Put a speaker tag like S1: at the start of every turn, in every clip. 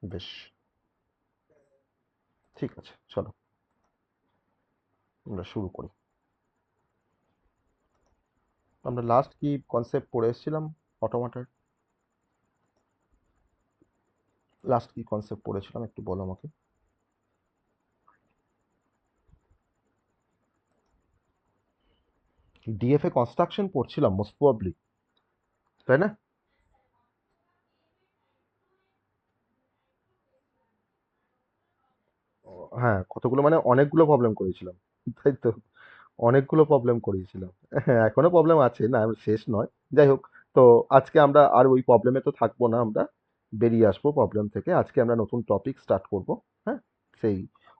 S1: বেশ, ঠিক আছে, চলো আমরা শুরু করি। আমরা লাস্ট কি কনসেপ্ট পড়ে এসেছিলাম অটোমাটার? লাস্ট কি কনসেপ্ট পড়েছিলাম একটু বলো আমাকে। ডিএফএ কনস্ট্রাকশন পড়ছিলাম মোস্ট প্রবাবলি, তাই না? হ্যাঁ, কতগুলো মানে অনেকগুলো প্রবলেম করেছিলাম, তাই তো? অনেকগুলো প্রবলেম করিয়েছিলাম। হ্যাঁ, এখনো প্রবলেম আছে, না শেষ নয়। যাই হোক, তো আজকে আমরা আর ওই প্রবলেমে তো থাকবো না, আমরা বেরিয়ে আসবো প্রবলেম থেকে। আজকে আমরা নতুন টপিক স্টার্ট করব। হ্যাঁ, সেই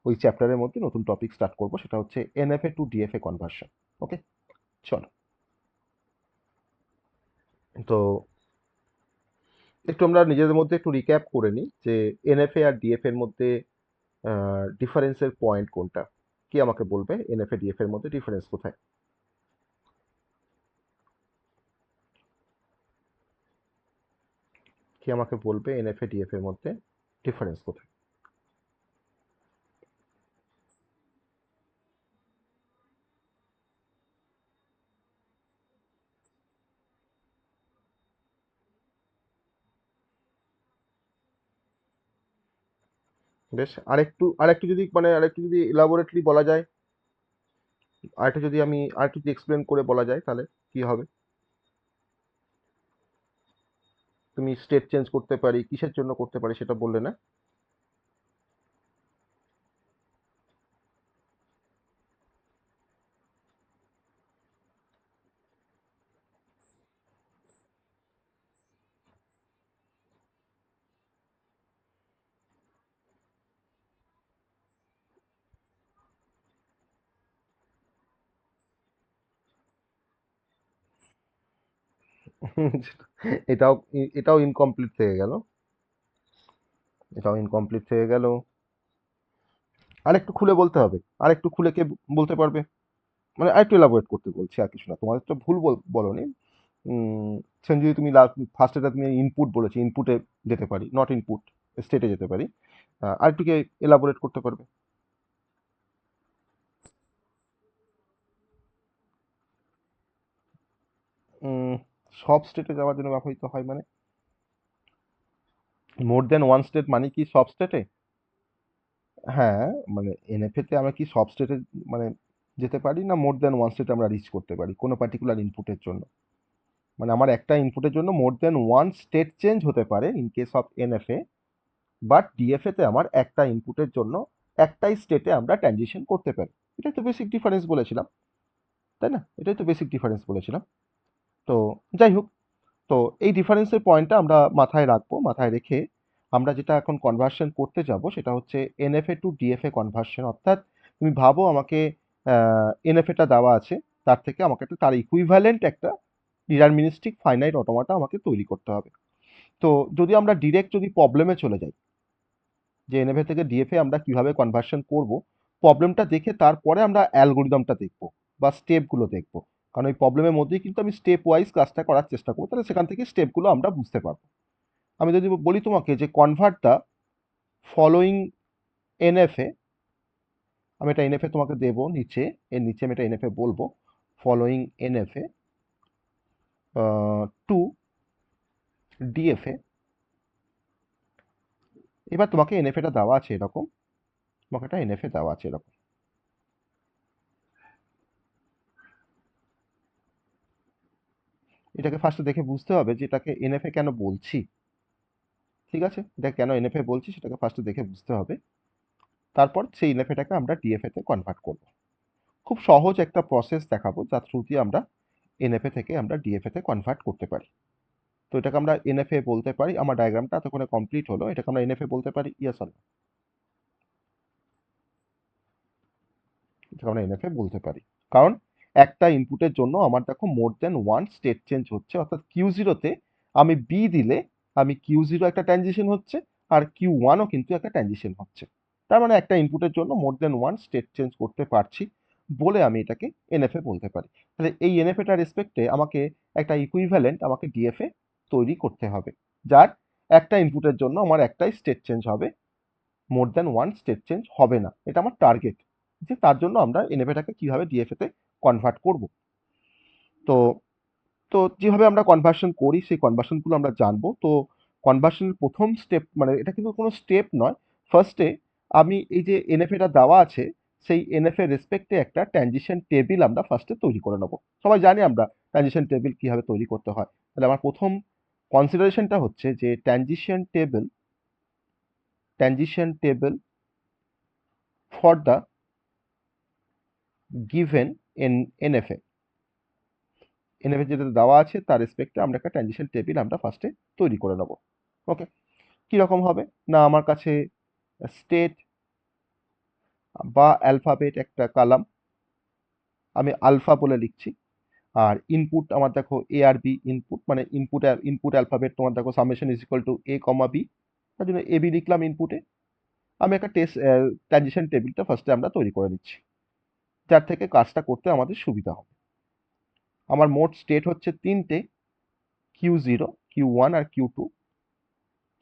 S1: ওই চ্যাপ্টারের মধ্যে নতুন টপিক স্টার্ট করব, সেটা হচ্ছে এনএফএ টু ডিএফএ কনভার্সন। ওকে, চলো। তো একটু আমরা নিজেদের মধ্যে একটু রিক্যাপ করে নিই যে এনএফএ আর ডিএফএ এর মধ্যে ডিফারেন্সের পয়েন্ট কোনটা। কি আমাকে বলবে এনএফএ ডিএফএ এর মধ্যে ডিফারেন্স কোথায়? কি আমাকে বলবে এনএফএ ডিএফএ এর মধ্যে ডিফারেন্স কোথায়? বেশ, আরেকটু যদি মানে আরেকটু যদি ইলাবোরেটলি বলা যায়, আরেকটু যদি এক্সপ্লেন করে বলা যায় তাহলে কি হবে? তুমি স্টেট চেঞ্জ করতে পারি, কিসের জন্য করতে পারি সেটা বললে না? এটাও এটাও ইনকমপ্লিট থেকে গেল। এটাও ইনকমপ্লিট থেকে গেল। আরেকটু খুলে বলতে হবে। আরেকটু খুলে কে বলতে পারবে? মানে আরেকটু এলাবোরেট করতে বলছি, আর কিছু না। তোমাদের তো ভুল বলনি। যদি তুমি ফার্স্টে তুমি ইনপুট বলেছি, ইনপুটে যেতে পারি, নট ইনপুট, স্টেটে যেতে পারি। আরেকটু কে এলাবোরেট করতে পারবে? উম, সব স্টেটে যাওয়ার জন্য ব্যবহৃত হয় মানে? মোর দেন ওয়ান স্টেট মানে কি সব স্টেটে? হ্যাঁ, মানে এনএফএ তে আমরা কি সব স্টেটে মানে যেতে পারি, না মোর দেন ওয়ান স্টেট আমরা রিচ করতে পারি কোনো পার্টিকুলার ইনপুটের জন্য? মানে আমার একটা ইনপুটের জন্য মোর দেন ওয়ান স্টেট চেঞ্জ হতে পারে in case of NFA, but DFA তে আমার একটা ইনপুটের জন্য একটাই স্টেটে আমরা ট্রানজিশন করতে পারি। এটাই তো বেসিক ডিফারেন্স বলেছিলাম, তাই না? এটাই তো বেসিক ডিফারেন্স বলেছিলাম। তো যাই হোক, তো এই ডিফারেন্সের পয়েন্টটা আমরা মাথায় রাখবো। মাথায় রেখে আমরা যেটা এখন কনভার্সন করতে যাব সেটা হচ্ছে এনএফএ টু ডিএফএ কনভার্সন। অর্থাৎ তুমি ভাবো আমাকে এনএফএটা দেওয়া আছে, তার থেকে আমাকে একটা তার ইকুইভ্যালেন্ট একটা ডিটারমিনিস্টিক ফাইনাইট অটোমাটা আমাকে তৈরি করতে হবে। তো যদি আমরা ডিরেক্ট যদি প্রবলেমে চলে যাই যে এনএফএ থেকে ডিএফএ আমরা কিভাবে কনভার্সন করব, প্রবলেমটা দেখে তারপরে আমরা অ্যালগোরিদমটা দেখব বা স্টেপগুলো দেখব। কারণ ওই প্রবলেমের মধ্যেই কিন্তু আমি স্টেপ ওয়াইজ কাজটা করার চেষ্টা করবো, তাহলে সেখান থেকে স্টেপগুলো আমরা বুঝতে পারবো। আমি যদি বলি তোমাকে যে কনভার্ট দ্য ফলোয়িং এনএফএ, আমি এটা এনএফএ তোমাকে দেবো নিচে, এর নিচে আমি এটা এনএফএ বলবো, ফলোয়িং এনএফএ টু ডিএফএ। এবার তোমাকে এনএফএটা দেওয়া আছে এরকম, তোমাকে একটা এনএফএ দেওয়া আছে এরকম। এটাকে ফার্স্টে দেখে বুঝতে হবে যে এটাকে এনএফএ কেন বলছি। ঠিক আছে, এটা কেন এনএফএ বলছি সেটাকে ফার্স্টে দেখে বুঝতে হবে। তারপর সেই এনএফএটাকে আমরা ডিএফএ তে কনভার্ট করব। খুব সহজ একটা প্রসেস দেখাবো যার থ্রু দিয়ে আমরা এনএফএ থেকে আমরা ডিএফএ তে কনভার্ট করতে পারি। তো এটাকে আমরা এনএফএ বলতে পারি। আমার ডায়াগ্রামটা এতক্ষণে কমপ্লিট হলো, এটাকে আমরা এনএফএ বলতে পারি, ইয়েস অর নো? এটাকে আমরা এনএফএ বলতে পারি। কারণ একটা ইনপুটের জন্য আমার দেখো মোর দেন ওয়ান স্টেট চেঞ্জ হচ্ছে, অর্থাৎ কিউ জিরোতে আমি বি দিলে আমি কিউ জিরো একটা ট্রানজিশন হচ্ছে, আর কিউ ওয়ানও কিন্তু একটা ট্রানজিশন হচ্ছে। তার মানে একটা ইনপুটের জন্য মোর দেন ওয়ান স্টেট চেঞ্জ করতে পারছি বলে আমি এটাকে এনএফএ বলতে পারি। তাহলে এই এনএফএটার রেসপেক্টে আমাকে একটা ইকুইভ্যালেন্ট আমাকে ডিএফএ তৈরি করতে হবে, যার একটা ইনপুটের জন্য আমার একটাই স্টেট চেঞ্জ হবে, more than one state change হবে না। এটা আমার টার্গেট, যে তার জন্য আমরা এনএফএটাকে কিভাবে ডিএফএ তে কনভার্ট করব। তো তো যেভাবে আমরা কনভার্সন করি সেই কনভার্সনগুলো আমরা জানবো। তো কনভার্সনের প্রথম স্টেপ, মানে এটা কিন্তু কোনো স্টেপ নয়, ফার্স্টে আমি এই যে এনএফএটা দেওয়া আছে সেই এনএফএ রেসপেক্টে একটা ট্রানজিশন টেবিল আমরা ফার্স্টে তৈরি করে নেবো। সবাই জানি আমরা ট্রানজিশন টেবিল কিভাবে তৈরি করতে হয়। তাহলে আমার প্রথম কনসিডারেশনটা হচ্ছে যে transition table for the given NFA. NFA যেটা দেওয়া আছে তার রেসপেক্টে আমরা একটা ট্রানজিশন টেবিল আমরা ফার্স্টে তৈরি করে নেবো। ওকে, কিরকম হবে না, আমার কাছে স্টেট বা অ্যালফাবেট একটা কালাম, আমি আলফা বলে লিখছি। আর ইনপুট আমার দেখো এ আর বি ইনপুট, মানে ইনপুট অ্যালফাবেট তোমার দেখো summation is equal to A comma B, তার জন্য এ বি লিখলাম ইনপুটে। আমি একটা ট্রানজিশন টেবিলটা ফার্স্টে আমরা তৈরি করে নিচ্ছি, যার থেকে কাজটা করতে আমাদের সুবিধা হবে। আমার মোট স্টেট হচ্ছে তিনটে, Q0, Q1 আর Q2।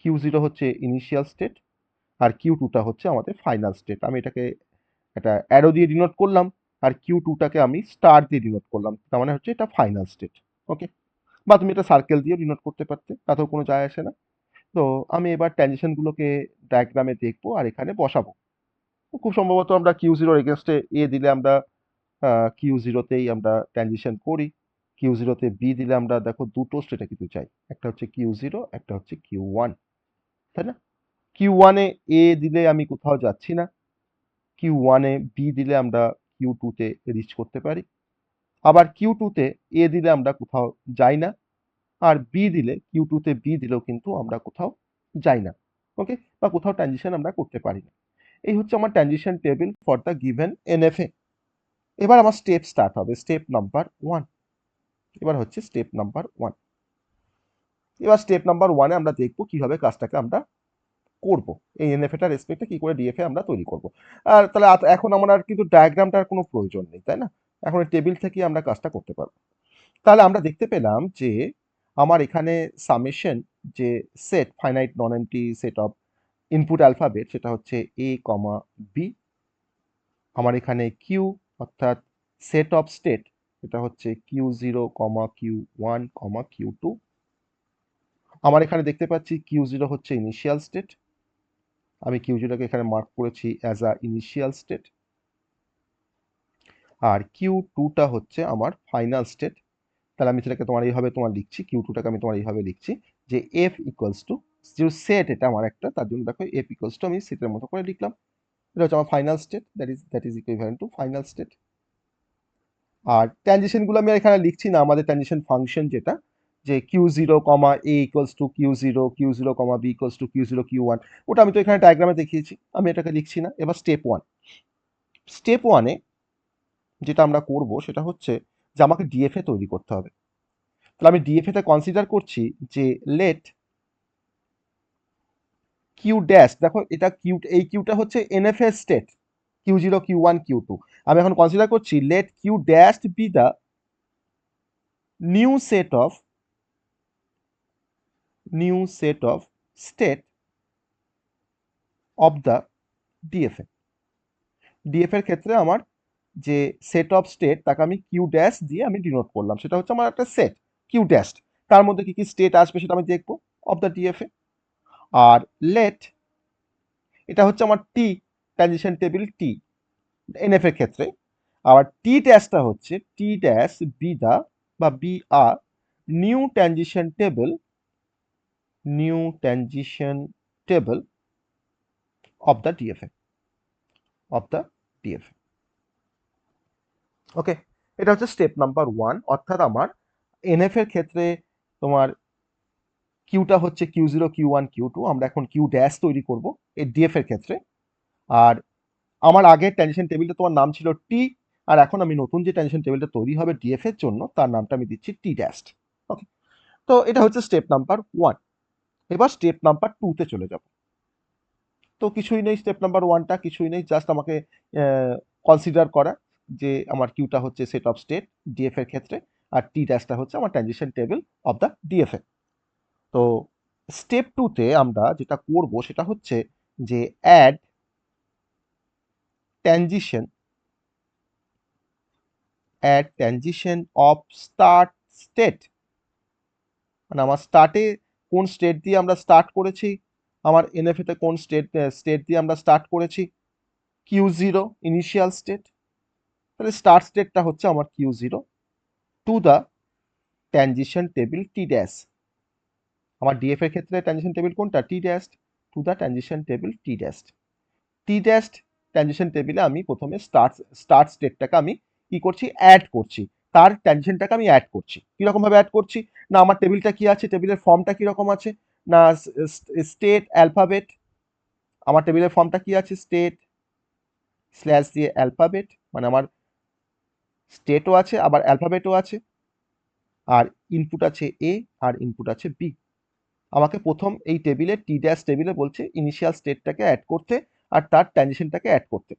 S1: Q0 হচ্ছে ইনিশিয়াল স্টেট, আর Q2টা হচ্ছে আমাদের ফাইনাল স্টেট। আমি এটাকে একটা অ্যারো দিয়ে ডিনোট করলাম, আর Q2টাকে আমি স্টার দিয়ে ডিনোট করলাম, তার মানে হচ্ছে এটা ফাইনাল স্টেট। ওকে, বা তুমি এটা সার্কেল দিয়ে ডিনোট করতে পারতে, তাতেও কোনো যায় আসে না। তো আমি এবার ট্রানজিশনগুলোকে ডায়াগ্রামে দেখবো আর এখানে বসাবো। তো খুব সম্ভবত আমরা Q0 এগেনস্টে এ দিলে আমরা Q0তেই আমরা ট্রানজিশন করি। Q0তে বি দিলে আমরা দেখো দুটো স্টেটে কিন্তু চাই, একটা হচ্ছে Q0, একটা হচ্ছে Q1, তাই না? Q1-এ এ দিলে আমি কোথাও যাচ্ছি না, Q1-এ বি দিলে আমরা Q2-তে রিচ করতে পারি। আবার Q2-তে এ দিলে আমরা কোথাও যাই না, আর বি দিলে Q2-তে বি দিলেও কিন্তু আমরা কোথাও যাই না। ওকে, বা কোথাও ট্রানজিশন আমরা করতে পারি না। এই হচ্ছে আমার transition table for the given NFA. এবার আমার স্টেপ স্টার্ট হবে, স্টেপ নাম্বার 1। এবার হচ্ছে স্টেপ নাম্বার 1। এবার স্টেপ নাম্বার 1-এ আমরা দেখব কিভাবে কাজটাকে আমরা করব, এই এনএফএটা রেসপেক্টে কি করে ডিএফএ আমরা তৈরি করব। আর তাহলে এখন আমার আর কিন্তু ডায়াগ্রামটার কোনো প্রয়োজন নেই, তাই না? এখন টেবিল থেকে আমরা কাজটা করতে পারবো। তাহলে আমরা দেখতে পেলাম যে আমার এখানে সামেশন, যে set finite non MT set of input alphabet, সেটা হচ্ছে এ কমা বি। আমার এখানে কিউ অর্থাৎ সেট অফ স্টেট, এটা হচ্ছে Q0, Q1, Q2। আমার এখানে দেখতে পাচ্ছি Q0 হচ্ছে ইনিশিয়াল স্টেট, আমি Q0কে এখানে মার্ক করেছি অ্যাজ আ ইনিশিয়াল স্টেট। আর Q2টা হচ্ছে আমার ফাইনাল স্টেট। তাহলে আমি সেটাকে তোমার এইভাবে লিখছি, Q2টাকে আমি তোমার এইভাবে লিখছি যে F ইকুয়ালস টু, যে সেট এটা আমার একটা, তার জন্য দেখো F ইকুয়ালস টু আমি সেটের মতো করে লিখলাম। এটা হচ্ছে আমার final state, that is equivalent to final state. আর ট্রানজিশনগুলো আমি আর এখানে লিখছি না, আমাদের ট্রানজিশন ফাংশন যেটা, যে Q0, A equals to Q0, Q0, B equals to Q0, Q1, ওটা আমি তো এখানে ডায়াগ্রামে দেখিয়েছি, আমি এটাকে লিখছি না। এবার স্টেপ 1। স্টেপ 1-এ যেটা আমরা করব সেটা হচ্ছে যে আমাকে ডিএফএ তৈরি করতে হবে। তাহলে আমি ডিএফএ তে কনসিডার করছি যে লেট কিউ ড্যাশ, দেখো এটা কিউ, এই কিউটা হচ্ছে NFA state, Q0, Q1, Q2। আমি এখন কনসিডার করছি let Q dash be the new set of state of the DFA. DFA এর ক্ষেত্রে আমার যে সেট অফ স্টেট, তাকে আমি কিউ ড্যাশ দিয়ে আমি ডিনোট করলাম, সেটা হচ্ছে আমার একটা সেট কিউ ড্যাশ, তার মধ্যে কি কি স্টেট আসবে সেটা আমি দেখবো অফ দ্য ডিএফএ। আর লেট, এটা হচ্ছে আমার T, transition table T NF এর ক্ষেত্রে। আবার টি ড্যাশটা হচ্ছে টি ড্যাশ বি দা বা বি আর new transition table of the DFA, okay. এটা হচ্ছে স্টেপ নাম্বার 1, অর্থাৎ আমার এনএফ এর ক্ষেত্রে তোমার কিউটা হচ্ছে Q0, Q1, Q2, আমরা এখন কিউ ড্যাশ তৈরি করব এই ডিএফ এর ক্ষেত্রে। আর আমার আগের ট্রানজিশন টেবিলটা তোমার নাম ছিল টি, আর এখন আমি নতুন যে ট্রানজিশন টেবিলটা তৈরি হবে ডিএফ এর জন্য, তার নামটা আমি দিচ্ছি টি ড্যাশ। ওকে, তো এটা হচ্ছে স্টেপ নাম্বার 1। এবার স্টেপ নাম্বার 2-তে চলে যাব। তো কিছুই নেই, স্টেপ নাম্বার 1টা কিছুই নেই, জাস্ট আমাকে কনসিডার করা যে আমার কিউটা হচ্ছে সেট অফ স্টেট ডিএফ এর ক্ষেত্রে, আর টি ড্যাশটা হচ্ছে আমার transition table of the DFA. তো স্টেপ 2 তে আমরা যেটা করব সেটা হচ্ছে যে add transition of start state, মানে আমার স্টার্টে কোন স্টেট দিয়ে আমরা স্টার্ট করেছি, আমার এনএফএ তে কোন স্টেট দিয়ে আমরা স্টার্ট করেছি, Q0 ইনিশিয়াল স্টেট, তাহলে স্টার্ট স্টেটটা হচ্ছে আমার Q0 to the transition table T dash. আমার ডিএফ এর ক্ষেত্রে ট্রানজিশন টেবিল কোনটা? T dash to the transition table T dash. T dash transition টেবিলে আমি প্রথমে স্টার্ট স্টেটটাকে আমি কি করছি? অ্যাড করছি, তার ট্রানজিশনটাকে আমি অ্যাড করছি। কিরকম ভাবে অ্যাড করছি? না আমার টেবিলটা কি আছে, টেবিলের ফর্মটা কিরকম আছে, না স্টেট অ্যালফাবেট, আমার টেবিলের ফর্মটা কি আছে? স্টেট স্ল্যাশ দিয়ে অ্যালফাবেট, মানে আমার স্টেটও আছে আবার অ্যালফাবেটও আছে, আর ইনপুট আছে এ আর ইনপুট আছে বি। আমাকে প্রথম এই টেবিলে টি ড্যাশ টেবিলে বলছে ইনিশিয়াল স্টেটটাকে অ্যাড করতে আর তার ট্রানজিশনটাকে অ্যাড করতে।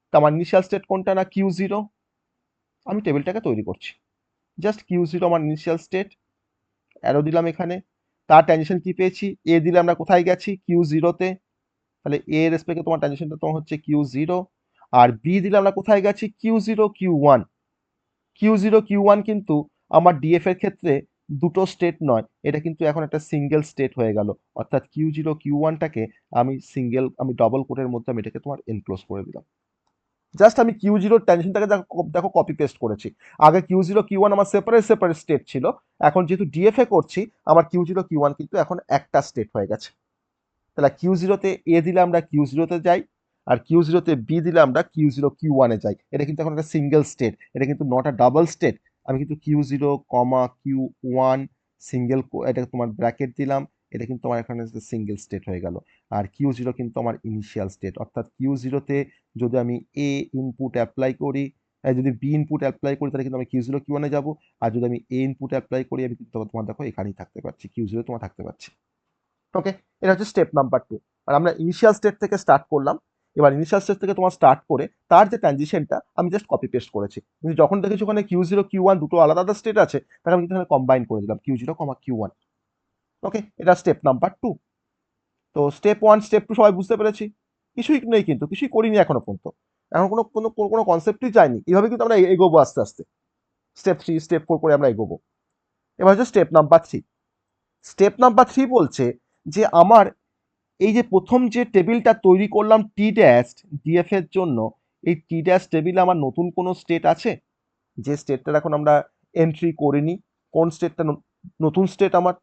S1: তো আমার ইনিশিয়াল স্টেট কোনটা? না Q0। আমি টেবিলটাকে তৈরি করছি, জাস্ট Q0 আমার ইনিশিয়াল স্টেট, অ্যারো দিলাম এখানে, তার ট্রানজিশন কি পেয়েছি? এ দিলে আমরা কোথায় গেছি? Q0 তে, তাহলে এ এর রেসপেক্টে তোমার ট্রানজিশনটা তোমার হচ্ছে Q0, আর বি দিলে আমরা কোথায় গেছি? Q0 Q1। Q0 Q1 কিন্তু আমার ডিএফ এর ক্ষেত্রে দুটো স্টেট নয়, এটা কিন্তু এখন একটা সিঙ্গেল স্টেট হয়ে গেল, অর্থাৎ Q0 Q1টাকে আমি ডবল কোটের মধ্যে আমি এটাকে তোমার এনক্লোজ করে দিলাম। জাস্ট আমি Q0 ট্রানজিশনটাকে দেখো কপি পেস্ট করেছি। আগে Q0 Q1 আমার সেপারেট স্টেট ছিল, এখন যেহেতু ডিএফএ করছি আমার Q0 Q1 কিন্তু এখন একটা স্টেট হয়ে গেছে। তাহলে Q0 তে এ দিলে আমরা Q0 তে যাই, আর Q0 তে বি দিলে আমরা Q0 Q1 এ যাই। এটা কিন্তু এখন একটা সিঙ্গেল স্টেট, এটা কিন্তু নট আ ডাবল স্টেট। আমি কিন্তু Q0 Q1 সিঙ্গেল, এটা তোমার ব্র্যাকেট দিলাম, এটা কিন্তু আমার এখানে সিঙ্গেল স্টেট হয়ে গেল। আর Q0 কিন্তু আমার ইনিশিয়াল স্টেট, অর্থাৎ Q0 তে যদি আমি এ ইনপুট অ্যাপ্লাই করি, যদি বি ইনপুট অ্যাপ্লাই করি তাহলে কিন্তু আমি Q0 Q1 এ যাবো, আর যদি আমি এ ইনপুট অ্যাপ্লাই করি আমি কিন্তু তোমার দেখো এখানেই থাকতে পারছি, Q0 তোমার থাকতে পারছি। ওকে, এটা হচ্ছে স্টেপ নাম্বার 2। আর আমরা ইনিশিয়াল স্টেট থেকে স্টার্ট করলাম। এবার ইনিশিয়াল স্টেট থেকে তোমার স্টার্ট করে তার যে ট্রানজিশনটা আমি জাস্ট কপি পেস্ট করেছি, কিন্তু যখন দেখেছি ওখানে Q0 Q1 দুটো আলাদা আলাদা স্টেট আছে, তাহলে আমি কিন্তু এখানে কম্বাইন করে দিলাম Q0 Q1। ওকে, এটা স্টেপ নাম্বার 2। তো স্টেপ 1 স্টেপ 2 সবাই বুঝতে পেরেছি, কিছুই নেই কিন্তু কিছুই করিনি এখনো পর্যন্ত, এখন কোনো কোনো কোনো কনসেপ্টই যায়নি, এইভাবে কিন্তু আমরা এগোবো আস্তে আস্তে, স্টেপ 3 স্টেপ 4 করে আমরা এগোবো। এবার হচ্ছে স্টেপ নাম্বার 3। স্টেপ নাম্বার 3 বলছে যে আমার এই যে প্রথম যে টেবিলটা তৈরি করলাম টি ড্যাশ ডিএফ এর জন্য, এই টি ড্যাশ টেবিলে আমার নতুন কোনো স্টেট আছে? যে স্টেটটা এখন আমরা এন্ট্রি করিনি, কোন স্টেটটা নতুন স্টেট আমার?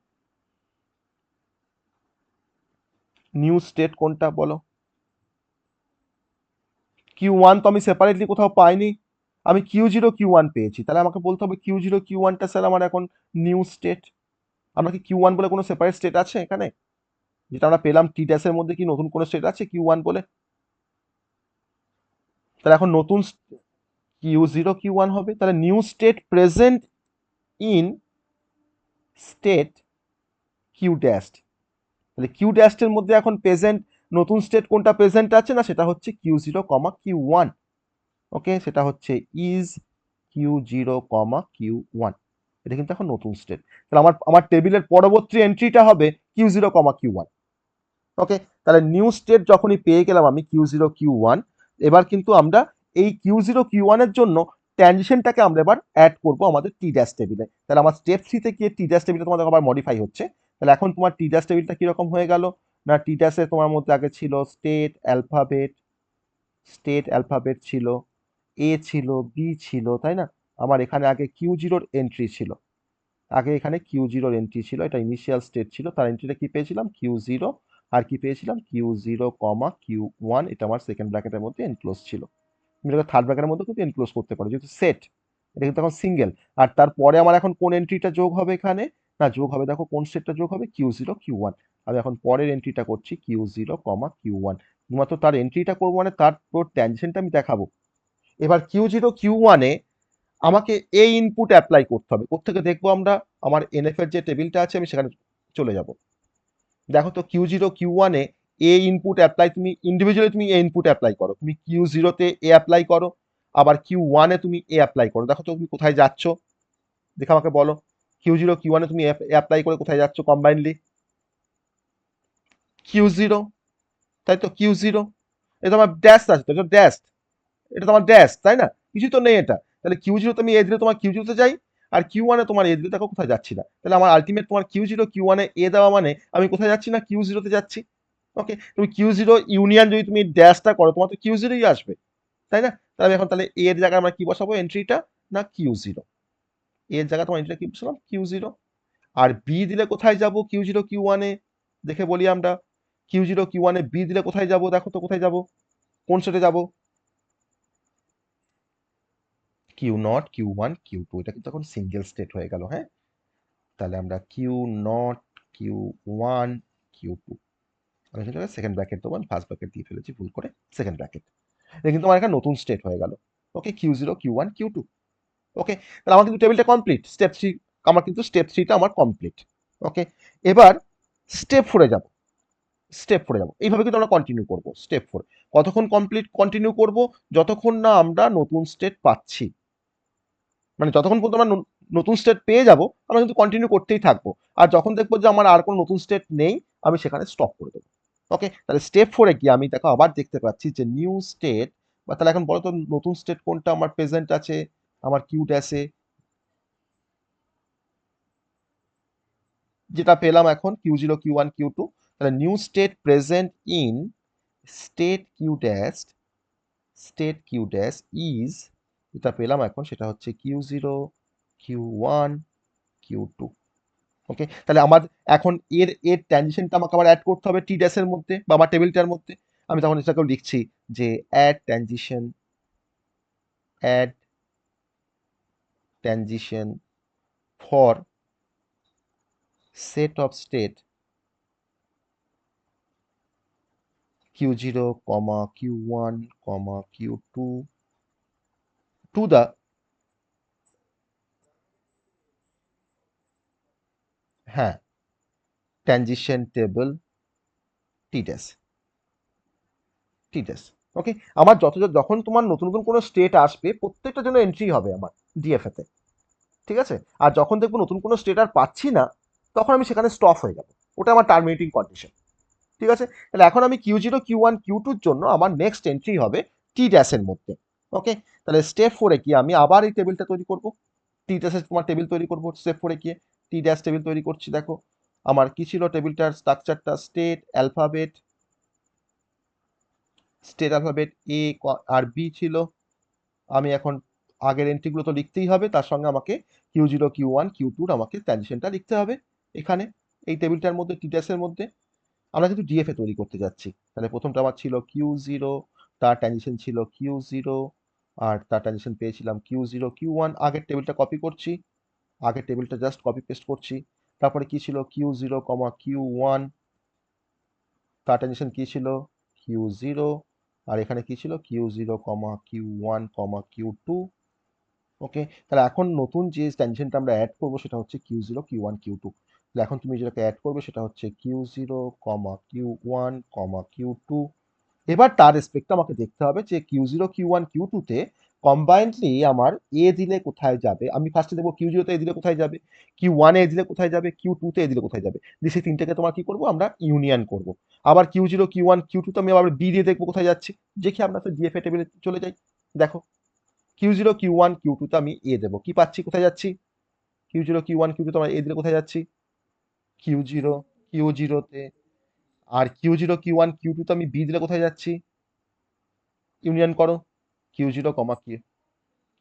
S1: নিউ স্টেট কোনটা বলো? Q1 তো আমি সেপারেটলি কোথাও পাইনি, আমি Q0 Q1 পেয়েছি, তাহলে আমাকে বলতে হবে Q0 Q1টা স্যার আমার এখন নিউ স্টেট। আমরা কি Q1 বলে কোনো সেপারেট স্টেট আছে এখানে? যেটা আমরা পেলাম টি ড্যাশের মধ্যে কি নতুন কোনো স্টেট আছে Q1 বলে? তাহলে এখন নতুন Q0 Q1 হবে, তাহলে new state present in state Q dash. তাহলে কিউ ড্যাস্টের মধ্যে এখন প্রেজেন্ট নতুন স্টেট কোনটা প্রেজেন্ট আছে? না সেটা হচ্ছে Q0 Q1। ওকে, সেটা হচ্ছে ইজ Q0 Q1, এটা কিন্তু এখন নতুন স্টেট। তাহলে আমার আমার টেবিলের পরবর্তী এন্ট্রিটা হবে Q0 Q1। ওকে, তাহলে নিউ স্টেট যখনই পেয়ে গেলাম আমি Q0 Q1, এবার কিন্তু আমরা এই Q0 Q1 এর জন্য ট্রানজিশনটাকে আমরা এবার অ্যাড করব আমাদের টি ড্যাশ টেবিলে। তাহলে আমার স্টেপ 3 তে গিয়ে টি ড্যাশ টেবিলে তোমাদের আবার মডিফাই হচ্ছে। তাহলে এখন তোমার টি ড্যাশ টেবিলটা কিরকম হয়ে গেল? না টি ড্যাশে তোমার মধ্যে আগে ছিল স্টেট অ্যালফাবেট ছিল, এ ছিল, বি ছিল, তাই না? আমার এখানে আগে Q0 এন্ট্রি ছিল, আগে এখানে Q0 এন্ট্রি ছিল, এটা ইনিশিয়াল স্টেট ছিল, তার এন্ট্রিটা কি পেয়েছিলাম? Q0, আর কি পেয়েছিলাম? Q0 Q1, এটা আমার সেকেন্ড ব্র্যাকেটের মধ্যে এনক্লোজ ছিল। তুমি এটাকে থার্ড ব্র্যাকেটের মধ্যে কিন্তু এনক্লোজ করতে পারো, যেহেতু সেট, এটা কিন্তু এখন সিঙ্গেল। আর তারপরে আমার এখন কোন এন্ট্রিটা যোগ হবে এখানে? না যোগ হবে, দেখো কোন স্টেটটা যোগ হবে? Q0 Q1। আমি এখন পরের এন্ট্রিটা করছি Q0 Q1, শুধুমাত্র তার এন্ট্রিটা করবো, মানে তার পুরো ট্যানজেন্টটা আমি দেখাবো। এবার Q0 Q1 এ আমাকে এই ইনপুট অ্যাপ্লাই করতে হবে, কোত্থেকে দেখবো আমরা? আমার এনএফ এর যে টেবিলটা আছে আমি সেখানে চলে যাব। দেখো তো Q0 Q1 এ এ ইনপুট অ্যাপ্লাই, তুমি ইন্ডিভিজুয়ালি তুমি এ ইনপুট অ্যাপ্লাই করো, তুমি Q0 তে এ অ্যাপ্লাই করো, আবার Q1 এ তুমি এ অ্যাপ্লাই করো। দেখো তো তুমি কোথায় যাচ্ছ, দেখে আমাকে বলো। Q0 Q1 এ তুমি এ অ্যাপ্লাই করে কোথায় যাচ্ছ কম্বাইনলি? কিউ জিরো, তাই তো কিউ জিরো, এটা আমার ড্যাশ আছে তো, এটা ড্যাশ, এটা তোমার ড্যাশ, তাই না? কিছু তো নেই এটা। তাহলে কিউ জিরো তুমি এ দিলে তোমার কিউ জিরোতে যাই, আর কিউ ওয়ানে তোমার এ দিলে দেখো কোথায় যাচ্ছি না। তাহলে আমার আলটিমেট তোমার কিউ জিরো কিউ ওয়ানে এ দেওয়া মানে আমি কোথায় যাচ্ছি না, কিউ জিরোতে যাচ্ছি। ওকে, তুমি কিউ জিরো ইউনিয়ন যদি তুমি ড্যাশটা করো তোমার তো কিউ জিরোই আসবে, তাই না? তাহলে আমি এখন তাহলে এর জায়গায় আমরা কি বসাবো এন্ট্রিটা, না কিউ জিরো, এর জায়গায় তোমার এন্ট্রিটা কি বসালাম, কিউ জিরো। আর বি দিলে কোথায় যাব, কিউ জিরো কিউ ওয়ানে, দেখে বলি আমরা, কিউ জিরো কিউ ওয়ানে বি দিলে কোথায় যাব, দেখো তো কোথায় যাব, কোন সেটে যাব, Q naught Q one Q two, এটা কিন্তু এখন সিঙ্গেল স্টেট হয়ে গেল, হ্যাঁ। তাহলে আমরা Q naught Q one Q two, আমি কিন্তু সেকেন্ড ব্র্যাকেট দেবো, আমি ফার্স্ট ব্র্যাকেট দিয়ে ফেলেছি ভুল করে, সেকেন্ড ব্র্যাকেট, এটা কিন্তু আমার একটা নতুন স্টেট হয়ে গেল। Okay, Q zero Q one Q two. Okay, তাহলে আমার কিন্তু টেবিলটা কমপ্লিট, স্টেপ থ্রি, আমার কিন্তু স্টেপ থ্রিটা আমার কমপ্লিট। ওকে, এবার স্টেপ ফোরে যাব, স্টেপ ফোরে যাব, এইভাবে কিন্তু আমরা কন্টিনিউ করব। স্টেপ ফোর কতক্ষণ কমপ্লিট কন্টিনিউ করব, যতক্ষণ না আমরা নতুন স্টেট পাচ্ছি, মানে যতক্ষণ পর্যন্ত আমরা নতুন স্টেট পেয়ে যাব আমরা কিন্তু কন্টিনিউ করতেই থাকবো। আর যখন দেখবো যে আমার আর কোনো নতুন স্টেট নেই, আমি সেখানে স্টপ করে দেবো। ওকে, তাহলে স্টেপ ফোরে গিয়ে আমি দেখো আবার দেখতে পাচ্ছি যে নিউ স্টেট, বা তাহলে এখন বলো তো নতুন স্টেট কোনটা আমার প্রেজেন্ট আছে আমার কিউ ড্যাশে, যেটা পেলাম এখন Q zero Q one Q two. তাহলে new state present in state Q dash, state Q dash is, যেটা পেলাম এখন সেটা হচ্ছে Q zero Q one Q two. Okay, তাহলে আমার এখন এর এর ট্রানজিশনটা আমাকে আবার অ্যাড করতে হবে টি ড্যাশের মধ্যে বা আমার টেবিলটার মধ্যে। আমি তখন এটাকেও লিখছি যে add transition, add transition for set of state Q zero comma Q one comma Q two to the, হ্যাঁ, transition table T dash, T dash. Okay, আমার যখন তোমার নতুন নতুন কোনো স্টেট আসবে প্রত্যেকটা জন্য এন্ট্রি হবে আমার ডিএফএ তে, ঠিক আছে? আর যখন দেখবো নতুন কোনো স্টেট আর পাচ্ছি না, তখন আমি সেখানে স্টপ হয়ে যাবো, ওটা আমার টার্মিনেটিং কন্ডিশন। ঠিক আছে, তাহলে এখন আমি Q zero Q one Q টুর জন্য আমার নেক্সট এন্ট্রি হবে টি ড্যাশের মধ্যে। ওকে, তাহলে স্টেপ ফোরে কি আমি আবার এই টেবিলটা তৈরি করব, টি ড্যাশের তোমার টেবিল তৈরি করব, স্টেপ ফোরে গিয়ে টি ড্যাশ টেবিল তৈরি করছি। দেখো আমার কি ছিল টেবিলটার স্ট্রাকচারটা, state alphabet, state alphabet A আর বি ছিল। আমি এখন আগের এন্ট্রিগুলো তো লিখতেই হবে, তার সঙ্গে আমাকে Q zero Q one Q টুর আমাকে ট্রানজিশনটা লিখতে হবে এখানে এই টেবিলটার মধ্যে, টি ড্যাশের মধ্যে। আমরা কিন্তু ডিএফএ তৈরি করতে যাচ্ছি। তাহলে প্রথমটা আমার ছিল কিউ জিরো, তার ট্রানজিশন ছিল কিউ জিরো, আর তার ট্রানজিশন পেয়েছিলাম কিউ জিরো কিউ ওয়ান। আগের টেবিলটা কপি করছি, আগের টেবিলটা জাস্ট কপি পেস্ট করছি। তারপরে কি ছিল Q zero comma Q one, তার ট্রানজিশন কি ছিল কিউ জিরো, আর এখানে কি ছিল Q zero comma Q one comma Q two. Okay, তাহলে এখন নতুন যে ট্রানজিশনটা আমরা অ্যাড করবো সেটা হচ্ছে Q zero Q one Q two. তাহলে এখন তুমি যেটাকে অ্যাড করবে সেটা হচ্ছে Q zero comma Q one comma Q two. এবার তার রেসপেক্টে আমাকে দেখতে হবে যে Q zero Q one Q টুতে কম্বাইন্ডলি আমার এ দিলে কোথায় যাবে। আমি ফার্স্টে দেখবো কিউ জিরোতে এ দিলে কোথায় যাবে, কিউ ওয়ানে এ দিলে কোথায় যাবে, কিউ টুতে এ দিলে কোথায় যাবে, দিয়ে সেই তিনটাকে তোমার কি করবো আমরা ইউনিয়ন করব। আবার Q zero Q one Q টুতে আমি আবার বি দিয়ে দেখবো কোথায় যাচ্ছে, দেখি আমরা তো ডিএফএ টেবিলে চলে যাই। দেখো Q zero Q one Q টুতে আমি এ দেবো, কি পাচ্ছি, কোথায় যাচ্ছি, Q zero Q one Q টুতে আমার এ দিলে কোথায় যাচ্ছি, কিউ জিরো কিউ জিরোতে। আর Q zero Q one Q টুতে আমি বি দিলে কোথায় যাচ্ছি, ইউনিয়ন করো, Q zero comma Q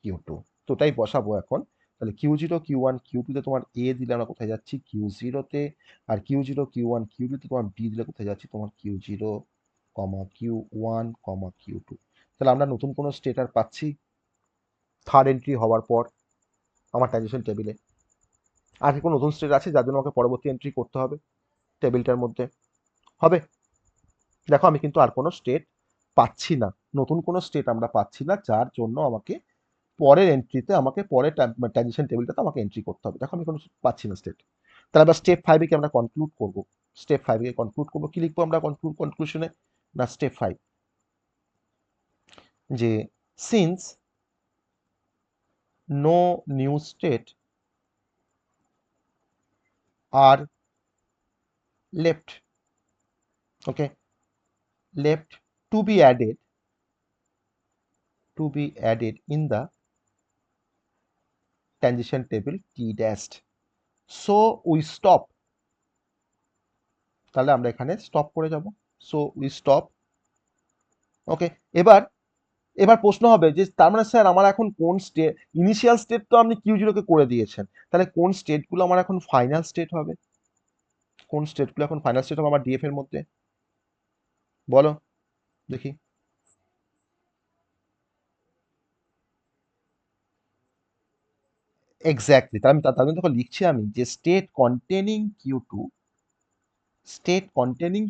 S1: Q two. তো ওটাই বসাবো এখন। তাহলে Q zero Q one Q টুতে তোমার এ দিলে আমরা কোথায় যাচ্ছি, কিউ জিরোতে। আর Q zero Q one Q টুতে তোমার বি দিলে কোথায় যাচ্ছি, তোমার Q zero comma Q one comma Q two. তাহলে আমরা নতুন কোনো স্টেট আর পাচ্ছি থার্ড এন্ট্রি হওয়ার পর আমার ট্রানজিশন টেবিলে। আর কি কোনো নতুন স্টেট আছে যার জন্য আমাকে পরবর্তী এন্ট্রি করতে হবে টেবিলটার মধ্যে, হবে? দেখো আমি কিন্তু আর কোনো স্টেট পাচ্ছি না, নতুন কোনো স্টেট আমরা পাচ্ছি না যার জন্য আমাকে পরের এন্ট্রিতে আমাকে পরের ট্রানজিশন টেবিলটাতে আমাকে এন্ট্রি করতে হবে। দেখো আমি কোনো পাচ্ছি না স্টেট। তাহলে আবার স্টেপ ফাইভে কি আমরা কনক্লুড করবো, স্টেপ ফাইভে কনক্লুড করবো, কি লিখবো আমরা কনক্লুশনে, না স্টেপ ফাইভ, যে since no new state are left, okay, left to be added in the transition table t dashed, so we stop, তাহলে আমরা এখানে স্টপ করে যাব, সো উই স্টপ। ওকে, এবার এবার প্রশ্ন হবে যে তার মানে স্যার আমার এখন কোন স্টেট, ইনিশিয়াল স্টেট তো আপনি কিউ জিরোকে করে দিয়েছেন, তাহলে কোন স্টেটগুলো আমার এখন ফাইনাল স্টেট হবে, কোন স্টেটগুলো এখন ফাইনাল স্টেট হবে আমার ডিএফ এর মধ্যে, বলো দেখি। এক্স্যাক্টলি, তাহলে আমি তার জন্য লিখছি আমি যে state containing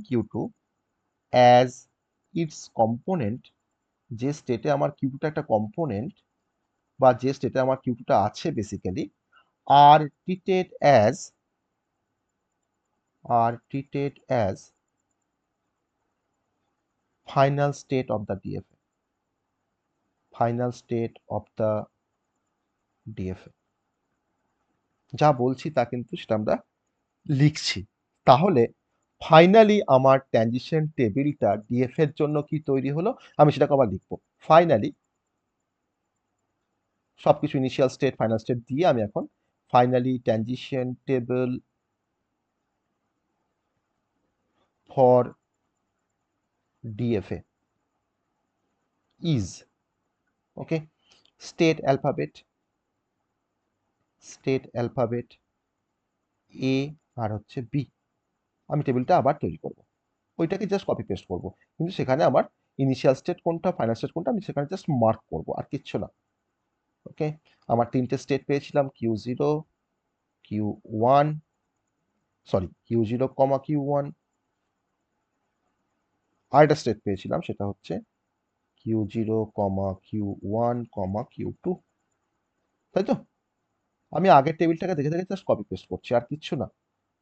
S1: Q two as its component, যে স্টেটে আমার কিউ টুটা একটা কম্পোনেন্ট, বা যে স্টেটে আমার কিউ টুটা আছে basically, R treated as final state of the DFA, final state of the DFA, যা বলছি তা কিন্তু সেটা আমরা লিখছি। তাহলে ফাইনালি আমার ট্রানজিশন টেবিলটা ডিএফ এর জন্য কি তৈরি হলো, আমি সেটাকে আবার লিখবো। ফাইনালি সবকিছু ইনিশিয়াল স্টেট ফাইনাল স্টেট দিয়ে আমি এখন finally transition table for DFA is, okay, state alphabet A আর হচ্ছে বি, আমি টেবিলটা আবার তৈরি করব, ওইটাকে জাস্ট কপি পেস্ট করব, কিন্তু সেখানে আমার ইনিশিয়াল স্টেট কোনটা ফাইনাল স্টেট কোনটা আমি সেখানে জাস্ট মার্ক করব, আর কিচ্ছু না। ওকে, আমার তিনটে স্টেট পেয়েছিলাম, Q zero, Q one, sorry Q zero comma Q one, আর একটা স্টেট পেয়েছিলাম সেটা হচ্ছে Q zero comma Q one comma Q two, তাই তো? আমি আগের টেবিলটাকে দেখে দেখে জাস্ট কপি পেস্ট করছি, আর কিচ্ছু না।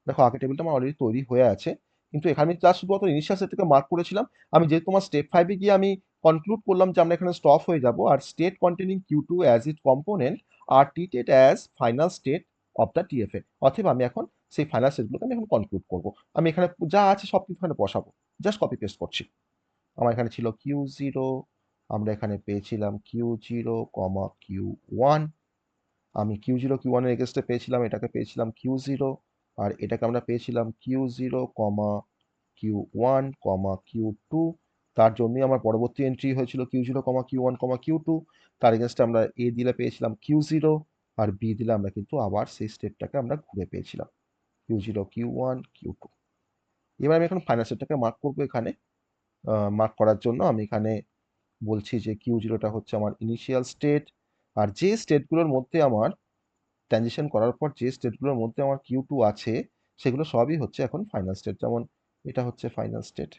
S1: দেখো আগের টেবিলটা আমার অলরেডি তৈরি হয়ে আছে, কিন্তু এখানে আমি জাস্ট শুধুমাত্র ইনিশিয়াল সেট থেকে মার্ক করেছিলাম। আমি যেহেতু তোমার স্টেপ ফাইভে গিয়ে আমি কনক্লুড করলাম যে আমরা এখানে স্টপ হয়ে যাব, আর state containing Q two as it component are treated as final state of the DFA, অথবা আমি এখন সেই ফাইনাল স্টেটগুলোকে আমি এখন কনক্লুড করবো। আমি এখানে যা আছে সব কিছু এখানে বসাবো, জাস্ট কপি পেস্ট করছি। আমার এখানে ছিল কিউ জিরো, আমরা এখানে পেয়েছিলাম Q zero comma Q one, আমি কিউ জিরো কিউ ওয়ানের এগেনস্টে পেয়েছিলাম, এটাকে পেয়েছিলাম কিউ জিরো, আর এটাকে আমরা পেয়েছিলাম Q zero comma Q one comma Q two, তার জন্যই আমার পরবর্তী এন্ট্রি হয়েছিল Q zero comma Q one comma Q two, তার এগেনস্টে আমরা এ দিলে পেয়েছিলাম কিউ জিরো, আর বি দিলে আমরা কিন্তু আবার সেই স্টেটটাকে আমরা ঘুরে পেয়েছিলাম Q zero Q one Q two. এবার আমি এখন ফাইনাল স্টেটটাকে মার্ক করবো, এখানে মার্ক করার জন্য আমি এখানে বলছি যে কিউ জিরোটা হচ্ছে আমার ইনিশিয়াল স্টেট, আর যে স্টেটগুলোর মধ্যে আমার ট্রানজিশন করার পর যে স্টেটগুলোর মধ্যে আমার কিউ টু আছে সেগুলো সবই হচ্ছে এখন ফাইনাল স্টেট, যেমন এটা হচ্ছে ফাইনাল স্টেট,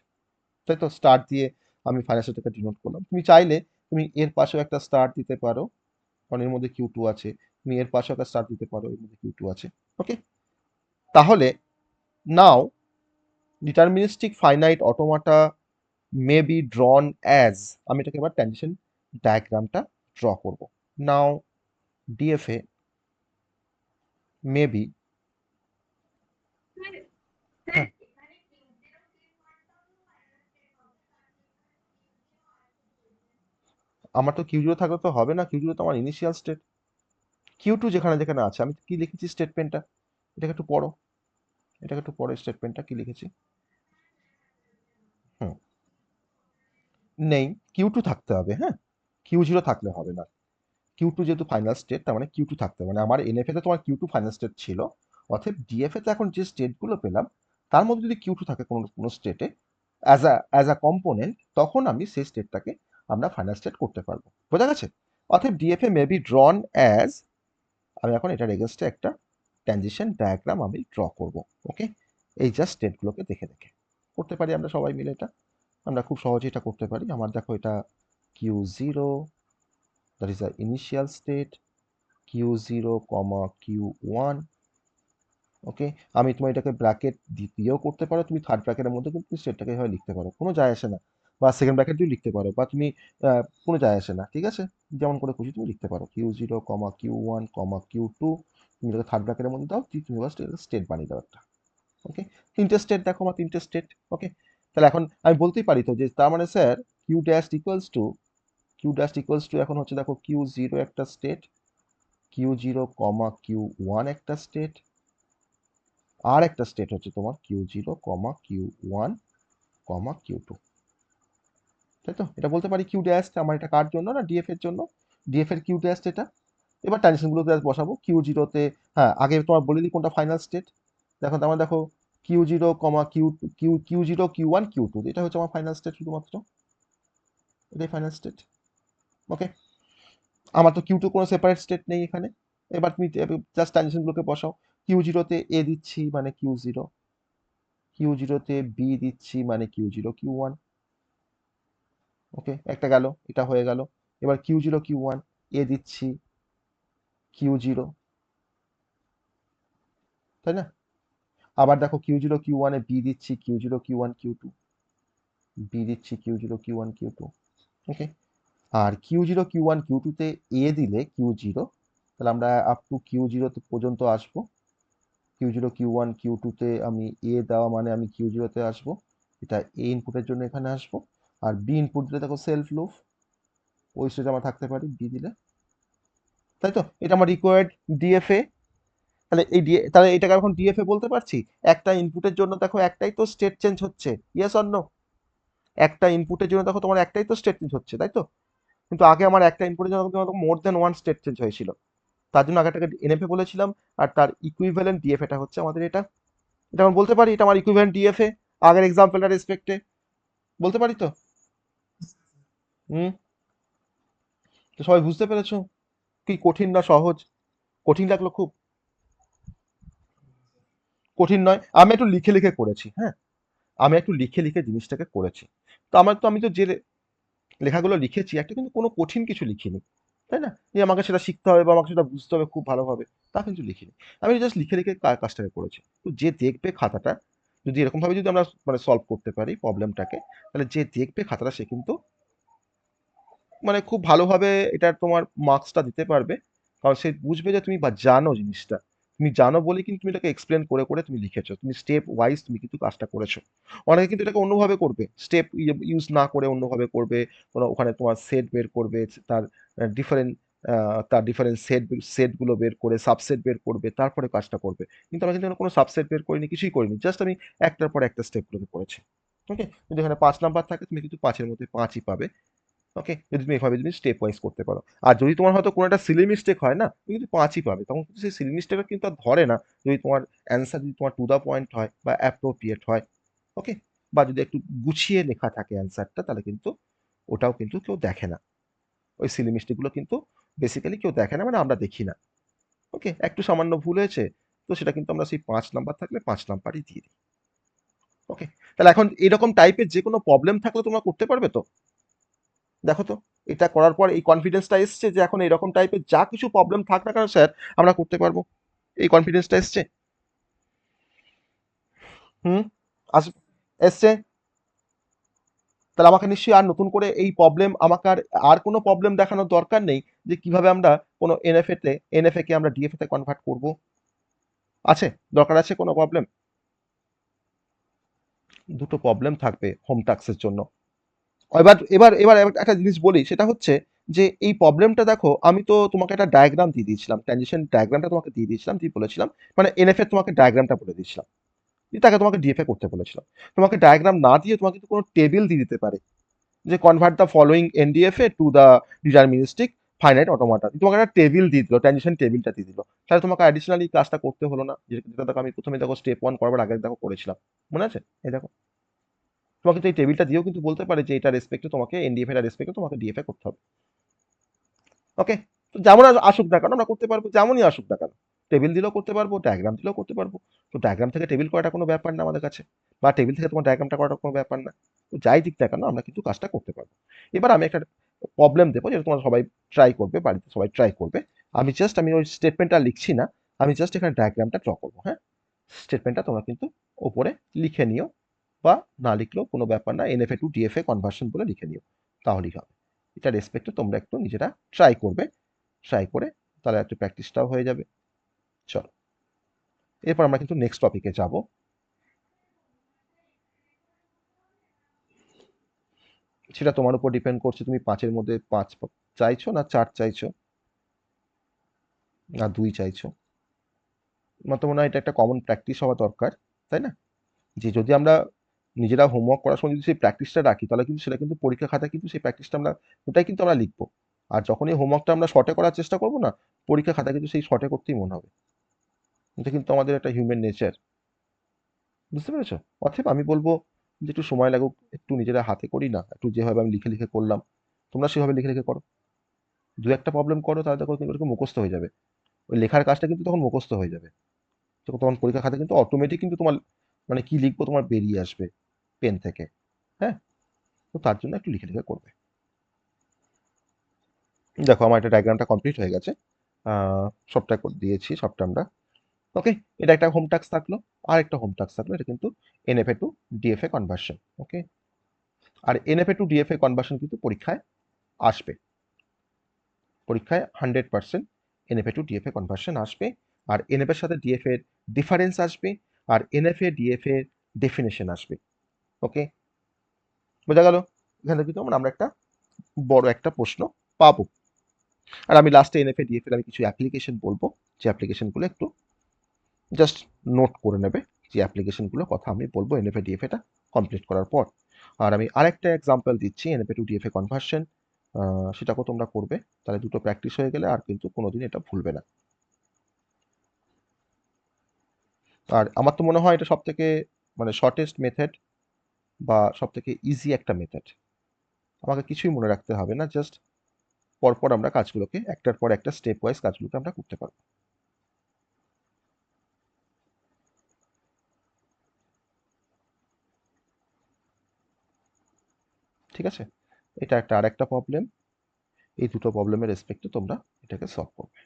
S1: তাই তো? স্টার দিয়ে আমি ফাইনাল স্টেটটাকে ডিনোট করলাম। তুমি চাইলে তুমি এর পাশেও একটা স্টার দিতে পারো, কারণ এর মধ্যে কিউ টু আছে, তুমি এর পাশেও একটা স্টার দিতে পারো, এর মধ্যে কিউ টু আছে। ওকে, তাহলে now deterministic finite automata may be drawn as, আমি এটাকে এবার ট্রানজিশন ডায়াগ্রামটা ড্র করব। নাও ডিএফএ মে বি, আমার তো কিউ জিরো থাকলে তো হবে না, কিউ জিরো তো আমার ইনিশিয়াল স্টেট, কিউ টু যেখানে যেখানে আছে, আমি কি লিখেছি স্টেটমেন্টটা, এটাকে একটু পড়ো, এটাকে একটু পড়ো স্টেটমেন্টটা কি লিখেছি। হুম, নেই, কিউ টু থাকতে হবে, হ্যাঁ, কিউ জিরো থাকলে হবে না। কিউ টু যেহেতু ফাইনাল স্টেট, তার মানে কিউ টু থাকতে হবে, মানে আমার এনএফএ তে তোমার কিউ টু ফাইনাল স্টেট ছিল, অতএব ডিএফএ তে এখন যে স্টেটগুলো পেলাম তার মধ্যে যদি কিউ টু থাকে কোনো কোনো স্টেটে অ্যাজ আ কম্পোনেন্ট, তখন আমি সেই স্টেটটাকে আমরা ফাইনাল স্টেট করতে পারবো। বোঝা গেছে? অতএব DFA May be drawn as, আমি এখন এটার এগেনস্টে একটা ট্রানজিশন ডায়াগ্রাম আমি ড্র করব। ওকে, এই জাস্ট স্টেটগুলোকে দেখে দেখে করতে পারি আমরা সবাই মিলে, এটা আমরা খুব সহজেই এটা করতে পারি। আমার দেখো এটা Q zero, that is the initial state, Q zero comma Q one. Okay, আমি তোমার এটাকে ব্র্যাকেট দিয়েও করতে পারো, তুমি থার্ড ব্র্যাকেটের মধ্যে কিন্তু স্টেটটাকে এভাবে লিখতে পারো, কোনো যায় আসে না, বা সেকেন্ড ব্র্যাকেট দিয়েও লিখতে পারো, বা তুমি কোনো যায় আসে না, ঠিক আছে, যেমন করে খুশি তুমি লিখতে পারো, Q zero comma Q one comma Q two, তুমি এটাকে থার্ড ব্র্যাকেটের মধ্যে দাও, তুমি স্টেট বানিয়ে দাও একটা। ওকে, তিনটে স্টেট দেখো, আমার তিনটে স্টেট। ওকে, তাহলে এখন আমি বলতেই পারি তো যে তার মানে sir Q dash equals to এখন হচ্ছে দেখো Q0 একটা স্টেট, Q0 কমা Q1 একটা স্টেট, আর একটা স্টেট হচ্ছে তোমার Q0 কমা Q1 কমা Q2, তাই তো? এটা বলতে পারি কিউ ড্যাশ আমার এটা কার জন্য না ডিএফ এর জন্য, ডিএফ এর কিউ ড্যাশ এটা। এবার ট্রানজিশনগুলোতে বসাবো Q0-তে, হ্যাঁ আগে তোমার বলে দিই কোনটা ফাইনাল স্টেট। দেখো আমার দেখো Q0 কমা Q0 Q1 Q2 এটা হচ্ছে আমার ফাইনাল স্টেট, শুধুমাত্র এটাই ফাইনাল স্টেট। ওকে, আমার তো Q2 কোনো সেপারেট স্টেট নেই এখানে। এবার তুমি জাস্ট ট্রানজিশনগুলোকে বসাও। Q0-তে এ দিচ্ছি মানে Q0, Q0-তে বি দিচ্ছি মানে Q0 Q1। ওকে, একটা গেল, এটা হয়ে গেল। এবার Q0 Q1 এ দিচ্ছি Q0, তাই না? আবার দেখো Q0 Q1 এ বি দিচ্ছি Q0 Q1 Q2, বি দিচ্ছি Q0 Q1 Q2। ওকে, আর Q0 Q1 Q2-তে এ দিলে Q0, তাহলে আমরা আপ টু Q0 পর্যন্ত আসবো। Q0 Q1 Q2-তে আমি এ দেওয়া মানে আমি Q0-তে আসবো, এটা এ ইনপুটের জন্য এখানে আসবো। আর বি ইনপুট দিলে দেখো সেলফ লুপ, ওই স্টেজে আমরা থাকতে পারি বি দিলে, তাই তো? এটা আমার রিকোয়ার্ড ডিএফএ। তাহলে তাহলে এটাকে এখন ডিএফএ বলতে পারছি। একটা ইনপুটের জন্য দেখো একটাই তো স্টেট চেঞ্জ হচ্ছে, ইয়েস অর নো? একটা ইনপুটের জন্য দেখো তোমার একটাই তো স্টেট চেঞ্জ হচ্ছে, তাই তো? কিন্তু আগে আমার একটা ইনপুটের জন্য মোর দেন ওয়ান স্টেট চেঞ্জ হয়েছিল, তার জন্য আগেটাকে এনএফএ বলেছিলাম। আর তার ইকুইভ্যালেন্ট ডিএফএটা হচ্ছে আমাদের এটা। এটা আমি বলতে পারি এটা আমার ইকুইভ্যালেন্ট ডিএফএ আগের এক্সাম্পলটার রেসপেক্টে, বলতে পারি তো? হুম, তো সবাই বুঝতে পেরেছো? কি কঠিন না সহজ? কঠিন লাগলো খুব? কঠিন নয়, আমি একটু লিখে লিখে করেছি, হ্যাঁ আমি একটু লিখে লিখে জিনিসটাকে করেছি। তো আমি তো যে লেখাগুলো লিখেছি একটা কিন্তু কোনো কঠিন কিছু লিখিনি, তাই না? যে আমাকে সেটা শিখতে হবে বা আমাকে সেটা বুঝতে হবে খুব ভালোভাবে, তা কিন্তু লিখিনি। আমি জাস্ট লিখে লিখে কাজটাকে করেছি। তো যে দেখবে খাতাটা, যদি এরকম ভাবে যদি আমরা মানে সলভ করতে পারি প্রবলেমটাকে, তাহলে যে দেখবে খাতাটা সে কিন্তু মানে খুব ভালোভাবে এটার তোমার মার্কসটা দিতে পারবে। কারণ সে বুঝবে যে তুমি বা জানো জিনিসটা, তুমি জানো বলে কিন্তু তুমি এটাকে এক্সপ্লেন করে করে তুমি লিখেছো, তুমি স্টেপ ওয়াইজ তুমি কিন্তু কাজটা করেছো। অনেকে কিন্তু এটাকে অন্যভাবে করবে, স্টেপ ইউজ না করে অন্যভাবে করবে। কোনো ওখানে তোমার সেট বের করবে, তার ডিফারেন্ট তার ডিফারেন্ট সেটগুলো বের করে সাবসেট বের করবে, তারপরে কাজটা করবে। কিন্তু আমি কিন্তু কোনো সাবসেট বের করিনি, কিছুই করিনি, জাস্ট আমি একটার পর একটা স্টেপগুলোকে করেছি। ওকে, যদি এখানে 5 নাম্বার থাকে তুমি কিন্তু 5-এর মধ্যে 5ই পাবে। ওকে, যদি তুমি এভাবে যদি স্টেপ ওয়াইজ করতে পারো। আর যদি তোমার হয়তো কোনো একটা সিলি মিস্টেক হয় না, তুমি কিন্তু 5ই পাবে, তখন কিন্তু সেই সিলি মিস্টেকটা কিন্তু আর ধরে না, যদি তোমার অ্যান্সার যদি তোমার টু দা পয়েন্ট হয় বা অ্যাপ্রোপ্রিয়েট হয়। ওকে, বা যদি একটু গুছিয়ে লেখা থাকে অ্যান্সারটা, তাহলে কিন্তু ওটাও কিন্তু কেউ দেখে না, ওই সিলি মিস্টেকগুলো কিন্তু বেসিক্যালি কেউ দেখে না, মানে আমরা দেখি না। ওকে, একটু সামান্য ভুল হয়েছে, তো সেটা কিন্তু আমরা সেই 5 নাম্বার থাকলে 5 নাম্বারই দিয়ে দিই। ওকে, তাহলে এখন এরকম টাইপের যে কোনো প্রবলেম থাকলে তোমরা করতে পারবে তো? দেখো তো, এটা করার পর এই কনফিডেন্সটা এসছে যে এখন এরকম টাইপের যা কিছু প্রবলেম থাক না কেন স্যার, আমরা করতে পারবো, এই কনফিডেন্সটা এসছে? হুম, আস এসছে। তাহলে আমাকে নিশ্চয়ই আর নতুন করে এই প্রবলেম আমাকে আর কোনো প্রবলেম দেখানোর দরকার নেই যে কিভাবে আমরা কোনো এনএফএ কে আমরা ডিএফএ তে কনভার্ট করব। আছে? দরকার আছে কোনো প্রবলেম? দুটো প্রবলেম থাকবে হোম টাস্কের জন্য। এবার একটা জিনিস বলি, সেটা হচ্ছে যে এই প্রবলেমটা দেখো, আমি তো তোমাকে একটা ডায়াগ্রাম দিয়ে দিয়েছিলাম, ট্রানজিশন ডায়াগ্রামটা তোমাকে দিয়ে দিয়েছিলাম, দিয়ে বলেছিলাম মানে এনএফ এর তোমাকে ডায়াগ্রামটা বলে দিয়েছিলাম, দিয়ে তাকে তোমাকে ডিএফএ করতে বলেছিলাম। তোমাকে ডায়াগ্রাম না দিয়ে তোমাকে কিন্তু কোনো টেবিল দিয়ে দিতে পারে, যে convert the following NDFA to the deterministic finite automata, তোমাকে একটা টেবিল দিয়ে দিল, ট্রানজিশন টেবিলটা দিয়ে দিল, তাহলে তোমাকে অ্যাডিশনালি কাজটা করতে হলো না, যেটা দেখো আমি প্রথমে দেখো স্টেপ 1 করবার আগে দেখো করেছিলাম, মনে আছে? এই দেখো, তোমাকে তো এই টেবিলটা দিয়েও কিন্তু বলতে পারে যে এটা রেসপেক্টে তোমাকে এনডিএফ এর রেসপেক্টে তোমাকে ডিএফএ করতে হবে। ওকে, তো যেমন আসুক না কেন আমরা করতে পারবো, যেমনই আসুক না কেন, টেবিল দিলেও করতে পারবো, ডায়াগ্রাম দিলেও করতে পারবো। তো ডায়াগ্রাম থেকে টেবিল করাটা কোনো ব্যাপার না আমাদের কাছে, বা টেবিল থেকে তোমার ডায়াগ্রামটা করাটা কোনো ব্যাপার না। তো যাই দিক না কেন আমরা কিন্তু কাজটা করতে পারবো। এবার আমি একটা প্রবলেম দেবো যেটা তোমরা সবাই ট্রাই করবে, বাড়িতে সবাই ট্রাই করবে। আমি ওই স্টেটমেন্টটা লিখছি না, আমি জাস্ট এখানে ডায়াগ্রামটা ড্র করবো, হ্যাঁ? স্টেটমেন্টটা তোমরা কিন্তু ওপরে লিখে নিও, বা না লিখলেও কোনো ব্যাপার না, এনএফএ টু ডিএফএ কনভার্সন বলে লিখে নিও, তাহলেই হবে। এটা রেসপেক্টে তোমরা একটু নিজেরা ট্রাই করবে, ট্রাই করে তাহলে একটু প্র্যাকটিসটাও হয়ে যাবে। চলো, এরপর আমরা কিন্তু নেক্সট টপিকে যাব। সেটা তোমার উপর ডিপেন্ড করছে, তুমি 5-এর মধ্যে 5 চাইছো না 4 চাইছো না 2 চাইছো। আমার তো মনে হয় এটা একটা কমন প্র্যাকটিস হওয়া দরকার, তাই না? যে যদি আমরা নিজেরা হোমওয়ার্ক করার সময় যদি সেই প্র্যাকটিসটা রাখি, তাহলে কিন্তু সেটা কিন্তু পরীক্ষা খাতায় কিন্তু সেই প্র্যাকটিসটা আমরা ওটাই কিন্তু আমরা লিখবো। আর যখনই হোমওয়ার্কটা আমরা শর্টে করার চেষ্টা করবো না, পরীক্ষা খাতায় কিন্তু সেই শর্টে করতেই মনে হবে। এটা কিন্তু আমাদের একটা হিউম্যান নেচার। বুঝতে পেরেছো? অতএব আমি বলবো যে একটু সময় লাগুক, একটু নিজেরা হাতে করি না, একটু যেভাবে আমি লিখে লিখে করলাম, তোমরা সেভাবে লিখে লিখে করো। দু একটা প্রবলেম করো, তাহলে দেখো কিন্তু এরকম মুখস্থ হয়ে যাবে। ওই লেখার কাজটা কিন্তু তখন মুখস্থ হয়ে যাবে। তো তখন পরীক্ষা খাতা কিন্তু অটোমেটিক কিন্তু তোমার মানে কি লিখবো তোমার বেরিয়ে আসবে পেন থেকে। হ্যাঁ, তো তার জন্য একটু লিখে লিখে করবে। দেখো আমার একটা ডায়াগ্রামটা কমপ্লিট হয়ে গেছে। সবটা করে দিয়েছি, সবটা আমরা ওকে। এটা একটা হোম টাস্ক থাকলো। আর একটা হোম টাস্ক থাকলো, এটা কিন্তু এনএফএ টু ডিএফএ কনভার্সন। ওকে, আর এনএফএ টু ডিএফএ কনভার্সন কিন্তু পরীক্ষায় আসবে। পরীক্ষায় 100% এনএফএ টু ডিএফএ কনভার্সন আসবে। আর এনএফ এর সাথে ডিএফ এর ডিফারেন্স আসবে। আর এনএফএ ডিএফ এর ডেফিনেশন আসবে। ওকে, বোঝা গেল? এখানে কিন্তু আমরা একটা বড় একটা প্রশ্ন পাবো। আর আমি লাস্টে এনএফএ ডিএফ এর আমি কিছু অ্যাপ্লিকেশন বলবো, যে অ্যাপ্লিকেশনগুলো একটু জাস্ট নোট করে নেবে, যে অ্যাপ্লিকেশনগুলোর কথা আমি বলবো এনএফএ ডিএফএটা কমপ্লিট করার পর। আর আমি আরেকটা এক্সাম্পল দিচ্ছি এনএফএ টু ডিএফএ কনভার্সন, সেটাকেও তোমরা করবে। তাহলে দুটো প্র্যাকটিস হয়ে গেলে আর কিন্তু কোনোদিন এটা ভুলবে না। আর আমার তো মনে হয় এটা সব থেকে মানে শর্টেস্ট মেথড বা সব থেকে ইজি একটা মেথড। আমাকে কিছুই মনে রাখতে হবে না, জাস্ট পরপর আমরা কাজগুলোকে একটার পর একটা স্টেপ ওয়াইজ কাজগুলোকে আমরা করতে পারবো। ঠিক আছে, এটা একটা আরেকটা প্রবলেম। এই দুটো প্রবলেমের রেসপেক্টে তোমরা এটাকে সলভ করবে।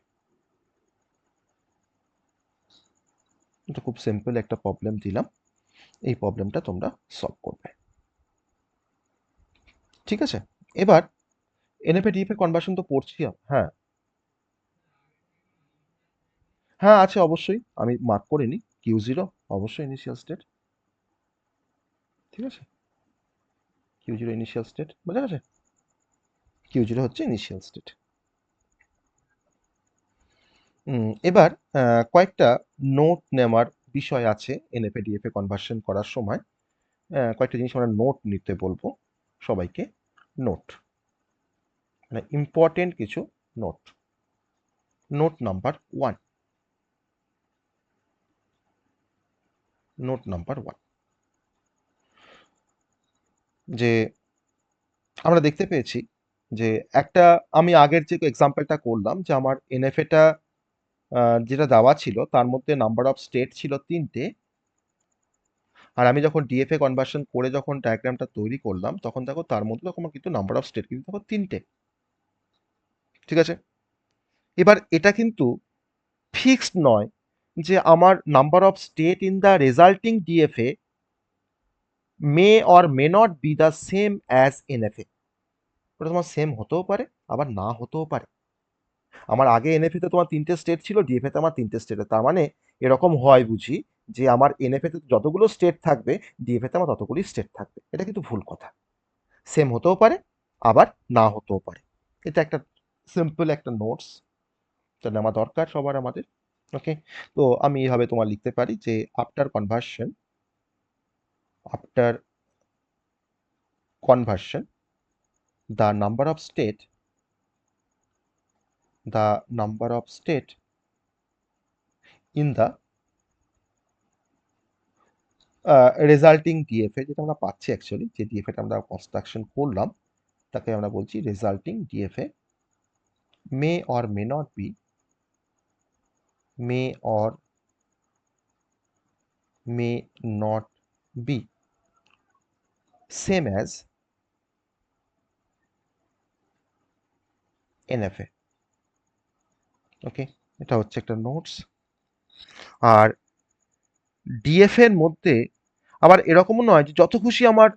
S1: এটা খুব সিম্পল একটা প্রবলেম দিলাম, এই প্রবলেমটা তোমরা সলভ করবে। ঠিক আছে, এবার এনএফএ ডিএফএ কনভার্সন তো পড়ছি হ্যাঁ। হ্যাঁ আছে অবশ্যই, আমি মার্ক করে নিই। Q0 অবশ্যই ইনিশিয়াল স্টেট। ঠিক আছে, Q0 ইনিশিয়াল স্টেট, বোঝা গেছে? Q0 হচ্ছে ইনিশিয়াল স্টেট। এবার কয়েকটা নোট নেওয়ার বিষয় আছে এনএফএ ডিএফএ কনভার্সন করার সময়। কয়েকটা জিনিস আমরা নোট নিতে বলবো সবাইকে। নোট মানে ইম্পর্টেন্ট কিছু note. Note number 1। Note number 1, যে আমরা দেখতে পেয়েছি যে একটা, আমি আগের যে এক্সাম্পলটা করলাম যে আমার এনএফএটা যেটা দেওয়া ছিল তার মধ্যে নাম্বার অফ স্টেট ছিল 3টে। আর আমি যখন ডিএফএ কনভার্সন করে যখন ডায়াগ্রামটা তৈরি করলাম, তখন দেখো তার মধ্যে তখন কিন্তু নাম্বার অফ স্টেট কিন্তু দেখো 3টে। ঠিক আছে, এবার এটা কিন্তু ফিক্সড নয় যে আমার number of state in the resulting DFA may or may not B the same as NFA. ওটা তোমার সেম হতেও পারে, আবার না হতেও পারে। আমার আগে এনএফএ তে তোমার 3টে স্টেট ছিল, ডিএফএ তে আমার 3টে স্টেট। তার মানে এরকম হয় বুঝি যে আমার এনএফএ তে যতগুলো স্টেট থাকবে, ডিএফএ তে আমার ততগুলি স্টেট থাকবে। এটা কিন্তু ভুল কথা। সেম হতেও পারে, আবার না হতেও পারে। এটা একটা সিম্পল একটা নোটস, এটা নেওয়া দরকার সবার আমাদের। ওকে, তো আমি এইভাবে তোমার লিখতে পারি যে after conversion the number of state in the resulting DFA, যেটা আমরা পাচ্ছি অ্যাকচুয়ালি, যে ডিএফএটা আমরা কনস্ট্রাকশন করলাম তাকে আমরা বলছি resulting DFA may or may not be, may or may not be same as NFA. Okay, এটা হচ্ছে একটা নোটস। আর ডিএফএ এর মধ্যে আবার এরকমও নয় যে যত খুশি আমার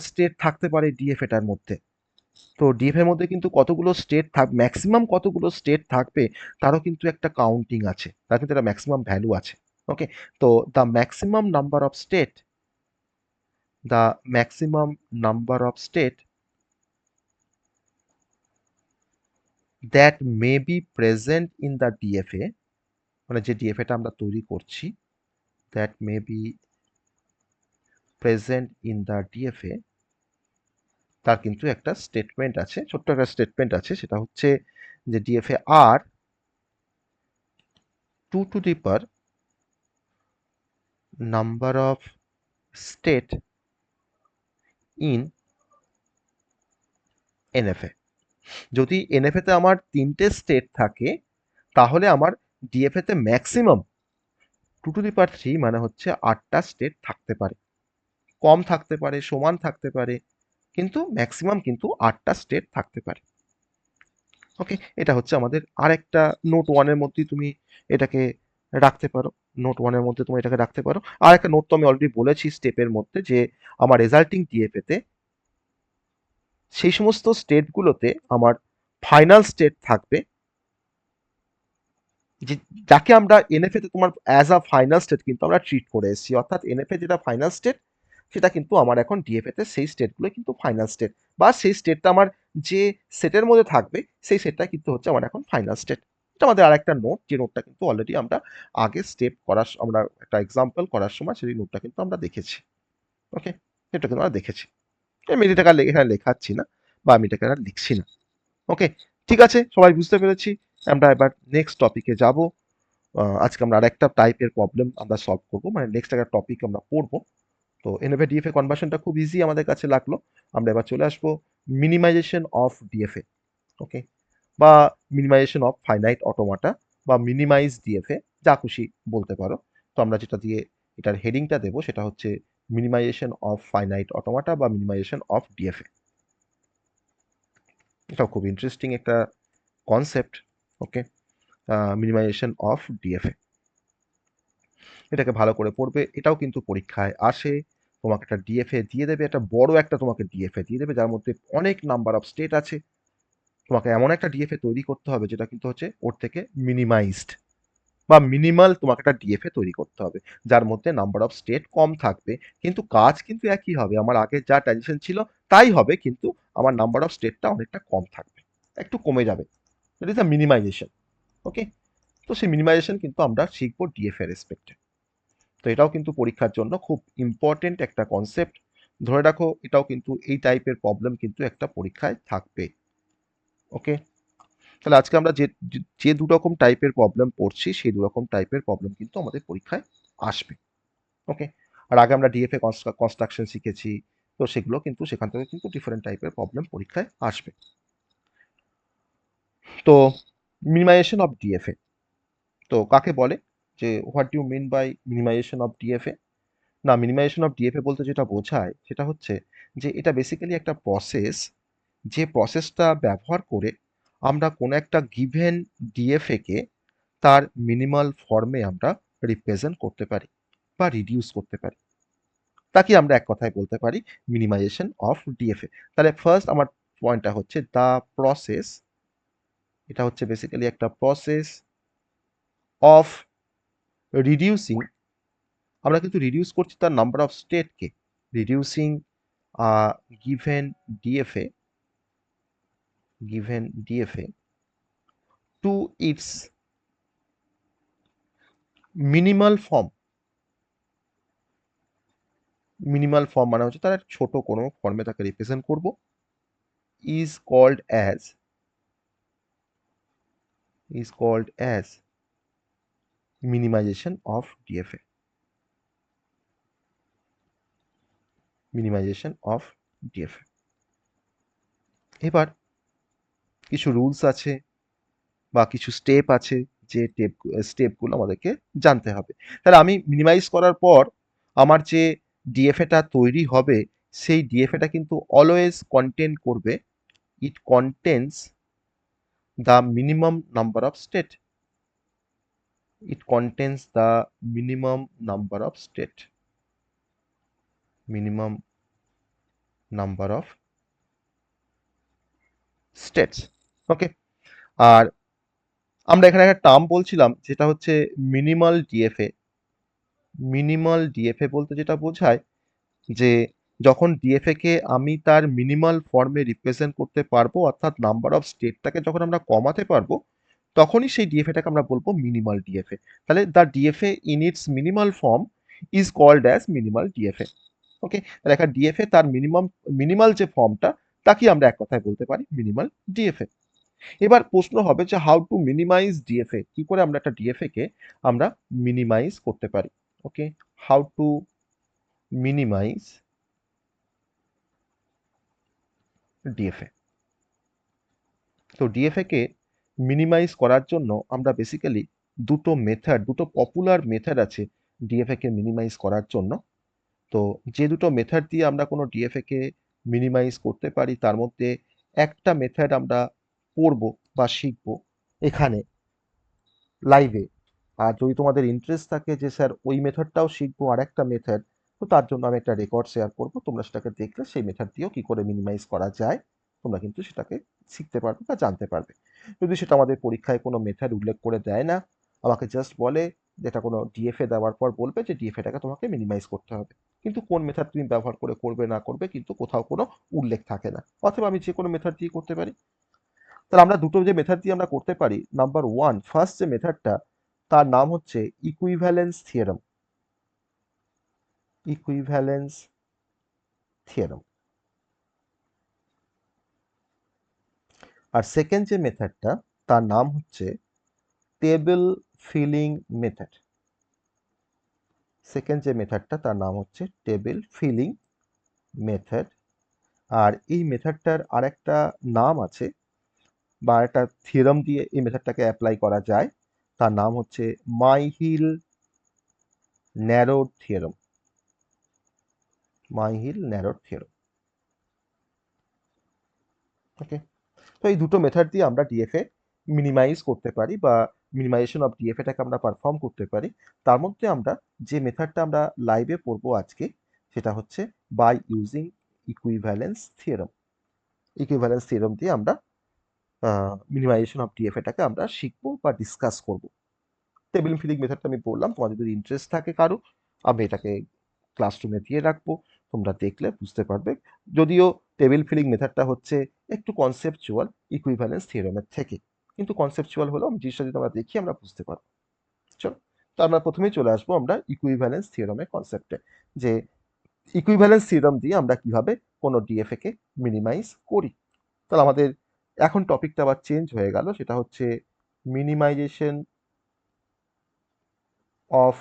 S1: স্টেট থাকতে পারে ডিএফএটার মধ্যে। তো ডিএফ এর মধ্যে কিন্তু কতগুলো স্টেট ম্যাক্সিমাম কতগুলো স্টেট থাকবে তারও কিন্তু একটা কাউন্টিং আছে, তার কিন্তু একটা ম্যাক্সিমাম ভ্যালু আছে। ওকে, তো the maximum number of state that may be present in the DFA, মানে যে ডিএফএটা আমরা তৈরি করছি, that may be present in the DFA, তার কিন্তু একটা স্টেটমেন্ট আছে, ছোট্ট একটা স্টেটমেন্ট আছে, সেটা হচ্ছে যে ডিএফএ আর 2 to the power number of state in NFA. যদি এনএফএ তে আমার 3টে স্টেট থাকে, তাহলে আমার ডিএফএ তে ম্যাক্সিমাম 2 to the power 3 মানে হচ্ছে 8টা স্টেট থাকতে পারে। কম থাকতে পারে, সমান থাকতে পারে, কিন্তু ম্যাক্সিমাম কিন্তু 8টা স্টেট থাকতে পারে। ওকে, এটা হচ্ছে আমাদের আরেকটা নোট 1 এর মধ্যেই তুমি এটাকে রাখতে পারো। নোট 1 এর মধ্যে তুমি এটাকে রাখতে পারো। আর একটা নোট তো আমি অলরেডি বলেছি স্টেপের মধ্যে, যে আমার রেজাল্টিং ডিএফএ তে সেই সমস্ত স্টেটগুলোতে আমার ফাইনাল স্টেট থাকবে, যে যাকে আমরা এনএফএ তে তোমার অ্যাজ আ ফাইনাল স্টেট কিন্তু আমরা ট্রিট করে এসেছি। অর্থাৎ এনএফএ যেটা ফাইনাল স্টেট, সেটা কিন্তু আমার এখন ডিএফএ তে সেই স্টেটগুলো কিন্তু ফাইনাল স্টেট, বা সেই স্টেটটা আমার যে সেটের মধ্যে থাকবে সেই সেটটা কিন্তু হচ্ছে আমার এখন ফাইনাল স্টেট। এটা আমাদের আরেকটা নোট, যে নোটটা কিন্তু অলরেডি আমরা আগে স্টেপ করার আমরা একটা এক্সাম্পল করার সময় সেই নোটটা কিন্তু আমরা দেখেছি। ওকে, এটা কিন্তু আমরা দেখেছি। আমি এটাকে আর এখানে লেখাচ্ছি না, বা আমি এটাকে আর লিখছি না। ওকে, ঠিক আছে, সবাই বুঝতে পেরেছি। আমরা এবার নেক্সট টপিকে যাব। আজকে আমরা আরেকটা টাইপের প্রবলেম আমরা সলভ করবো, মানে নেক্সট একটা টপিক আমরা পড়বো। তো এনএফএ ডিএফএ কনভার্সনটা খুব ইজি আমাদের কাছে লাগলো। আমরা এবার চলে আসবো মিনিমাইজেশন অফ ডিএফএ। ওকে, বা মিনিমাইজেশন অফ ফাইনাইট অটোমাটা, বা মিনিমাইজ ডিএফএ, যা খুশি বলতে পারো। তো আমরা যেটা দিয়ে এটার হেডিংটা দেবো সেটা হচ্ছে মিনিমাইজেশন অফ ফাইনাইট অটোমাটা বা মিনিমাইজেশন অফ ডিএফএ। এটাও খুব ইন্টারেস্টিং একটা concept. Okay, minimisation of DFA, এটাকে ভালো করে পড়বে। এটাও কিন্তু পরীক্ষায় আসে। তোমাকে একটা ডিএফএ দিয়ে দেবে, একটা বড় একটা তোমাকে ডিএফএ দিয়ে দেবে, যার মধ্যে অনেক নাম্বার অফ স্টেট আছে। তোমাকে এমন একটা ডিএফএ তৈরি করতে হবে যেটা কিন্তু হচ্ছে ওর থেকে মিনিমাইজড বা মিনিমাল, তোমাকে একটা ডিএফএ তৈরি করতে হবে যার মধ্যে নাম্বার অফ স্টেট কম থাকবে, কিন্তু কাজ কিন্তু একই হবে। আমার আগে যা ট্রানজিশন ছিল তাই হবে, কিন্তু আমার নাম্বার অফ স্টেটটা অনেকটা কম থাকবে, একটু কমে যাবে। That is a minimization. Okay, তো সেই মিনিমাইজেশন কিন্তু আমরা শিখবো ডিএফএ রেসপেক্টে। তো এটাও কিন্তু পরীক্ষার জন্য খুব ইম্পর্টেন্ট একটা কনসেপ্ট। ধরে রাখো, এটাও কিন্তু এই টাইপের প্রবলেম কিন্তু একটা পরীক্ষায় থাকবে। ওকে, তাহলে আজকে আমরা যে যে দু রকম টাইপের প্রবলেম পড়ছি, সেই দু রকম টাইপের প্রবলেম কিন্তু আমাদের পরীক্ষায় আসবে। ওকে, আর আগে আমরা ডিএফএ কনস্ট্রাকশন শিখেছি, তো সেগুলো কিন্তু সেখান থেকে কিন্তু ডিফারেন্ট টাইপের প্রবলেম পরীক্ষায় আসবে। তো মিনিমাইজেশন অফ ডিএফএ তো কাকে বলে, যে what do mean by minimization of DFA? না, মিনিমাইজেশন অফ ডিএফএ বলতে যেটা বোঝায় সেটা হচ্ছে যে এটা বেসিক্যালি একটা প্রসেস, যে প্রসেসটা ব্যবহার করে আমরা কোনো একটা গিভেন ডিএফএ কে তার মিনিমাল ফর্মে আমরা রিপ্রেজেন্ট করতে পারি বা রিডিউস করতে পারি, তাকে আমরা এক কথায় বলতে পারি মিনিমাইজেশন অফ ডিএফএ। তাহলে ফার্স্ট আমার পয়েন্টটা হচ্ছে দ্য প্রসেস, এটা হচ্ছে বেসিক্যালি একটা প্রসেস অফ রিডিউসিং, আমরা কিন্তু রিডিউস করছি তার নাম্বার অফ স্টেটকে, reducing given DFA to its minimal form। Minimal form মানে হচ্ছে তার ছোট কোনো ফর্মে তাকে রিপ্রেজেন্ট করব, is called as minimization of DFA, minimization of DFA। এবার কিছু রুলস আছে বা কিছু স্টেপ আছে, যে স্টেপগুলো আমাদেরকে জানতে হবে। তাহলে আমি মিনিমাইজ করার পর আমার যে ডিএফএটা তৈরি হবে, সেই ডিএফএটা কিন্তু অলওয়েজ কন্টেন করবে, it contains the minimum number of state, it contains the minimum number of state, minimum number of states। ওকে, আর আমরা এখানে একটা টার্ম বলছিলাম যেটা হচ্ছে মিনিমাল ডিএফএ। মিনিমাল ডিএফএ বলতে যেটা বোঝায় যে যখন ডিএফএ কে আমি তার মিনিমাল ফর্মে রিপ্রেজেন্ট করতে পারবো, অর্থাৎ নাম্বার অফ স্টেটটাকে যখন আমরা কমাতে পারবো, তখনই সেই ডিএফএটাকে আমরা বলবো মিনিমাল ডিএফএ। তাহলে the DFA in its minimal form is called as minimal DFA. Okay, তাহলে একটা ডিএফএ তার মিনিমাল যে ফর্মটা, তাকে আমরা এক কথায় বলতে পারি মিনিমাল ডিএফএ। এবার প্রশ্ন হবে যে হাউ টু মিনিমাইজ ডিএফএ, কি করে আমরা একটা ডিএফএ কে আমরা মিনিমাইজ করতে পারি। ওকে, হাউ টু মিনিমাইজ ডিএফএ। তো ডিএফএ কে মিনিমাইজ করার জন্য আমরা বেসিক্যালি দুটো পপুলার মেথড আছে ডিএফএ কে মিনিমাইজ করার জন্য। তো যে দুটো মেথড দিয়ে আমরা কোনো ডিএফএ কে মিনিমাইজ করতে পারি, তার মধ্যে একটা মেথড আমরা পড়বো বা শিখবো এখানে লাইভে। আর যদি তোমাদের ইন্টারেস্ট থাকে যে স্যার ওই মেথডটাও শিখবো আর একটা মেথড, তো তার জন্য আমি একটা রেকর্ড শেয়ার করবো, তোমরা সেটাকে দেখলে সেই মেথড দিয়েও কি করে মিনিমাইজ করা যায় তোমরা কিন্তু সেটাকে শিখতে পারবে বা জানতে পারবে। যদি সেটা আমাদের পরীক্ষায় কোনো মেথড উল্লেখ করে দেয় না, আমাকে জাস্ট বলে যেটা কোনো ডিএফএ দেওয়ার পর বলবে যে ডিএফএটাকে তোমাকে মিনিমাইজ করতে হবে, কিন্তু কোন মেথড তুমি ব্যবহার করে করবে না করবে কিন্তু কোথাও কোনো উল্লেখ থাকে না, অথবা আমি যে কোনো মেথড দিয়ে করতে পারি। তাহলে আমরা দুটো যে মেথড দিয়ে আমরা করতে পারি, নাম্বার ওয়ান, ফার্স্ট যে মেথডটা তার নাম হচ্ছে ইকুইভ্যালেন্স থিওরেম। Equivalence theorem. আর সেকেন্ড যে মেথডটা তার নাম হচ্ছে টেবিল ফিলিং মেথড। সেকেন্ড যে মেথডটা তার নাম হচ্ছে টেবিল ফিলিং মেথড। আর এই মেথডটার আরেকটা নাম আছে বা একটা থিওরেম দিয়ে এই মেথডটাকে অ্যাপ্লাই করা যায়, তার নাম হচ্ছে Myhill Nerode theorem. Myhill Nerode theorem. Okay, তো এই দুটো মেথড দিয়ে আমরা ডিএফএ মিনিমাইজ করতে পারি বা মিনিমাইজেশন অফ ডিএফএটাকে আমরা পারফর্ম করতে পারি। তার মধ্যে আমরা যে মেথডটা আমরা লাইভে পড়বো আজকে, সেটা হচ্ছে by using equivalence theorem. Equivalence theorem দিয়ে আমরা মিনিমাইজেশন অফ ডিএফএটাকে আমরা শিখবো বা ডিসকাস করব। টেবিল ফিলিং মেথডটা আমি বললাম, তোমাদের যদি ইন্টারেস্ট থাকে কারো, আমি এটাকে ক্লাসরুমে দিয়ে রাখবো, তোমরা দেখলে বুঝতে পারবে। যদিও টেবিল ফিলিং মেথডটা হচ্ছে একটু কনসেপচুয়াল ইকুইভ্যালেন্স থিওরেমের থেকে, কিন্তু কনসেপচুয়াল হলেও জিনিসটা যদি আমরা দেখি আমরা বুঝতে পারবো। চলো, তো আমরা প্রথমেই চলে আসবো আমরা ইকুইভ্যালেন্স থিওরেমের কনসেপ্টে, যে ইকুইভ্যালেন্স থিওরেম দিয়ে আমরা কিভাবে কোনো ডিএফএ কে মিনিমাইজ করি। তাহলে আমাদের এখন টপিকটা আবার চেঞ্জ হয়ে গেল, সেটা হচ্ছে minimisation of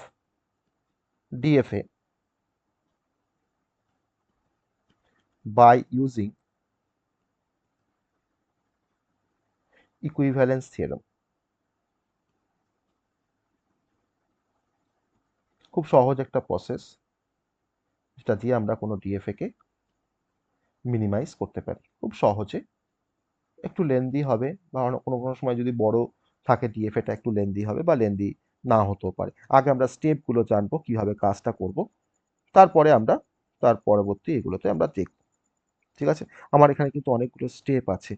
S1: DFA by using equivalence theorem। খুব সহজ একটা প্রসেস, যেটা দিয়ে আমরা কোনো ডিএফএ কে মিনিমাইজ করতে পারি খুব সহজে। একটু লেন্দি হবে বা কোনো কোনো সময় যদি বড় থাকে ডিএফএটা একটু লেন্দি হবে বা লেন্দি না হতেও পারে। আগে আমরা স্টেপগুলো জানবো কিভাবে কাজটা করব, তারপরে আমরা তার পরবর্তী এগুলোতে আমরা দেখব। ঠিক আছে, আমার এখানে কিন্তু অনেকগুলো স্টেপ আছে।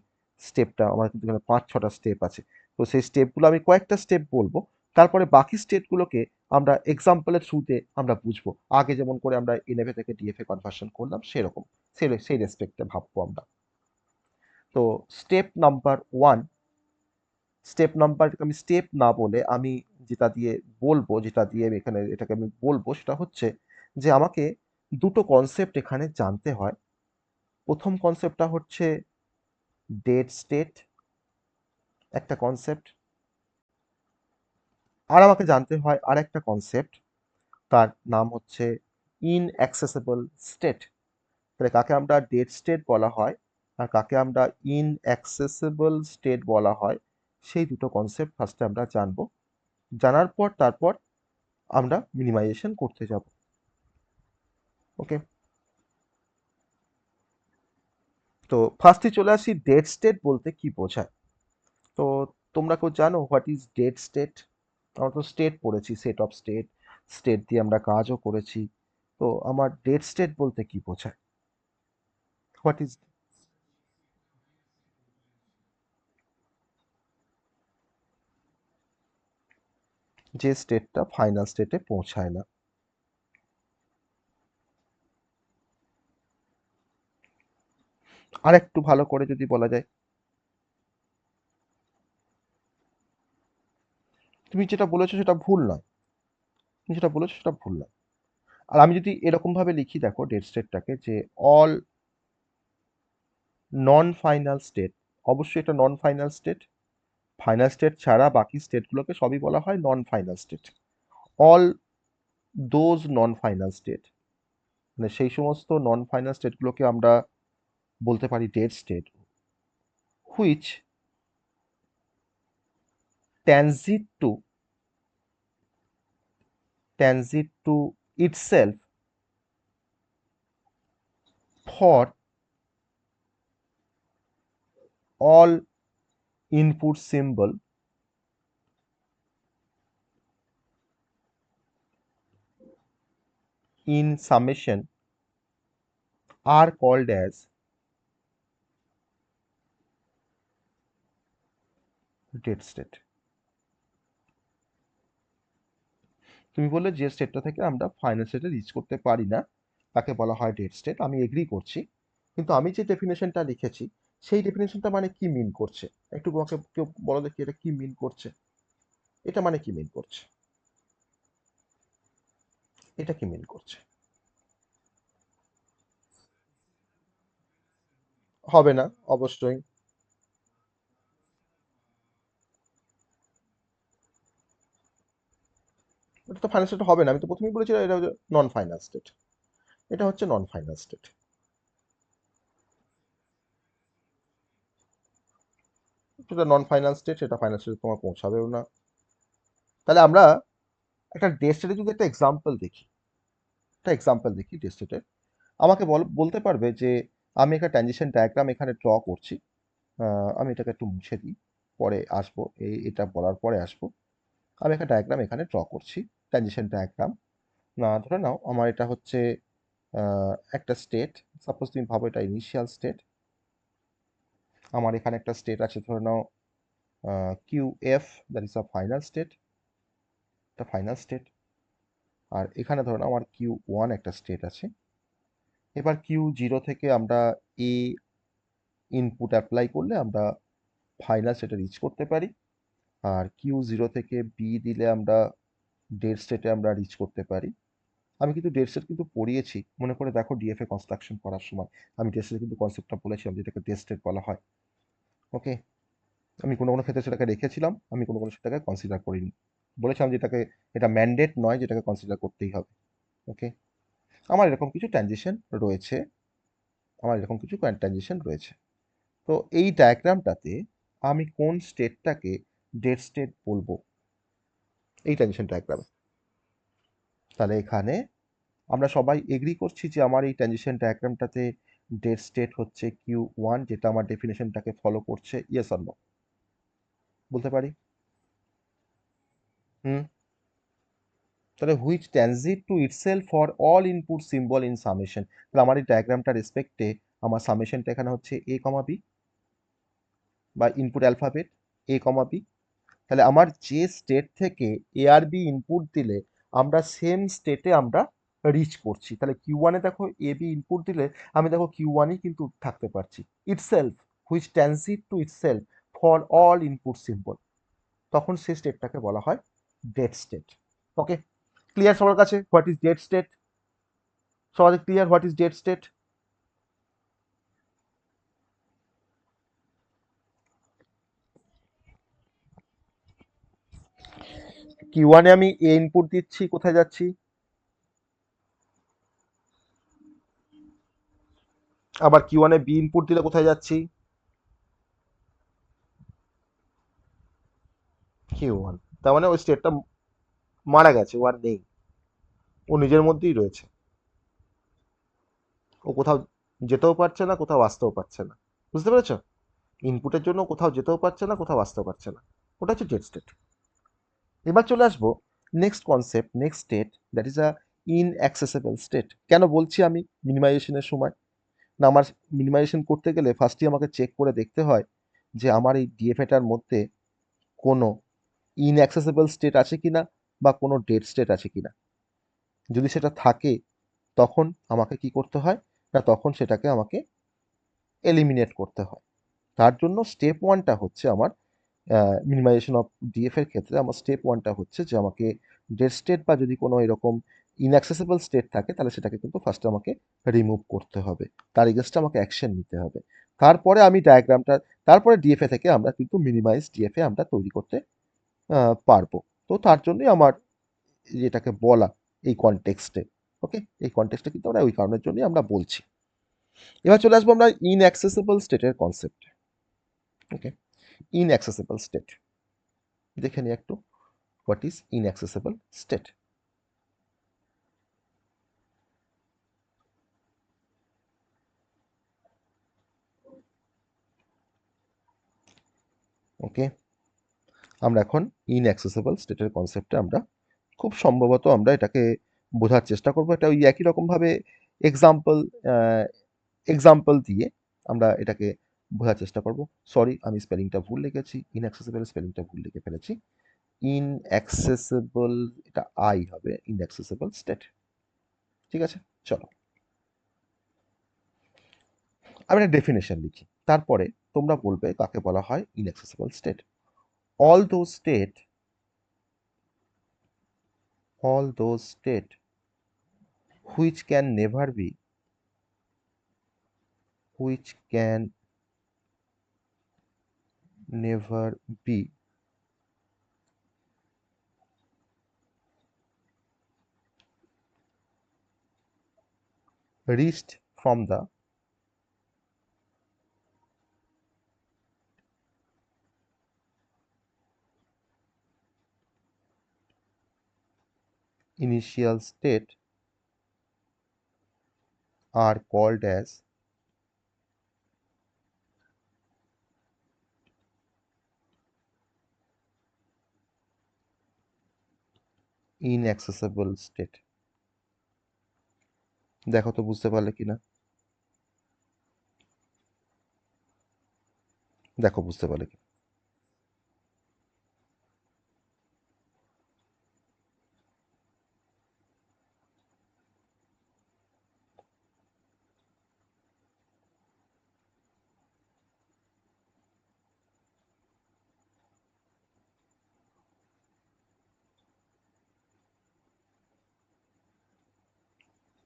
S1: স্টেপটা আমার কিন্তু এখানে ৫-৬টা স্টেপ আছে। তো সেই স্টেপগুলো আমি কয়েকটা স্টেপ বলবো, তারপরে বাকি স্টেপগুলোকে আমরা এক্সাম্পলের থ্রুতে আমরা বুঝবো। আগে যেমন করে আমরা এনএফএ থেকে ডিএফএ কনভার্সন করলাম সেরকম, সেই রেসপেক্টে ভাববো আমরা। তো step number one, step number আমি স্টেপ না বলে আমি যেটা দিয়ে বলবো, যেটা দিয়ে আমি এখানে এটাকে আমি বলবো সেটা হচ্ছে যে আমাকে দুটো কনসেপ্ট এখানে জানতে হয়। প্রথম কনসেপ্টটা হচ্ছে ডেড স্টেট, একটা কনসেপ্ট। আর আমাকে জানতে হয় আরেকটা কনসেপ্ট, তার নাম হচ্ছে ইনঅ্যাক্সেসিবল স্টেট। তাহলে কাকে আমরা ডেড স্টেট বলা হয় আর কাকে আমরা ইনঅ্যাক্সেসিবল স্টেট বলা হয়, সেই দুটো কনসেপ্ট ফার্স্টে আমরা জানবো। জানার পর তারপর আমরা মিনিমাইজেশন করতে যাব। ওকে, তো ফার্স্টে চলে আসি ডেড স্টেট বলতে কি বোঝায়। তো তোমরা কেউ জানো হোয়াট ইজ ডেড স্টেট? আমরা তো স্টেট পড়েছি, সেট অফ স্টেট, স্টেট দিয়ে আমরা কাজও করেছি। তো আমার ডেড স্টেট বলতে কি বোঝায়? হোয়াট ইজ, যে স্টেটটা ফাইনাল স্টেটে পৌঁছায় না। আর একটু ভালো করে যদি বলা যায়। তুমি যেটা বলেছো সেটা ভুল নয়, তুমি যেটা বলেছো সেটা ভুল নয়। আর আমি যদি এরকম ভাবে লিখি, দেখো ডেড স্টেটটাকে, যে অল নন ফাইনাল স্টেট, অবশ্যই এটা non final state, final state ছাড়া বাকি স্টেটগুলোকে সবই বলা হয় non final state. All those non final state, মানে সেই সমস্ত নন ফাইনাল স্টেটগুলোকে আমরা বলতে পারি dead state, which transit to itself for all input symbol in summation are called as dead state. তুমি বললে যে স্টেটটা থেকে আমরা ফাইনাল স্টেটে রিচ করতে পারি না তাকে বলা হয় ডেড স্টেট, আমি এগ্রি করছি। কিন্তু আমি যে ডেফিনেশনটা লিখেছি সেই ডেফিনেশনটা মানে কি মিন করছে, একটু আমাকে কেউ বলো দেখি এটা কি মিন করছে, এটা মানে কি মিন করছে, এটা কি মিন করছে? হবে না, অবশ্যই। এটা তো ফাইনাল স্টেট হবে না, আমি তো প্রথমেই বলেছি এটা নন ফাইনাল স্টেট, এটা হচ্ছে নন ফাইনাল স্টেট। সেটা নন ফাইনাল স্টেট, সেটা ফাইনাল স্টেটে তোমার পৌঁছাবেও না। তাহলে আমরা একটা ডে স্টেটে যদি একটা এক্সাম্পল দেখি, একটা এক্সাম্পল দেখি ডে স্টেটের, আমাকে বলতে পারবে যে আমি একটা ট্রানজিশন ডায়াগ্রাম এখানে ড্র করছি, আমি এটাকে একটু মুছে দিই, পরে আসবো, এটা বলার পরে আসবো। আমি একটা ডায়াগ্রাম এখানে ড্র করছি, ট্রানজিশন ডায়াগ্রাম। না, ধরে নাও আমার এটা হচ্ছে একটা স্টেট, সাপোজ তুমি ভাবো এটা ইনিশিয়াল স্টেট, আমার এখানে একটা স্টেট আছে, ধরে নাও Q F, that is a final state, এটা ফাইনাল স্টেট। আর এখানে ধরুন আমার কিউ ওয়ান একটা স্টেট আছে। এবার কিউ জিরো থেকে আমরা এ ইনপুট অ্যাপ্লাই করলে আমরা ফাইনাল স্টেটে রিচ করতে পারি। আর কিউ জিরো থেকে বি দিলে আমরা ডেড স্টেটে আমরা রিচ করতে পারি। আমি কিন্তু ডেড স্টেট কিন্তু পড়িয়েছি, মনে করে দেখো ডিএফএ কনস্ট্রাকশন করার সময় আমি ডেড স্টেটে কিন্তু কনসেপ্টটা বলেছিলাম, যেটাকে ডেড স্টেট বলা হয়। ওকে, আমি কোনো কোনো ক্ষেত্রে সেটাকে রেখেছিলাম, আমি কোনো কোনো সেটাকে কনসিডার করিনি, বলেছিলাম যেটাকে, এটা ম্যান্ডেট নয় যেটাকে কনসিডার করতেই হবে। ওকে, আমার এরকম কিছু ট্রানজিশন রয়েছে, আমার এরকম কিছু ট্রানজিশন রয়েছে। তো এই ডায়াগ্রামটাতে আমি কোন স্টেটটাকে ডেড স্টেট বলবো, এই ট্রানজিশন ডায়াগ্রামে? তাহলে এখানে আমরা সবাই এগ্রি করছি যে আমার এই ট্রানজিশন ডায়াগ্রামটাতে ডেড স্টেট হচ্ছে কিউ ওয়ান, যেটা আমার ডেফিনেশনটাকে ফলো করছে, ইয়েস অর নো? বলতে পারি। হুম। তাহলে which transit to itself for all input symbol in summation, তাহলে আমার এই ডায়াগ্রামটা রেসপেক্টে আমার সামেশনটা এখানে হচ্ছে এ কমা বি, বা input alphabet A comma B. তাহলে আমার যে স্টেট থেকে এ আর বি ইনপুট দিলে আমরা সেম স্টেটে আমরা রিচ করছি, তাহলে কিউ ওয়ানে দেখো এ বি ইনপুট দিলে আমি দেখো কিউ ওয়ানই কিন্তু থাকতে পারছি। Itself, which transit to itself for all input symbol, তখন সেই স্টেটটাকে বলা হয় ডেড স্টেট। ওকে, ক্লিয়ার সবার কাছে হোয়াট ইজ ডেড স্টেট? সবাই clear what is dead state? Q ওয়ানে আমি এ ইনপুট দিচ্ছি, কোথায় যাচ্ছি? আবার কিউ ওয়ানে বি ইনপুট দিলে কোথায় যাচ্ছি? Q one. তার মানে ওই স্টেটটা মারা গেছে, ও আর নেই, ও নিজের মধ্যেই রয়েছে, ও কোথাও যেতেও পারছে না, কোথাও আসতেও পারছে না। বুঝতে পেরেছো? ইনপুটের জন্য কোথাও যেতেও পারছে না, কোথাও আসতেও পারছে না, ওটা হচ্ছে ডেড স্টেট। এবার চলে আসবো next concept, next state, that is a inaccessible state. কেন বলছি আমি মিনিমাইজেশনের সময়? না, আমার মিনিমাইজেশন করতে গেলে ফার্স্টই আমাকে চেক করে দেখতে হয় যে আমার এই ডিএফএটার মধ্যে কোনো ইনঅ্যাক্সেসেবল স্টেট আছে কিনা, বা কোনো ডেড স্টেট আছে কিনা। যদি সেটা থাকে তখন আমাকে কি করতে হয়, না তখন সেটাকে আমাকে এলিমিনেট করতে হয়। তার জন্য স্টেপ ওয়ানটা হচ্ছে আমার মিনিমাইজেশন অফ ডিএফ এর ক্ষেত্রে আমার স্টেপ ওয়ানটা হচ্ছে যে আমাকে ডেড স্টেট বা যদি কোনো এরকম ইনঅ্যাক্সেসিবল স্টেট থাকে তাহলে সেটাকে কিন্তু ফার্স্টে আমাকে রিমুভ করতে হবে, তার এগেনস্টে আমাকে অ্যাকশন নিতে হবে। তারপরে আমি ডায়াগ্রামটা, তারপরে ডিএফএ থেকে আমরা কিন্তু মিনিমাইজ ডিএফএ আমরা তৈরি করতে পারবো। তো তার জন্যই আমার যেটাকে বলা এই কনটেক্সটে, ওকে, এই কনটেক্সটে কিন্তু আমরা ওই কারণের জন্যই আমরা বলছি। এবার চলে আসবো আমরা ইনঅ্যাক্সেসিবল স্টেটের কনসেপ্ট। ওকে, ইনঅ্যাক্সেসিবল স্টেট দেখে নিই একটু, হোয়াট ইজ ইনঅ্যাক্সেসিবল স্টেট। ওকে, আমরা এখন ইনঅ্যাক্সেসিবল স্টেটের কনসেপ্টে আমরা খুব সম্ভবত আমরা এটাকে বোঝার চেষ্টা করবো। এটা ওই একই রকমভাবে এক্সাম্পল এক্সাম্পল দিয়ে আমরা এটাকে বোঝার চেষ্টা করব। সরি, আমি স্পেলিংটা ভুল লিখেছি, ইনঅ্যাক্সেসিবল স্পেলিংটা ভুল লিখে ফেলেছি। ইনঅ্যাক্সেসিবল, এটা আই হবে, ইনঅ্যাক্সেসিবল স্টেট। ঠিক আছে, চলো আমি একটা ডেফিনেশন লিখি, তারপরে তোমরা বলবে কাকে বলা হয় ইনঅ্যাক্সেসিবল state. All those state, all those state which can never be, which can never be reached from the initial state are called as inaccessible state। দেখো তো বুঝতে পারলে কিনা, দেখো বুঝতে পারলে কি।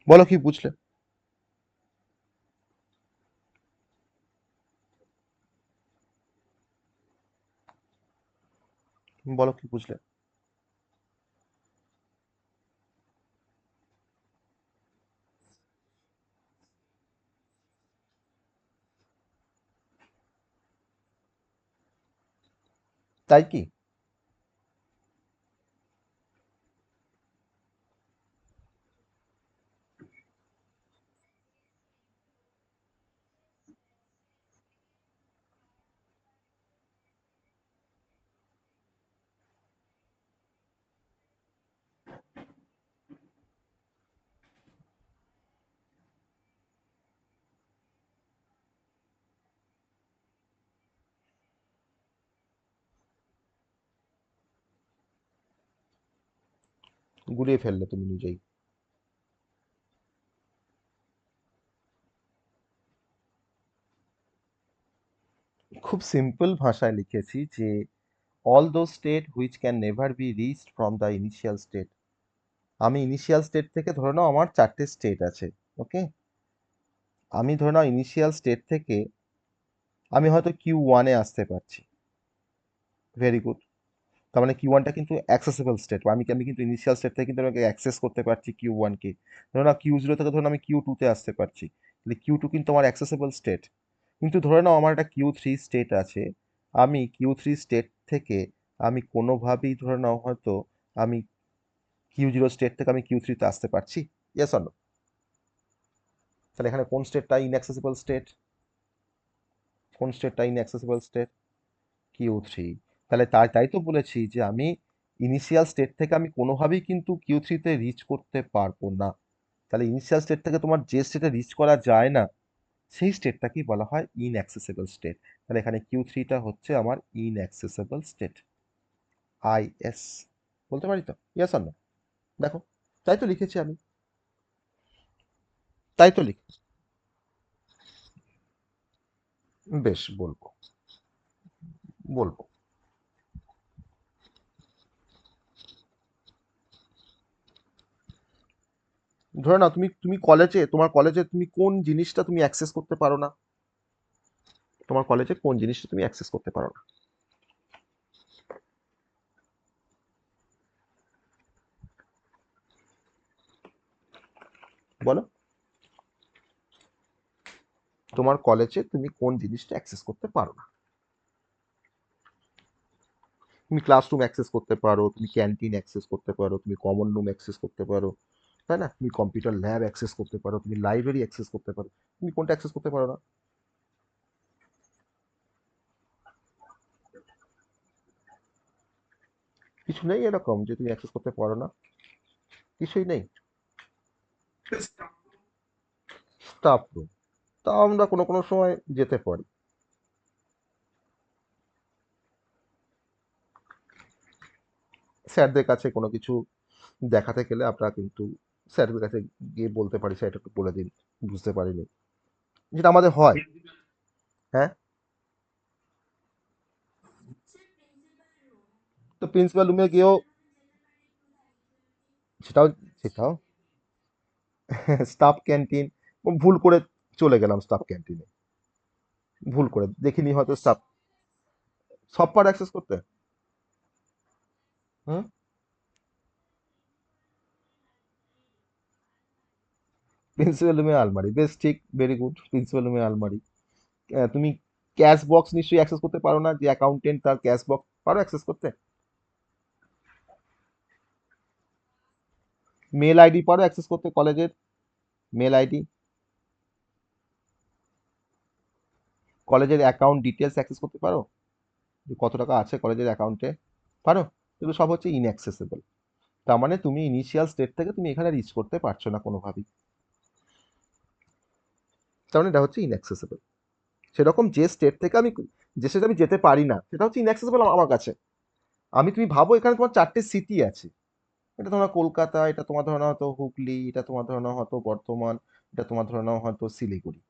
S1: বলো কি বুঝলে, বলো কি বুঝলে। তাই কি? গুলিয়ে ফেললে তুমি নিজেই। খুব সিম্পল ভাষায় লিখেছি যে all those state which can never be reached from the initial state. আমি ইনিশিয়াল স্টেট থেকে ধরে নাও আমার চারটে স্টেট আছে, ওকে, আমি ধরে নাও ইনিশিয়াল স্টেট থেকে আমি হয়তো কিউ ওয়ানে আসতে পারছি, ভেরি গুড। তার মানে কিউ ওয়ানটা কিন্তু অ্যাক্সেসিবল স্টেট, আমি আমি কিন্তু ইনিশিয়াল স্টেট থেকে কিন্তু আমাকে অ্যাক্সেস করতে পারছি কিউ ওয়ানকে। ধরো না কিউ জিরো থেকে ধরুন আমি কিউ টুতে আসতে পারছি, তাহলে কিউ টু কিন্তু আমার অ্যাক্সেসিবল স্টেট। কিন্তু ধরে নাও আমার একটা কিউ থ্রি স্টেট আছে, আমি কিউ থ্রি স্টেট থেকে আমি কোনোভাবেই ধরে নাও হয়তো আমি কিউ জিরো স্টেট থেকে আমি কিউ থ্রিতে আসতে পারছি, ইয়েস অর নো? তাহলে এখানে কোন স্টেটটা ইনঅ্যাক্সেসিবল স্টেট, কোন স্টেটটা ইনঅ্যাক্সেসিবল স্টেট? Q three. তাহলে তাই তাই তো বলেছি যে আমি ইনিশিয়াল স্টেট থেকে আমি কোনোভাবেই কিন্তু কিউ থ্রিতে রিচ করতে পারবো না। তাহলে ইনিশিয়াল স্টেট থেকে তোমার যে স্টেটে রিচ করা যায় না সেই স্টেটটাকেই বলা হয় ইনঅ্যাক্সেসিবল স্টেট। তাহলে এখানে কিউ থ্রিটা হচ্ছে আমার ইনঅ্যাক্সেসিবল স্টেট, আইএস বলতে পারি তো, ইয়েস আর নো? দেখো, তাই তো লিখেছি আমি, তাই তো লিখ। বেশ, বলবো বলবো। ধরো না, তুমি তুমি কলেজে, তোমার কলেজে তুমি কোন জিনিসটা তুমি অ্যাক্সেস করতে পারো না? তোমার কলেজে কোন জিনিসটা তুমি অ্যাক্সেস করতে পারো না? বলো। তোমার কলেজে তুমি কোন জিনিসটা অ্যাক্সেস করতে পারো না? তুমি ক্লাসরুম অ্যাক্সেস করতে পারো, তুমি ক্যান্টিন অ্যাক্সেস করতে পারো, তুমি কমন রুম অ্যাক্সেস করতে পারো, তাই না? তুমি কম্পিউটার ল্যাব অ্যাক্সেস করতে পারো, তুমি লাইব্রেরি অ্যাক্সেস করতে পারো। তুমি কোনটা অ্যাক্সেস করতে পারো না? কিছু নেই এরকম যে তুমি অ্যাক্সেস করতে পারো না? কিছুই নেই? স্টাফ রুম, তা আমরা কোনো কোনো সময় যেতে পারি। স্যারদের কাছে কোনো কিছু দেখাতে গেলে আমরা কিন্তু স্যারদের কাছে গিয়ে বলতে পারি, স্যার এটা একটু বলে দিন, বুঝতে পারিনি, যেটা আমাদের হয়। হ্যাঁ, তো প্রিন্সিপাল রুমে গিয়েও সেটাও সেটাও স্টাফ ক্যান্টিন, ভুল করে চলে গেলাম স্টাফ ক্যান্টিনে, ভুল করে দেখিনি হয়তো স্টাফ, সব পার অ্যাক্সেস করতে। হুম। প্রিন্সিপাল রুমে আলমারি, বেশ ঠিক, ভেরি গুড, প্রিন্সিপাল রুমে আলমারি। তুমি ক্যাশ বক্স নিশ্চয়ই অ্যাক্সেস করতে পারো না, যে অ্যাকাউন্টেন্ট তার ক্যাশ বক্স পারো অ্যাক্সেস করতে? মেল আইডি পারো অ্যাক্সেস করতে কলেজের? মেল আইডি, কলেজের অ্যাকাউন্ট ডিটেলস অ্যাক্সেস করতে পারো, যে কত টাকা আছে কলেজের অ্যাকাউন্টে? পারো? এগুলো সব হচ্ছে ইনঅ্যাক্সেসেবল। তার মানে তুমি ইনিশিয়াল স্টেট থেকে তুমি এখানে রিচ করতে পারছো না কোনোভাবেই। তার মানে এটা হচ্ছে ইনঅ্যাক্সেসেবল। সেরকম যে স্টেট থেকে আমি, যে স্টেটে আমি যেতে পারি না, সেটা হচ্ছে ইনঅ্যাক্সেসেবল আমার কাছে। আমি, তুমি ভাবো এখানে তোমার 4টে সিটি আছে। এটা তোমার কলকাতা, এটা তোমার ধরে নাও হয়তো হুগলি, এটা তোমার ধরে নাও হয়তো বর্ধমান, এটা তোমার ধরে নাও হয়তো শিলিগুড়ি।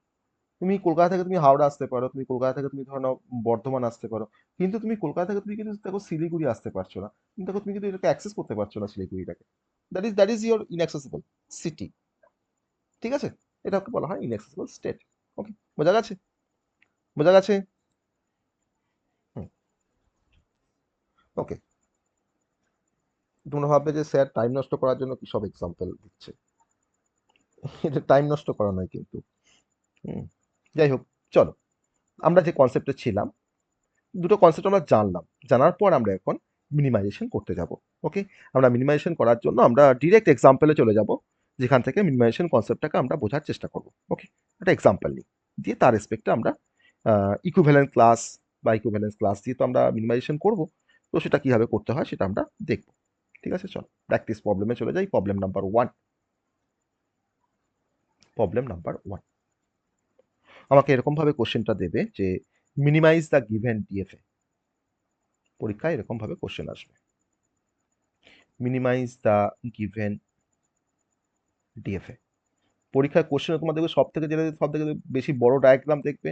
S1: তুমি কলকাতা থেকে তুমি হাওড়া আসতে পারো, তুমি কলকাতা থেকে তুমি ধরে নাও বর্ধমান আসতে পারো। কিন্তু তুমি কলকাতা থেকে তুমি কিন্তু দেখো শিলিগুড়ি আসতে পারছো না। কিন্তু দেখো তুমি কিন্তু এটাকে অ্যাক্সেস করতে পারছো না শিলিগুড়িটাকে। That is your inaccessible city. ঠিক আছে? এটাকে বলা হয় ইনঅ্যাক্সেসিবল স্টেট। ওকে, বোঝা গেছে? বোঝা গেছে? হুম। ওকে। তোমরা ভাববে যে স্যার টাইম নষ্ট করার জন্য কি সব এক্সাম্পল দিচ্ছে। এটা টাইম নষ্ট করা নয় কিন্তু। হুম। যাই হোক, চলো, আমরা যে কনসেপ্টে ছিলাম, দুটো কনসেপ্ট আমরা জানলাম। জানার পর আমরা এখন মিনিমাইজেশন করতে যাব। ওকে, আমরা মিনিমাইজেশন করার জন্য আমরা ডিরেক্ট এক্সাম্পলে চলে যাব, যেখান থেকে মিনিমাইজেশন কনসেপ্টটাকে আমরা বোঝার চেষ্টা করব। ওকে, একটা এক্সাম্পল নিই, দিয়ে তার রেসপেক্টে আমরা ইকুইভ্যালেন্ট ক্লাস বা ইকুইভ্যালেন্স ক্লাস দিয়ে তো আমরা মিনিমাইজেশন করব। তো সেটা কিভাবে করতে হয় সেটা আমরা দেখব। ঠিক আছে, চল প্র্যাকটিস প্রবলেমে চলে যাই। Problem number one. Problem number one, আমাকে এরকমভাবে কোশ্চেনটা দেবে যে মিনিমাইজ দ্য গিভেন ডিএফএ। পরীক্ষায় এরকমভাবে কোশ্চেন আসবে, মিনিমাইজ দ্য গিভেন ডিএফএ। পরীক্ষায় কোশ্চেনে তোমার দেখবে সব থেকে, যেটা সব থেকে বেশি বড় ডায়াগ্রাম দেখবে,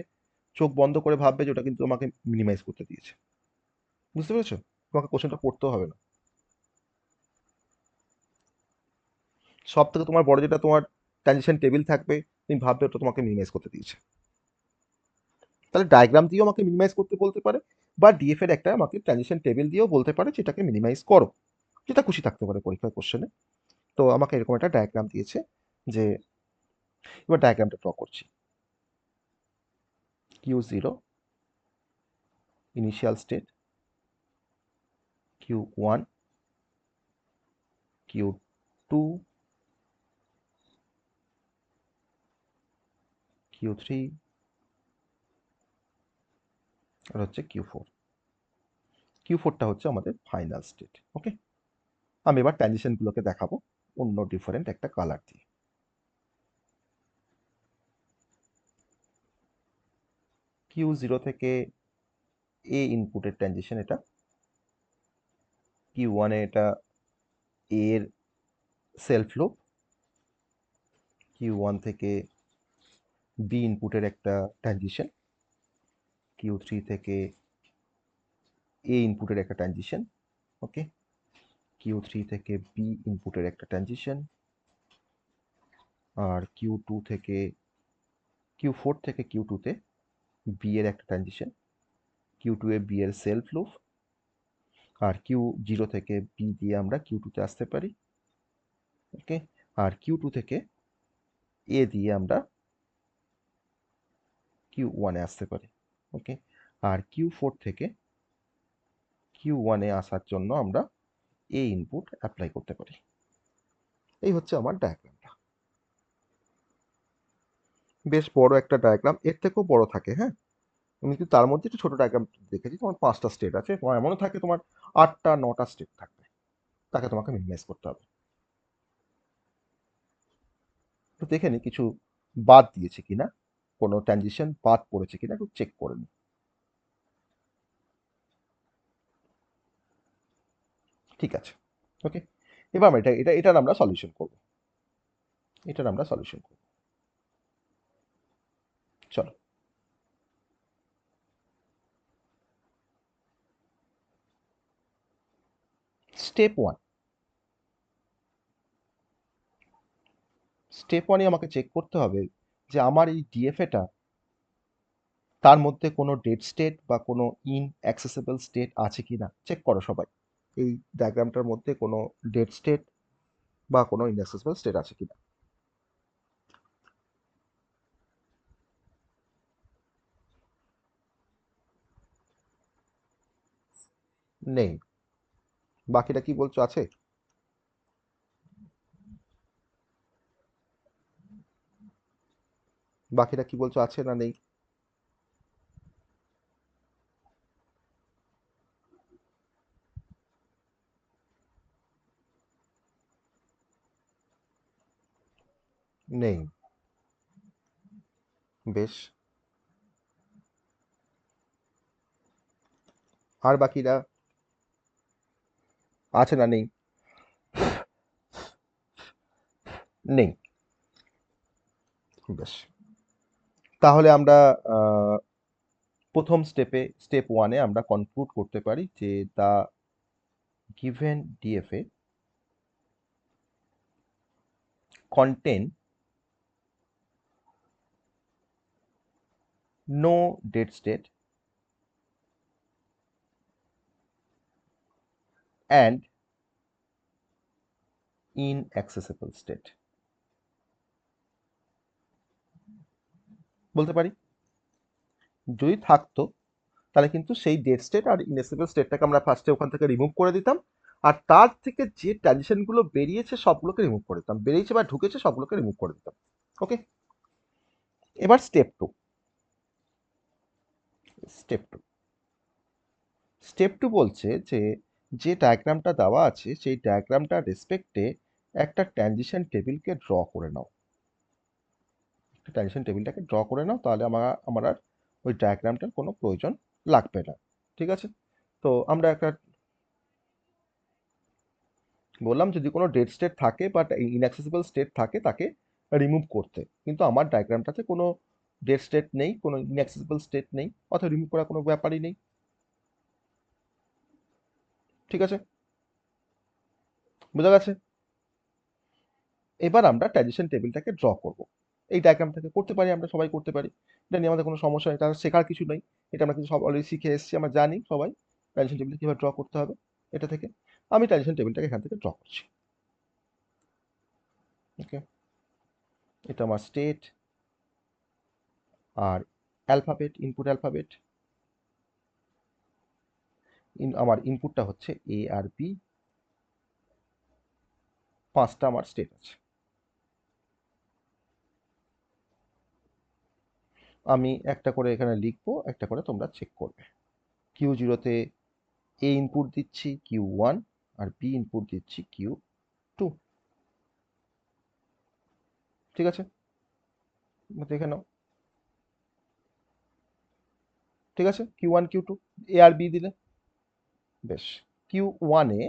S1: চোখ বন্ধ করে ভাববে যে ওটা কিন্তু তোমাকে মিনিমাইজ করতে দিয়েছে। বুঝতে পেরেছো? তোমাকে কোশ্চেনটা পড়তেও হবে না। সব থেকে তোমার বড় যেটা তোমার ট্রানজিশন টেবিল থাকবে, তুমি ভাববে ওটা তোমাকে মিনিমাইজ করতে দিয়েছে। তাহলে ডায়াগ্রাম দিয়েও আমাকে মিনিমাইজ করতে বলতে পারে, বা ডিএফ এর একটা আমাকে ট্রানজিশন টেবিল দিয়েও বলতে পারে যেটাকে মিনিমাইজ করো। যেটা খুশি থাকতে পারে পরীক্ষার কোশ্চেনে। তো আমাকে এরকম একটা ডায়াগ্রাম দিয়েছে, যে এবার ডায়াগ্রামটা ড্র করছি। Q0 initial state, Q1, Q2, Q3, আর হচ্ছে Q4। Q4টা হচ্ছে আমাদের ফাইনাল স্টেট। ওকে, আমি এবার ট্রানজিশনগুলোকে দেখাবো অন্য ডিফারেন্ট একটা কালার দিয়ে। Q0 থেকে এ ইনপুটের ট্রানজিশন এটা। Q1 এ এটা এ এর সেলফ লুপ। Q1 থেকে বি ইনপুটের একটা ট্রানজিশন। Q3 থেকে A ইনপুটের একটা ট্রানজিশন, ওকে, Q3 থেকে B ইনপুটের একটা ট্রানজিশন, আর Q4 থেকে Q2 তে B এর একটা ট্রানজিশন, Q2 এ B এর সেলফ লুপ, আর Q0 থেকে B দিয়ে আমরা Q2 তে আসতে পারি, ওকে, আর Q2 থেকে A দিয়ে আমরা Q1 এ আসতে পারি, ওকে, আর Q4 থেকে Q1 এ আসার জন্য আমরা A ইনপুট অ্যাপ্লাই করতে পারি। এই হচ্ছে আমার ডায়াগ্রামটা। বেশ বড় একটা ডায়াগ্রাম, এর থেকেও বড় থাকে, হ্যাঁ, আমি কিন্তু তার মধ্যে একটু ছোট ডায়াগ্রাম দেখেছি। তোমার 5টা স্টেট আছে, তোমার এমনও থাকে তোমার 8টা 9টা স্টেট থাকবে, তাকে তোমাকে মিনিমাইজ করতে হবে। তো দেখে নি কিছু বাদ দিয়েছে কিনা, কোনো ট্রানজিশন বাদ পড়েছে কিনা একটু চেক করে নি। ঠিক আছে, ওকে, এবার আমরা এটার আমরা সলিউশন করব, চলো। স্টেপ ওয়ানে আমাকে চেক করতে হবে যে আমার এই ডিএফএটা তার মধ্যে কোনো ডেড স্টেট বা কোনো ইনঅ্যাক্সেসিবল স্টেট আছে কিনা চেক করো সবাই। এই ডায়াগ্রামটার মধ্যে কোনো ডেড স্টেট বা কোনো ইনঅ্যাক্সেসিবল স্টেট আছে কিনা। নেই। বাকিটা কি বলছো, আছে? বাকিটা কি বলছো, আছে না নেই? নেই। বেশ, আর বাকিরা আছে না নেই? নেই। বেশ, তাহলে আমরা প্রথম স্টেপ ওয়ানে আমরা কনক্লুড করতে পারি যে the given DFA contain no dead state and inaccessible state। বলতে পারি যদি থাকতো তাহলে কিন্তু সেই ডেড স্টেট আর ইনএক্সেসিবল স্টেটটাকে আমরা ফার্স্টে ওখান থেকে রিমুভ করে দিতাম, আর তার থেকে যে ট্রানজিশনগুলো বেরিয়েছে সবগুলোকে রিমুভ করে দিতাম, বেরিয়েছে বা ঢুকেছে সবগুলোকে রিমুভ করে দিতাম, ওকে। এবার স্টেপ টু স্টেপ টু বলছে যে যে ডায়াগ্রামটা দেওয়া আছে সেই ডায়াগ্রামটার রেসপেক্টে একটা ট্রানজিশন টেবিলকে ড্র করে নাও। ট্রানজিশন টেবিলটাকে ড্র করে নাও, তাহলে আমার আর ওই ডায়াগ্রামটার কোনো প্রয়োজন লাগবে না। ঠিক আছে, তো আমরা একটা বললাম যদি কোনো ডেড স্টেট থাকে বাট ইনঅ্যাক্সেসিবল স্টেট থাকে তাকে রিমুভ করতে, কিন্তু আমার ডায়াগ্রামটাতে কোনো ডেড স্টেট নেই, কোনো ইনঅ্যাক্সেসিবল স্টেট নেই, অথবা রিমুভ করার কোনো ব্যাপারই নেই। ঠিক আছে, বোঝা গেছে? এবার আমরা ট্রানজিশন টেবিলটাকে ড্র করব। এই ডায়াগ্রামটাকে করতে পারি, আমরা সবাই করতে পারি, এটা নিয়ে আমাদের কোনো সমস্যা নেই, এটা শেখার কিছু নেই, এটা আমরা কিন্তু সব অলরেডি শিখে এসেছি, আমরা জানি সবাই ট্রানজিশন টেবিলটা কীভাবে ড্র করতে হবে। এটা থেকে আমি ট্রানজিশন টেবিলটাকে এখান থেকে ড্র করছি, ওকে। এটা আমার স্টেট আর অ্যালফাবেট, ইনপুট অ্যালফাবেট, আমার ইনপুটটা হচ্ছে এ আর বি, 5টা আমার স্টেট আছে। আমি একটা করে এখানে লিখবো, একটা করে তোমরা চেক করবে। Q0-তে এ ইনপুট দিচ্ছি Q1 আর বি ইনপুট দিচ্ছি Q2। ঠিক আছে, দেখে নাও। ঠিক আছে, Q1 Q2 এ আর বি দিলে, বেশ। Q1-এ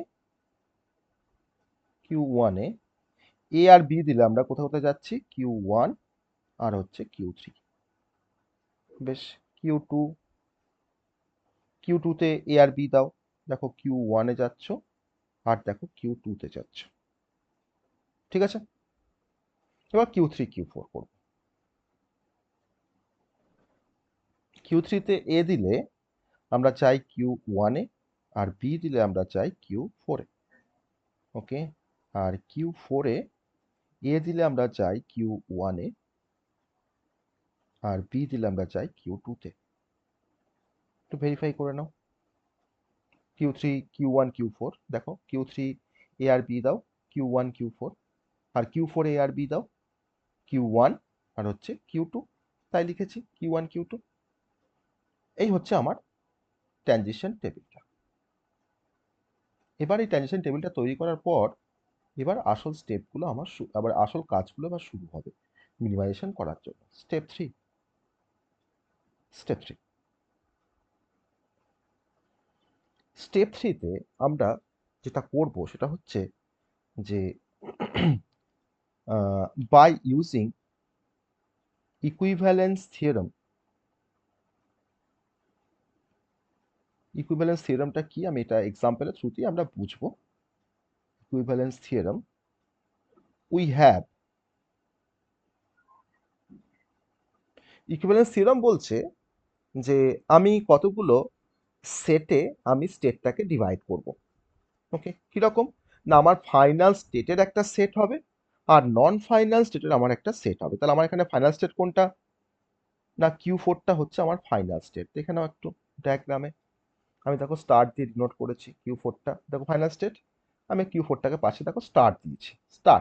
S1: এ আর বি দিলে আমরা কোথায় কোথায় যাচ্ছি, Q1 আর হচ্ছে Q3, বেশ। Q2 কিউ টুতে এ আর বি দাও, দেখো কিউ ওয়ানে যাচ্ছ আর দেখো কিউ টুতে যাচ্ছ, ঠিক আছে। এবার কিউ থ্রি কিউ ফোর করবো। কিউ থ্রিতে এ দিলে আমরা চাই কিউ ওয়ানে, আর বি দিলে আমরা চাই কিউ ফোরে, ওকে। আর কিউ ফোরে এ দিলে আমরা চাই কিউ ওয়ানে, আর বি দিলে আমরা চাই কিউ টুতে। একটু ভেরিফাই করে নাও। Q three Q one Q four, দেখো কিউ থ্রি এ আর বি দাও, কিউ ওয়ান কিউ ফোর, আর কিউ ফোর এ আর বি দাও, কিউ ওয়ান আর হচ্ছে কিউ টু, তাই লিখেছি কিউ ওয়ান কিউ টু। এই হচ্ছে আমার ট্রানজিশন টেবিলটা। এবার এই ট্রানজিশন টেবিলটা তৈরি করার পর এবার আসল স্টেপগুলো আমার আবার আসল কাজগুলো আবার শুরু হবে মিনিমাইজেশন করার জন্য। Step three. Step three step থ্রিতে আমরা যেটা করব সেটা হচ্ছে যে by using equivalence theorem. Equivalence থিওরেমটা কি, আমি এটা এক্সাম্পলের থ্রুতেই আমরা বুঝবো। Equivalence theorem, we have, equivalence theorem বলছে যে আমি কতগুলো সেটে আমি স্টেটটাকে ডিভাইড করব, ওকে। কিরকম না, আমার ফাইনাল স্টেটের একটা সেট হবে আর নন ফাইনাল স্টেটের আমার একটা সেট হবে। তাহলে আমার এখানে ফাইনাল স্টেট কোনটা, না কিউ ফোরটা হচ্ছে আমার ফাইনাল স্টেট। এখানেও একটু ডায়াগ্রামে আমি দেখো স্টার দিয়ে ডিনোট করেছি কিউ ফোরটা, দেখো ফাইনাল স্টেট। আমি কিউ ফোরটাকে পাশে দেখো স্টার দিয়েছি, স্টার,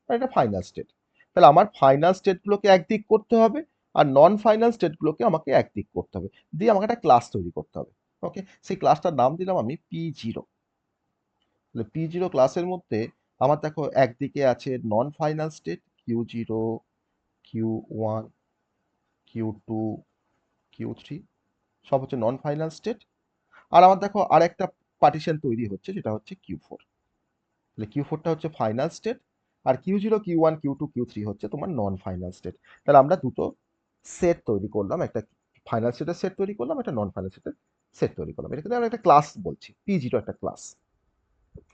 S1: আর এটা ফাইনাল স্টেট। তাহলে আমার ফাইনাল স্টেটগুলোকে একদিক করতে হবে আর নন ফাইনাল স্টেটগুলোকে আমাকে একদিক করতে হবে, দিয়ে আমাকে একটা ক্লাস তৈরি করতে হবে, ওকে। সেই ক্লাসটার নাম দিলাম আমি P0। তাহলে P0 ক্লাসের মধ্যে আমার দেখো একদিকে আছে নন final state Q0, Q1, Q2, Q3, সব হচ্ছে নন ফাইনাল স্টেট। আর আমার দেখো আর একটা পার্টিশন তৈরি হচ্ছে, সেটা হচ্ছে Q4। তাহলে Q4টা হচ্ছে ফাইনাল স্টেট, আর Q0, Q1, Q2, Q3 হচ্ছে তোমার নন ফাইনাল স্টেট। তাহলে আমরা দুটো সেট তৈরি করলাম, একটা ফাইনাল স্টেটের সেট তৈরি করলাম, একটা নন ফাইনাল স্টেটের সেট তৈরি করলাম। এটা কিন্তু আমরা একটা ক্লাস বলছি, P0 একটা ক্লাস,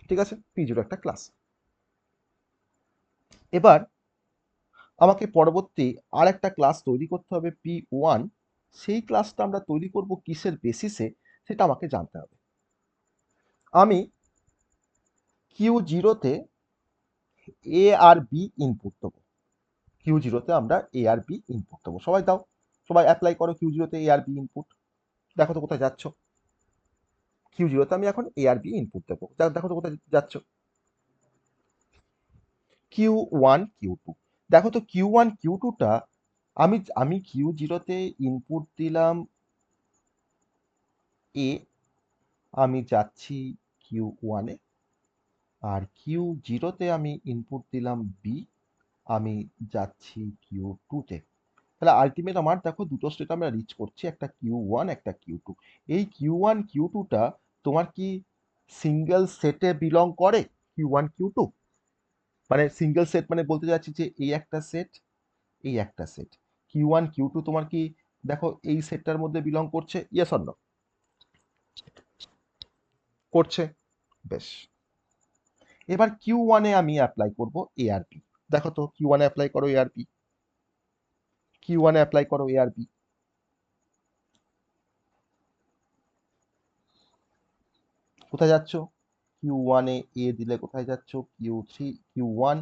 S1: ঠিক আছে, P0 একটা ক্লাস। এবার আমাকে পরবর্তী আর একটা ক্লাস তৈরি করতে হবে P1। সেই ক্লাসটা আমরা তৈরি করব কিসের বেসিসে সেটা আমাকে জানতে হবে। আমি Q0তে এ আর বি ইনপুট দেবো, Q0তে আমরা এ আর বি ইনপুট দেবো। সবাই দাও, সবাই অ্যাপ্লাই করো Q0তে এ আর বি ইনপুট। দেখো তো কোথায় যাচ্ছ। Q0তে আমি এখন এ আর বি ইনপুট দেবো, দেখো তো কোথায় যাচ্ছ। Q1 Q2, দেখো তো Q1 Q2টা আমি আমি Q0তে ইনপুট দিলাম এ, আমি যাচ্ছি Q1-এ, আর Q0তে আমি ইনপুট দিলাম বি, আমি যাচ্ছি Q2-তে। তাহলে আলটিমেট আমার দেখো দুটো স্টেট আমরা রিচ করছি, একটা Q1 একটা Q2। এই Q1 Q2টা তোমার কি সিঙ্গেল সেটে বিলং করে, Q1 Q2? মানে সিঙ্গেল সেট মানে বলতে যাচ্ছি যে এই একটা সেট, এই একটা সেট, Q1 Q2 তোমার কি দেখো এই সেটটার মধ্যে বিলং করছে, ইয়েস অর নো? করছে, বেশ। এবার Q1-এ আমি অ্যাপ্লাই করব এ আর বি। দেখো তো Q1-এ অ্যাপ্লাই করো এ আর বি, Q1-এ অ্যাপ্লাই করো এ আর বি। কোথায় যাচ্ছ? Q1-এ এ দিলে কোথায় যাচ্ছ? Q3 Q1,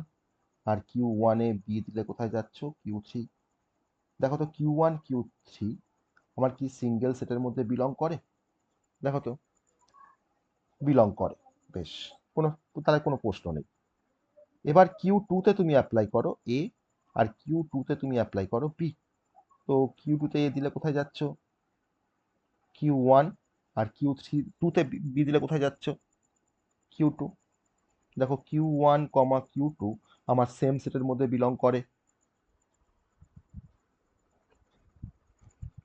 S1: আর Q1-এ বি দিলে কোথায় যাচ্ছ? Q3। দেখো তো Q1 Q3 আমার কি সিঙ্গেল সেটের মধ্যে বিলং করে? দেখো তো বিলং করে, বেশ। কোনো, তাহলে কোনো প্রশ্ন নেই। এবার Q2-তে তুমি অ্যাপ্লাই করো এ, আর Q2-তে তুমি অ্যাপ্লাই করো বি। তো Q2-তে এ দিলে কোথায় যাচ্ছ? Q1, আর Q3 2-তে বি দিলে কোথায় যাচ্ছ? Q2। দেখো Q1, Q2 আমার সেম সেটের মধ্যে বিলং করে।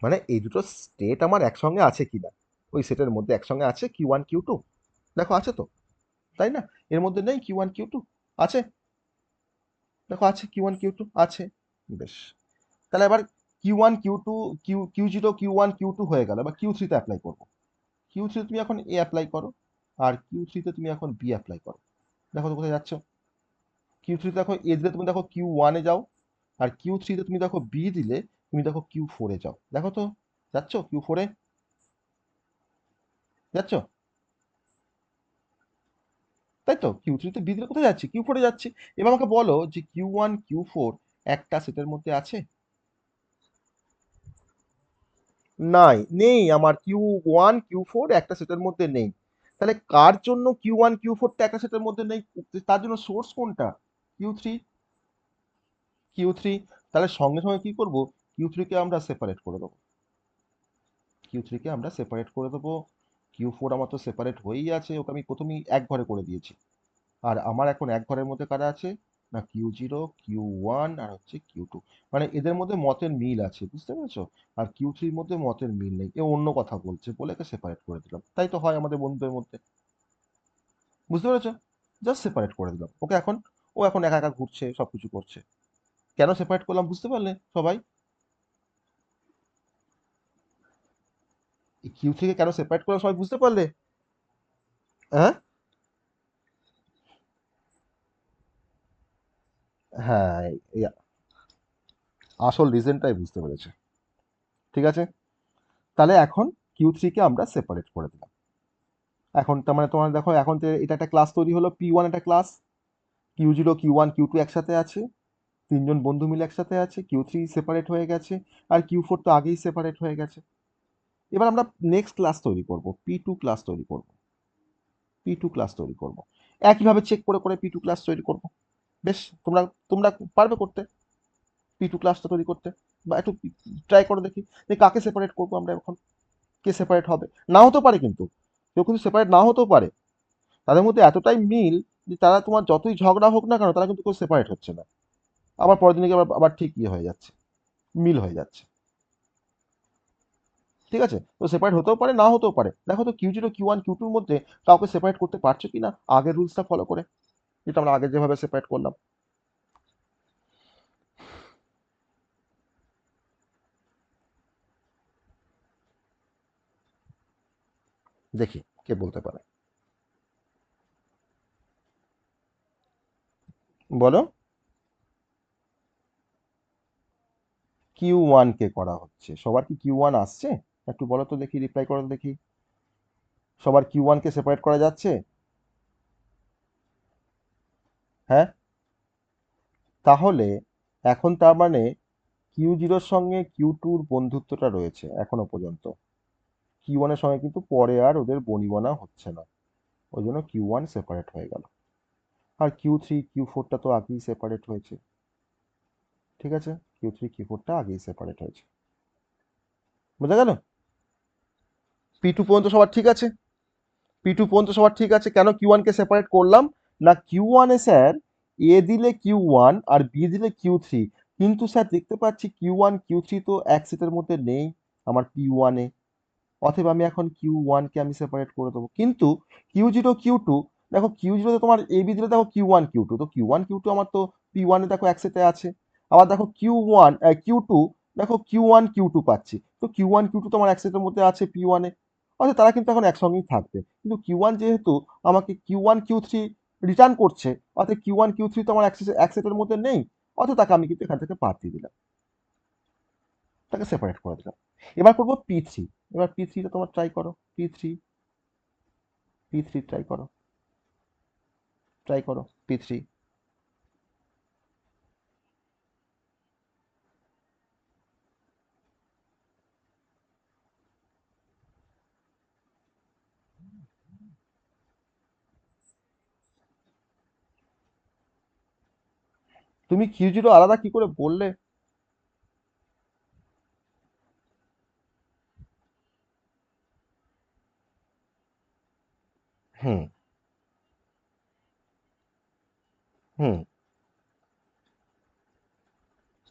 S1: মানে এই দুটো স্টেট আমার একসঙ্গে আছে কিনা, ওই সেটের মধ্যে একসঙ্গে আছে Q1 Q2, দেখো আছে তো, তাই না? এর মধ্যে নেই Q1 Q2? আছে, দেখো আছে Q1 Q2 আছে, বেশ। তাহলে এবার Q1 Q2 Q0 Q1 Q2 হয়ে গেল, এবার Q3-তে অ্যাপ্লাই করবো। কিউ থ্রি তুমি এখন এ অ্যাপ্লাই করো, আর কিউ থ্রিতে তুমি এখন বি অ্যাপ্লাই করো। দেখো তো কোথায় যাচ্ছ। কিউ থ্রিতে দেখো এ দিলে তুমি দেখো কিউ ওয়ানে যাও, আর কিউ থ্রিতে তুমি দেখো বি দিলে তুমি দেখো কিউ ফোরে যাও। দেখো তো যাচ্ছ কিউ ফোরে, যাচ্ছ, তাই তো কিউ থ্রিতে বি দিলে কোথায় যাচ্ছি, কিউ ফোরে যাচ্ছি। এবার আমাকে বলো যে কিউ ওয়ান কিউ ফোর একটা সেটের মধ্যে আছে? নাই, নেই, আমার কিউ ওয়ান কিউ ফোর একটা সেটের মধ্যে নেই। তাহলে কার জন্য কিউ ওয়ান কিউ ফোরটা একটা সেটের মধ্যে নেই, তার জন্য সোর্স কোনটা? Q three. কিউ থ্রি, তাহলে সঙ্গে সঙ্গে কি করব, কিউ থ্রিকে আমরা সেপারেট করে দেবো। কিউ থ্রিকে আমরা সেপারেট করে দেবো। কিউ ফোর আমার তো সেপারেট হয়েই আছে, ওকে আমি প্রথমেই এক ঘরে করে দিয়েছি। আর আমার এখন এক ঘরের মধ্যে কারা আছে, না কিউ জিরো কিউ ওয়ান আর হচ্ছে কিউ টু। মানে এদের মধ্যে মতের মিল আছে, বুঝতে পেরেছো? আর কিউ থ্রির মধ্যে মতের মিল নেই, এ অন্য কথা বলছে বলে একে সেপারেট করে দিলাম। তাই তো হয় আমাদের বন্ধুদের মধ্যে, বুঝতে পেরেছো? জাস্ট সেপারেট করে দিলাম ওকে। এখন ও এখন একা একা ঘুরছে, সবকিছু করছে। কেন সেপারেট করলাম বুঝতে পারলে সবাই? এই কিউ থেকে কেন সেপারেট করলাম সবাই বুঝতে পারলে? হ্যাঁ, হ্যাঁ, এই আসল রিজনটাই বুঝতে পেরেছে। ঠিক আছে, তাহলে এখন কিউ থ্রিকে আমরা সেপারেট করে দিলাম। এখন তার মানে তোমার দেখো এখন যে এটা একটা ক্লাস তৈরি হলো, পি ওয়ান একটা class, Q zero Q one Q two একসাথে আছে, তিনজন বন্ধু মিলে একসাথে আছে, কিউ থ্রি সেপারেট হয়ে গেছে, আর কিউ ফোর তো আগেই সেপারেট হয়ে গেছে। এবার আমরা নেক্সট ক্লাস তৈরি করব, পি টু ক্লাস তৈরি করব। পি টু ক্লাস তৈরি করব, একইভাবে চেক করে করে পি টু ক্লাস তৈরি করব। বেশ, তোমরা তোমরা পারবে করতে পি টু ক্লাসটা তৈরি করতে? বা একটু ট্রাই করো দেখি যে কাকে সেপারেট করবো আমরা এখন, কে সেপারেট হবে। না হতেও পারে কিন্তু, কেউ কিন্তু সেপারেট না হতেও পারে। তাদের মধ্যে এতটাই মিল যে তারা তোমার যতই ঝগড়া হোক না কেন তারা কিন্তু কেউ সেপারেট হচ্ছে না। আবার পরের দিনে গিয়ে আবার আবার ঠিক ইয়ে হয়ে যাচ্ছে, মিল হয়ে যাচ্ছে। ঠিক আছে, তো সেপারেট হতেও পারে না হতেও পারে। দেখো তো Q zero Q one Q টুর মধ্যে কাউকে সেপারেট করতে পারছো কিনা আগের রুলসটা ফলো করে, যেটা আমরা আগে যেভাবে সেপারেট করলাম। দেখি কে বলতে পারে, বলো। কিউ ওয়ান কে করা হচ্ছে, সবার কি কিউ ওয়ান আসছে? একটু বলো তো দেখি, রিপ্লাই করো তো দেখি। সবার কিউ ওয়ান কে সেপারেট করা যাচ্ছে? হ্যাঁ, তাহলে এখন তার মানে কিউ জিরোর সঙ্গে কিউ টুর বন্ধুত্বটা রয়েছে এখনো পর্যন্ত। কিউ ওয়ানের সঙ্গে কিন্তু পরে আর ওদের বনিবনা হচ্ছে না, ওই জন্য কিউ ওয়ান সেপারেট হয়ে গেল। আর কিউ থ্রি কিউ ফোরটা তো আগেই সেপারেট হয়েছে। ঠিক আছে, কিউ থ্রি কিউ ফোরটা আগেই সেপারেট হয়েছে। বোঝা গেল? পি টু পর্যন্ত সবার ঠিক আছে? পি টু পর্যন্ত সবার ঠিক আছে? কেন কিউ ওয়ানকে সেপারেট করলাম, না কিউ ওয়ানে স্যার এ দিলে কিউ ওয়ান আর বি দিলে কিউ থ্রি, কিন্তু স্যার দেখতে পাচ্ছি কিউ ওয়ান কিউ থ্রি তো এক সেটের মধ্যে নেই আমার পি ওয়ানে। অতএব আমি এখন কিউ ওয়ানকে আমি সেপারেট করে দেবো। কিন্তু কিউ জিরো কিউ টু, দেখো কিউ জিরোতে তোমার এ বি দিলে দেখো কিউ ওয়ান কিউ টু, তো কিউ ওয়ান কিউ টু আমার তো পি ওয়ানে দেখো এক সেটে আছে। আবার দেখো কিউ ওয়ান কিউ টু, দেখো কিউ ওয়ান কিউ টু পাচ্ছি, তো কিউ ওয়ান কিউ টু তো আমার এক সেটের মধ্যে আছে পি ওয়ানে। অর্থাৎ তারা কিন্তু এখন একসঙ্গেই থাকবে। কিন্তু কিউ ওয়ান যেহেতু আমাকে Q one Q three return করছে, অর্থাৎ কিউ ওয়ান কিউ থ্রি তো আমার এক সেটের মধ্যে নেই, অর্থাৎ তাকে আমি কিন্তু এখান থেকে বাদ দিয়ে দিলাম, তাকে সেপারেট করে দিলাম। এবার করবো পি থ্রি। এবার পি থ্রিটা তোমার ট্রাই করো, P three, P three try করো, ট্রাই করো পি থ্রি। তুমি কিউ জিরো আলাদা কি করে বললে? হুম, হুম,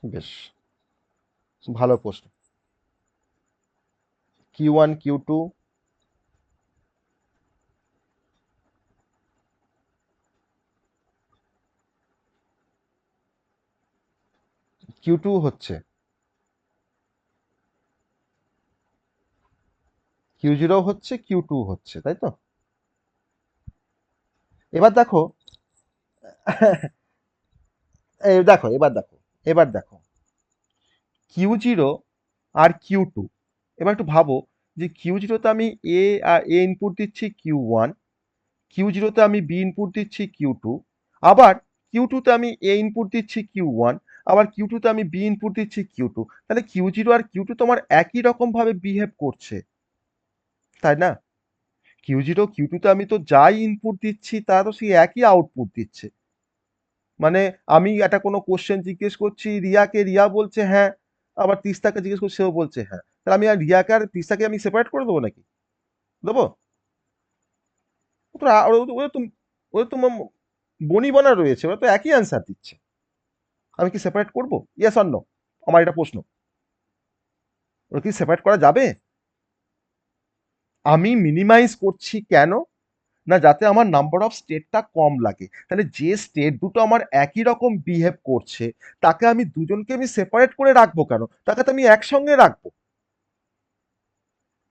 S1: বেশ ভালো প্রশ্ন। Q one Q two, Q two হচ্ছে কিউ জিরো হচ্ছে, কিউ টু হচ্ছে, তাই তো? এবার দেখো, দেখো এবার দেখো কিউ জিরো আর কিউ টু। এবার একটু ভাবো যে কিউ জিরোতে আমি এ আর এ ইনপুট দিচ্ছি কিউ ওয়ান, কিউ জিরোতে আমি বি ইনপুট দিচ্ছি কিউ টু, আবার কিউ টুতে আমি এ ইনপুট দিচ্ছি কিউ ওয়ান, আবার কিউ টুতে আমি বি ইনপুট দিচ্ছি কিউ টু। তাহলে কিউ জিরো আর কিউ টু তোমার একই রকম ভাবে বিহেভ করছে, তাই না? কিউ জিরো কিউ টুতে আমি তো যাই ইনপুট দিচ্ছি তারা তো সেই একই আউটপুট দিচ্ছে। মানে আমি একটা কোনো কোশ্চেন জিজ্ঞেস করছি রিয়াকে, রিয়া বলছে হ্যাঁ, আবার তিস্তাকে জিজ্ঞেস করছি সেও বলছে হ্যাঁ। তাহলে আমি আর রিয়াকে আর তিস্তাকে আমি সেপারেট করে দেবো নাকি? দেবো? ওরা ওরা তো ওরা তো বনিবনা রয়েছে, ওরা তো একই অ্যান্সার দিচ্ছে। আমি কি সেপারেট করবো? Yes or no? আমার এটা প্রশ্ন। ওরা কি সেপারেট করা যাবে? আমি মিনিমাইজ করছি কেন? না, যাতে আমার নাম্বার অফ স্টেটটা কম লাগে। তাহলে যে স্টেট দুটো আমার একই রকম বিহেভ করছে তাকে আমি দুজনকে আমি সেপারেট করে রাখবো কেন? তাকে তো আমি একসঙ্গে রাখবো।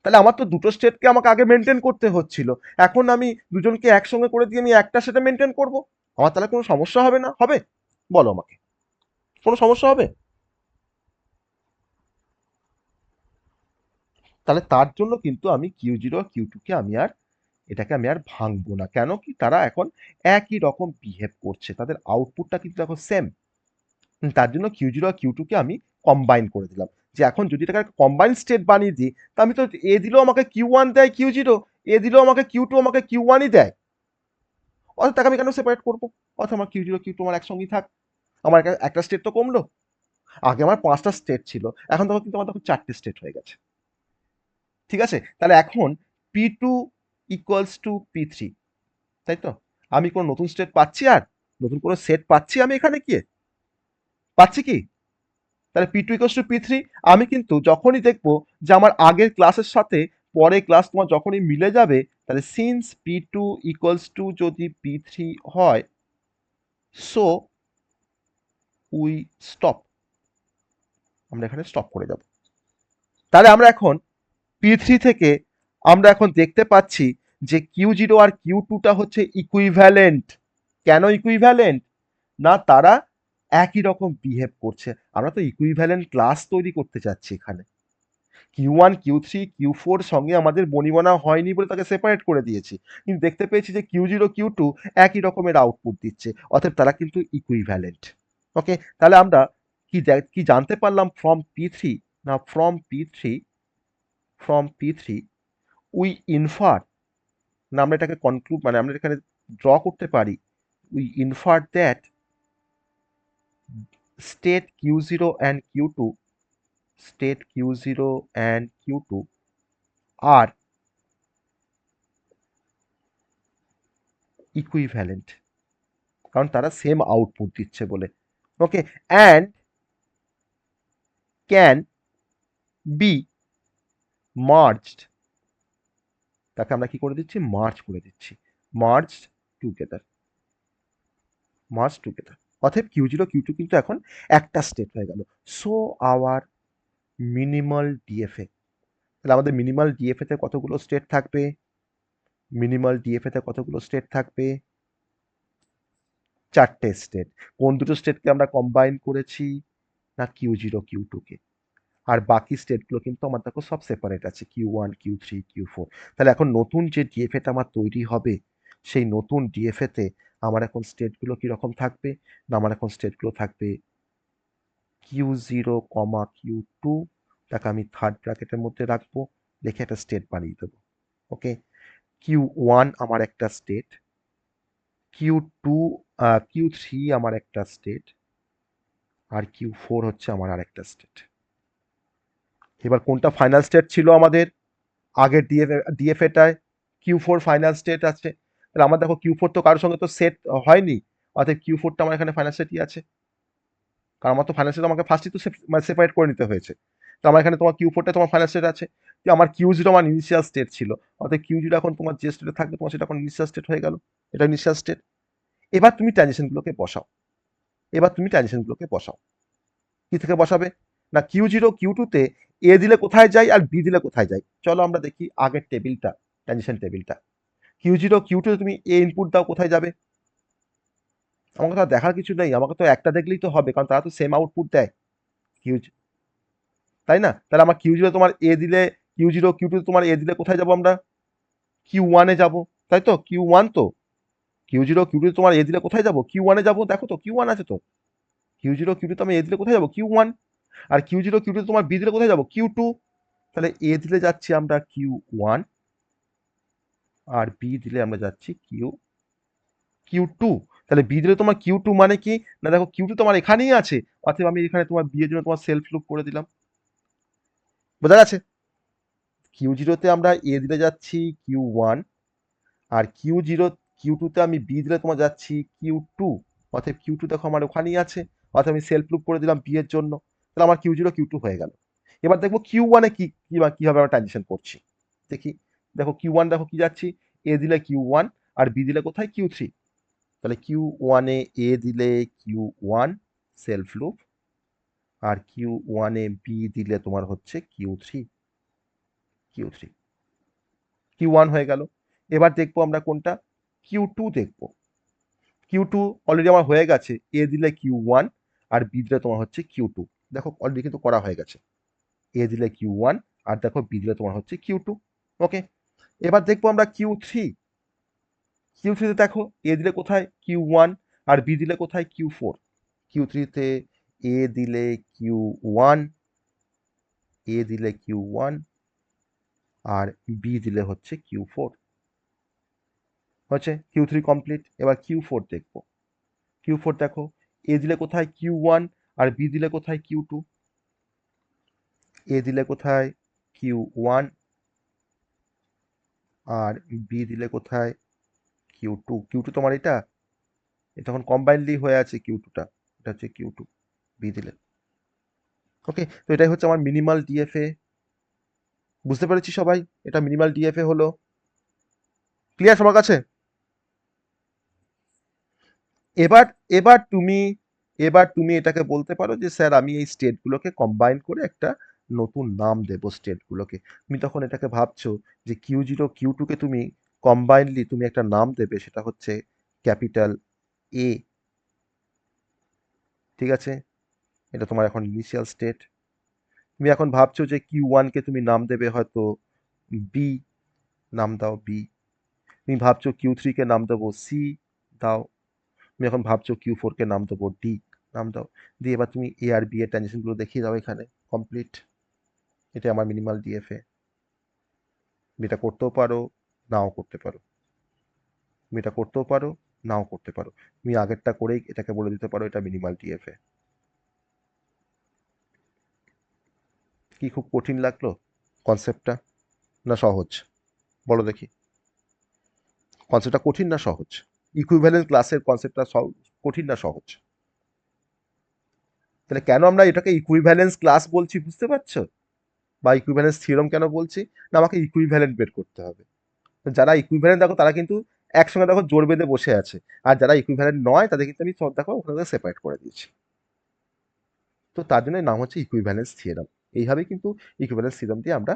S1: তাহলে আমার তো দুটো স্টেটকে আমাকে আগে মেনটেন করতে হচ্ছিল, এখন আমি দুজনকে একসঙ্গে করে দিয়ে আমি একটা সেটা মেনটেন করব। আমার তাহলে কোনো সমস্যা হবে না? হবে? বলো আমাকে, কোনো সমস্যা হবে? তাহলে তার জন্য কিন্তু আমি কিউ জিরো কিউ টু কে আমি আর এটাকে আমি আর ভাঙবো না। কেন কি? তারা এখন একই রকম বিহেভ করছে, তাদের আউটপুটটা কিন্তু এখন সেম। তার জন্য কিউ জিরো আর কিউ টু কে আমি কম্বাইন করে দিলাম। যে এখন যদি এটাকে কম্বাইন স্টেট বানিয়ে দিই, তা আমি তো এ দিলেও আমাকে কিউ ওয়ান দেয় কিউ জিরো, এ দিলেও আমাকে কিউ টু আমাকে কিউ ওয়ানই দেয়। অর্থাৎ তাকে আমি কেন সেপারেট করবো? অর্থাৎ আমার কিউ জিরো কিউ টু আমার একসঙ্গেই থাক। আমার একটা স্টেট তো কমলো। আগে আমার পাঁচটা স্টেট ছিল, এখন তখন কিন্তু আমার তখন চারটে স্টেট হয়ে গেছে। ঠিক আছে? তাহলে এখন P two equals to P three, তাই তো? আমি কোনো নতুন স্টেট পাচ্ছি? আর নতুন কোনো সেট পাচ্ছি আমি এখানে গিয়ে? পাচ্ছি কি? তাহলে P two equals to P three. আমি কিন্তু যখনই দেখবো যে আমার আগের ক্লাসের সাথে পরে ক্লাস তোমার যখনই মিলে যাবে, তাহলে since P two equals to যদি পি থ্রি হয়, সো উই স্টপ, আমরা এখানে স্টপ করে যাব। তাহলে আমরা এখন পি থ্রি থেকে আমরা এখন দেখতে পাচ্ছি যে কিউ জিরো আর কিউ টুটা হচ্ছে ইকুইভ্যালেন্ট। কেন ইকুইভ্যালেন্ট? না, তারা একই রকম বিহেভ করছে। আমরা তো ইকুইভ্যালেন্ট ক্লাস তৈরি করতে চাচ্ছি এখানে। Q one Q three Q four সঙ্গে আমাদের বনিবনা হয়নি বলে তাকে সেপারেট করে দিয়েছি, কিন্তু দেখতে পেয়েছি যে কিউ জিরো কিউ টু একই রকমের আউটপুট দিচ্ছে, অতএব তারা কিন্তু ইকুইভ্যালেন্ট। ওকে, তাহলে আমরা কি জানতে পারলাম ফ্রম পি থ্রি? না, from P three we infer, না আমরা এটাকে কনক্লুড মানে আমরা এখানে ড্র করতে পারি, we infer that state Q zero and Q two, state Q zero and Q two are equivalent, কারণ তারা সেম আউটপুট দিচ্ছে বলে। Okay, and can be merged, তাকে আমরা কি করে দিচ্ছি? মার্জ করে দিচ্ছি। Merge together, merge together. অতএব কিউ জিরো কিউ টু কিন্তু এখন একটা স্টেট হয়ে গেল। সো আওয়ার মিনিমাল ডিএফএ, তাহলে আমাদের মিনিমাল ডিএফএ তে কতগুলো স্টেট থাকবে? মিনিমাল ডিএফএ তে কতগুলো স্টেট থাকবে? চারটে স্টেট। কোন দুটো স্টেটকে আমরা কম্বাইন করেছি? না, কিউ জিরো কিউ টু কে। আর বাকি স্টেটগুলো কিন্তু আমার দেখো সব সেপারেট আছে, Q one Q three Q four. তাহলে এখন নতুন যে ডিএফএটা আমার তৈরি হবে, সেই নতুন ডিএফএতে আমার এখন স্টেটগুলো কীরকম থাকবে? না, আমার এখন স্টেটগুলো থাকবে Q zero comma Q two, তাকে আমি থার্ড ব্র্যাকেটের মধ্যে রাখবো, লিখে একটা স্টেট বানিয়ে দেবো। ওকে, কিউ ওয়ান আমার একটা state, Q two Q three আমার একটা স্টেট, আর কিউ ফোর হচ্ছে আমার আরেকটা স্টেট। এবার কোনটা ফাইনাল স্টেট ছিল আমাদের? আগের ডিএফএটায় কিউ ফোর ফাইনাল স্টেট আছে। তাহলে আমার দেখো কিউ ফোর তো কারোর সঙ্গে তো সেট হয়নি, অর্থাৎ কিউ ফোরটা আমার এখানে ফাইনাল স্টেটই আছে, কারণ আমার তো ফাইনাল স্টেট আমাকে ফার্স্টই তো মানে সেপারেট করে নিতে হয়েছে। তো আমার এখানে তোমার কিউ ফোরটা তোমার ফাইনাল স্টেট আছে, যে আমার কিউ জিরো আমার ইনিশিয়াল স্টেট ছিল, অর্থাৎ কিউ জিরো এখন তোমার যে স্টেটে থাকবে তোমার সেটা এখন ইনিশিয়াল স্টেট হয়ে গেল। এটা ইনিশিয়াল স্টেট। এবার তুমি ট্রানজিশনগুলোকে বসাও, এবার তুমি ট্রানজিশনগুলোকে বসাও। কি থেকে বসাবে? না, কিউ জিরো কিউ টুতে এ দিলে কোথায় যায় আর বি দিলে কোথায় যায়? চলো আমরা দেখি আগের টেবিলটা, ট্রানজিশন টেবিলটা। Q0 Q2 তুমি এ ইনপুট দাও, কোথায় যাবে? আমাকে তো আর দেখার কিছু নেই, আমাকে তো একটা দেখলেই তো হবে, কারণ তারা তো সেম আউটপুট দেয়। কিউ, তাই না? তাহলে আমার Q0 তোমার এ দিলে, Q0 Q2 তোমার এ দিলে কোথায় যাবো আমরা? Q1 এ যাবো, তাই তো? Q1 তো Q0 Q2 তোমার এ দিলে কোথায় যাবো? Q1 এ যাবো, দেখো তো Q1 আছে তো। Q0 Q2 তো আমি এ দিলে কোথায় যাবো? Q1। আর Q0 Q2 তোমার বি দিলে কোথায় যাবো? Q2। তাহলে এ দিলে যাচ্ছি আমরা Q1, আর বি দিলে আমরা যাচ্ছি Q2। তাহলে বি দিলে তোমার Q2 মানে কি? না দেখো Q2 তোমার এখানেই আছে, অতএব আমি এখানে তোমার বি এর জন্য তোমার সেলফ লুপ করে দিলাম। বোঝা গেছে? Q0 তে আমরা এ দিলে যাচ্ছি Q1, আর Q2 তে আমি বি দিলে তোমার যাচ্ছি Q2, অতএব Q2 দেখো আমার ওখানেই আছে, অতএব আমি সেলফ লুপ করে দিলাম বি এর জন্য। তাহলে আমার Q0 Q2 হয়ে গেল। এবার দেখবো Q1 এ কিভাবে আমরা ট্রানজিশন করছি। দেখি, দেখো Q1 দেখো কি যাচ্ছি, এ দিলে Q1 আর বি দিলে কোথায়? Q3। তাহলে Q1 এ এ দিলে Q1 self loop, R Q1 A B দিলে তোমার হচ্ছে Q3 Q1 হয়ে গেল। এবার দেখবো আমরা কোনটা? Q2 দেখবো। Q2 অলরেডি আমার হয়ে গেছে, এ দিলে Q1 আর বি দিলে তোমার হচ্ছে Q2। দেখো অলরেডি কিন্তু করা হয়ে গেছে, এ দিলে Q1 আর দেখো বি দিলে তোমার হচ্ছে Q2। ওকে, এবার দেখবো আমরা Q3 তে দেখো, এ দিলে কোথায়? Q1 আর বি দিলে কোথায়? Q4। Q3 তে এ দিলে Q1, এ দিলে Q1 আর বি দিলে হচ্ছে Q4। হচ্ছে Q3 কমপ্লিট। এবার Q4 দেখবো। Q4 দেখো, এ দিলে কোথায়? Q1 আর বি দিলে কোথায়? Q2। এ দিলে কোথায়? Q1 আর বি দিলে কোথায়? Q2 তোমার এটা তখন কম্বাইনলি হয়ে আছে Q2টা, এটা হচ্ছে Q2 বি দিলে। ওকে, তো এটাই হচ্ছে আমার মিনিমাল ডিএফএ। বুঝতে পেরেছি সবাই? এটা মিনিমাল ডিএফএ হলো। ক্লিয়ার সবার কাছে? এবার এবার তুমি এবার তুমি এটাকে বলতে পারো যে স্যার আমি এই স্টেটগুলোকে কম্বাইন করে একটা নতুন নাম দেব স্টেটগুলোকে। তুমি তখন এটাকে ভাবছো যে Q0 Q2 কে তুমি কম্বাইনলি তুমি একটা নাম দেবে, সেটা হচ্ছে ক্যাপিটাল এ। ঠিক আছে, এটা তোমার এখন ইনিশিয়াল স্টেট। তুমি এখন ভাবছো যে Q1 কে তুমি নাম দেবে হয়তো বি, নাম দাও বি। তুমি ভাবছো Q3 কে নাম দেবো সি, দাও। তুমি এখন ভাবছো Q4 কে নাম দেবো ডি, নাম দাও। দিয়ে এবার তুমি এ আর বি এর ট্রানজিশনগুলো দেখিয়ে দাও এখানে। কমপ্লিট। এটা আমার মিনিমাল ডিএফএ। তুমি এটা করতেও পারো, নাও করতে পারো। তুমি এটা করতেও পারো, নাও করতে পারো। তুমি আগেরটা করেই এটাকে বলে দিতে পারো এটা মিনিমাল ডিএফএ। কি খুব কঠিন লাগলো কনসেপ্টটা, না সহজ? বলো দেখি, কনসেপ্টটা কঠিন না সহজ? ইকুইভ্যালেন্স ক্লাসের কনসেপ্টটা কঠিন না সহজ? তাহলে কেন আমরা এটাকে ইকুইভ্যালেন্স ক্লাস বলছি, বুঝতে পারছো? বা ইকুইভ্যালেন্স থিওরাম কেন বলছি? না, আমাকে ইকুইভ্যালেন্ট বের করতে হবে। তো যারা ইকুইভ্যালেন্ট দেখো তারা কিন্তু একসঙ্গে দেখো জোর বেঁধে বসে আছে, আর যারা ইকুইভ্যালেন্ট নয় তাদের কিন্তু আমি সব দেখো ওখানে সেপারেট করে দিয়েছি। তো তার জন্য নাম হচ্ছে ইকুইভ্যালেন্স থিওরাম। এইভাবেই কিন্তু ইকুইভ্যালেন্স থিওরাম দিয়ে আমরা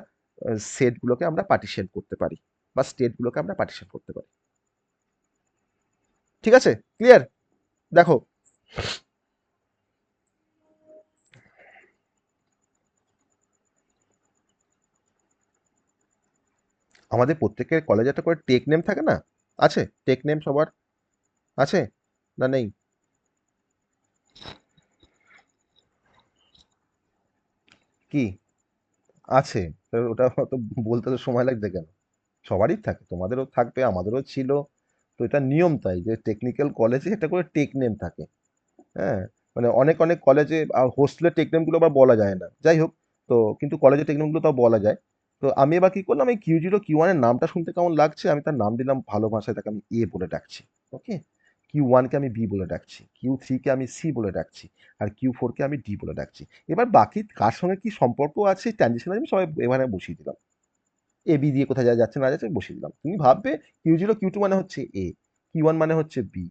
S1: সেটগুলোকে আমরা পার্টিশন করতে পারি, বা স্টেটগুলোকে আমরা পার্টিশন করতে পারি। ঠিক আছে? ক্লিয়ার? দেখো, আমাদের প্রত্যেকের কলেজে একটা করে টেক নেম থাকে না? আছে টেক নেম সবার? আছে না নেই? কি আছে? তো ওটা তো বলতে তো সময় লাগছে কেন? সবারই থাকে, তোমাদেরও থাকবে, আমাদেরও ছিল। তো এটা নিয়ম তাই যে টেকনিক্যাল কলেজে একটা করে টেক নেম থাকে। হ্যাঁ, মানে অনেক অনেক কলেজে আর হোস্টেলের টেক নেমগুলো আবার বলা যায় না, যাই হোক। তো কিন্তু কলেজের টেক নেমগুলো তাও বলা যায়। তো আমি এবার কি করলাম, এই Q0 Q1 এর নামটা শুনতে কেমন লাগছে, আমি তার নাম দিলাম ভালো ভাষায়, তাকে আমি এ বলে ডাকছি। ওকে, Q1 কে আমি বি বলে ডাকছি, Q3 কে আমি সি বলে ডাকছি, আর Q4 কে আমি ডি বলে ডাকছি। এবার বাকি কার সঙ্গে কি সম্পর্ক আছে ট্রানজিশন আমি সবাই এখানে বসিয়ে দিলাম, এ বি দিয়ে কোথায় যাচ্ছে না যাচ্ছে বসিয়ে দিলাম। তুমি ভাববে Q0 Q2 মানে হচ্ছে এ, Q1 মানে হচ্ছে বি,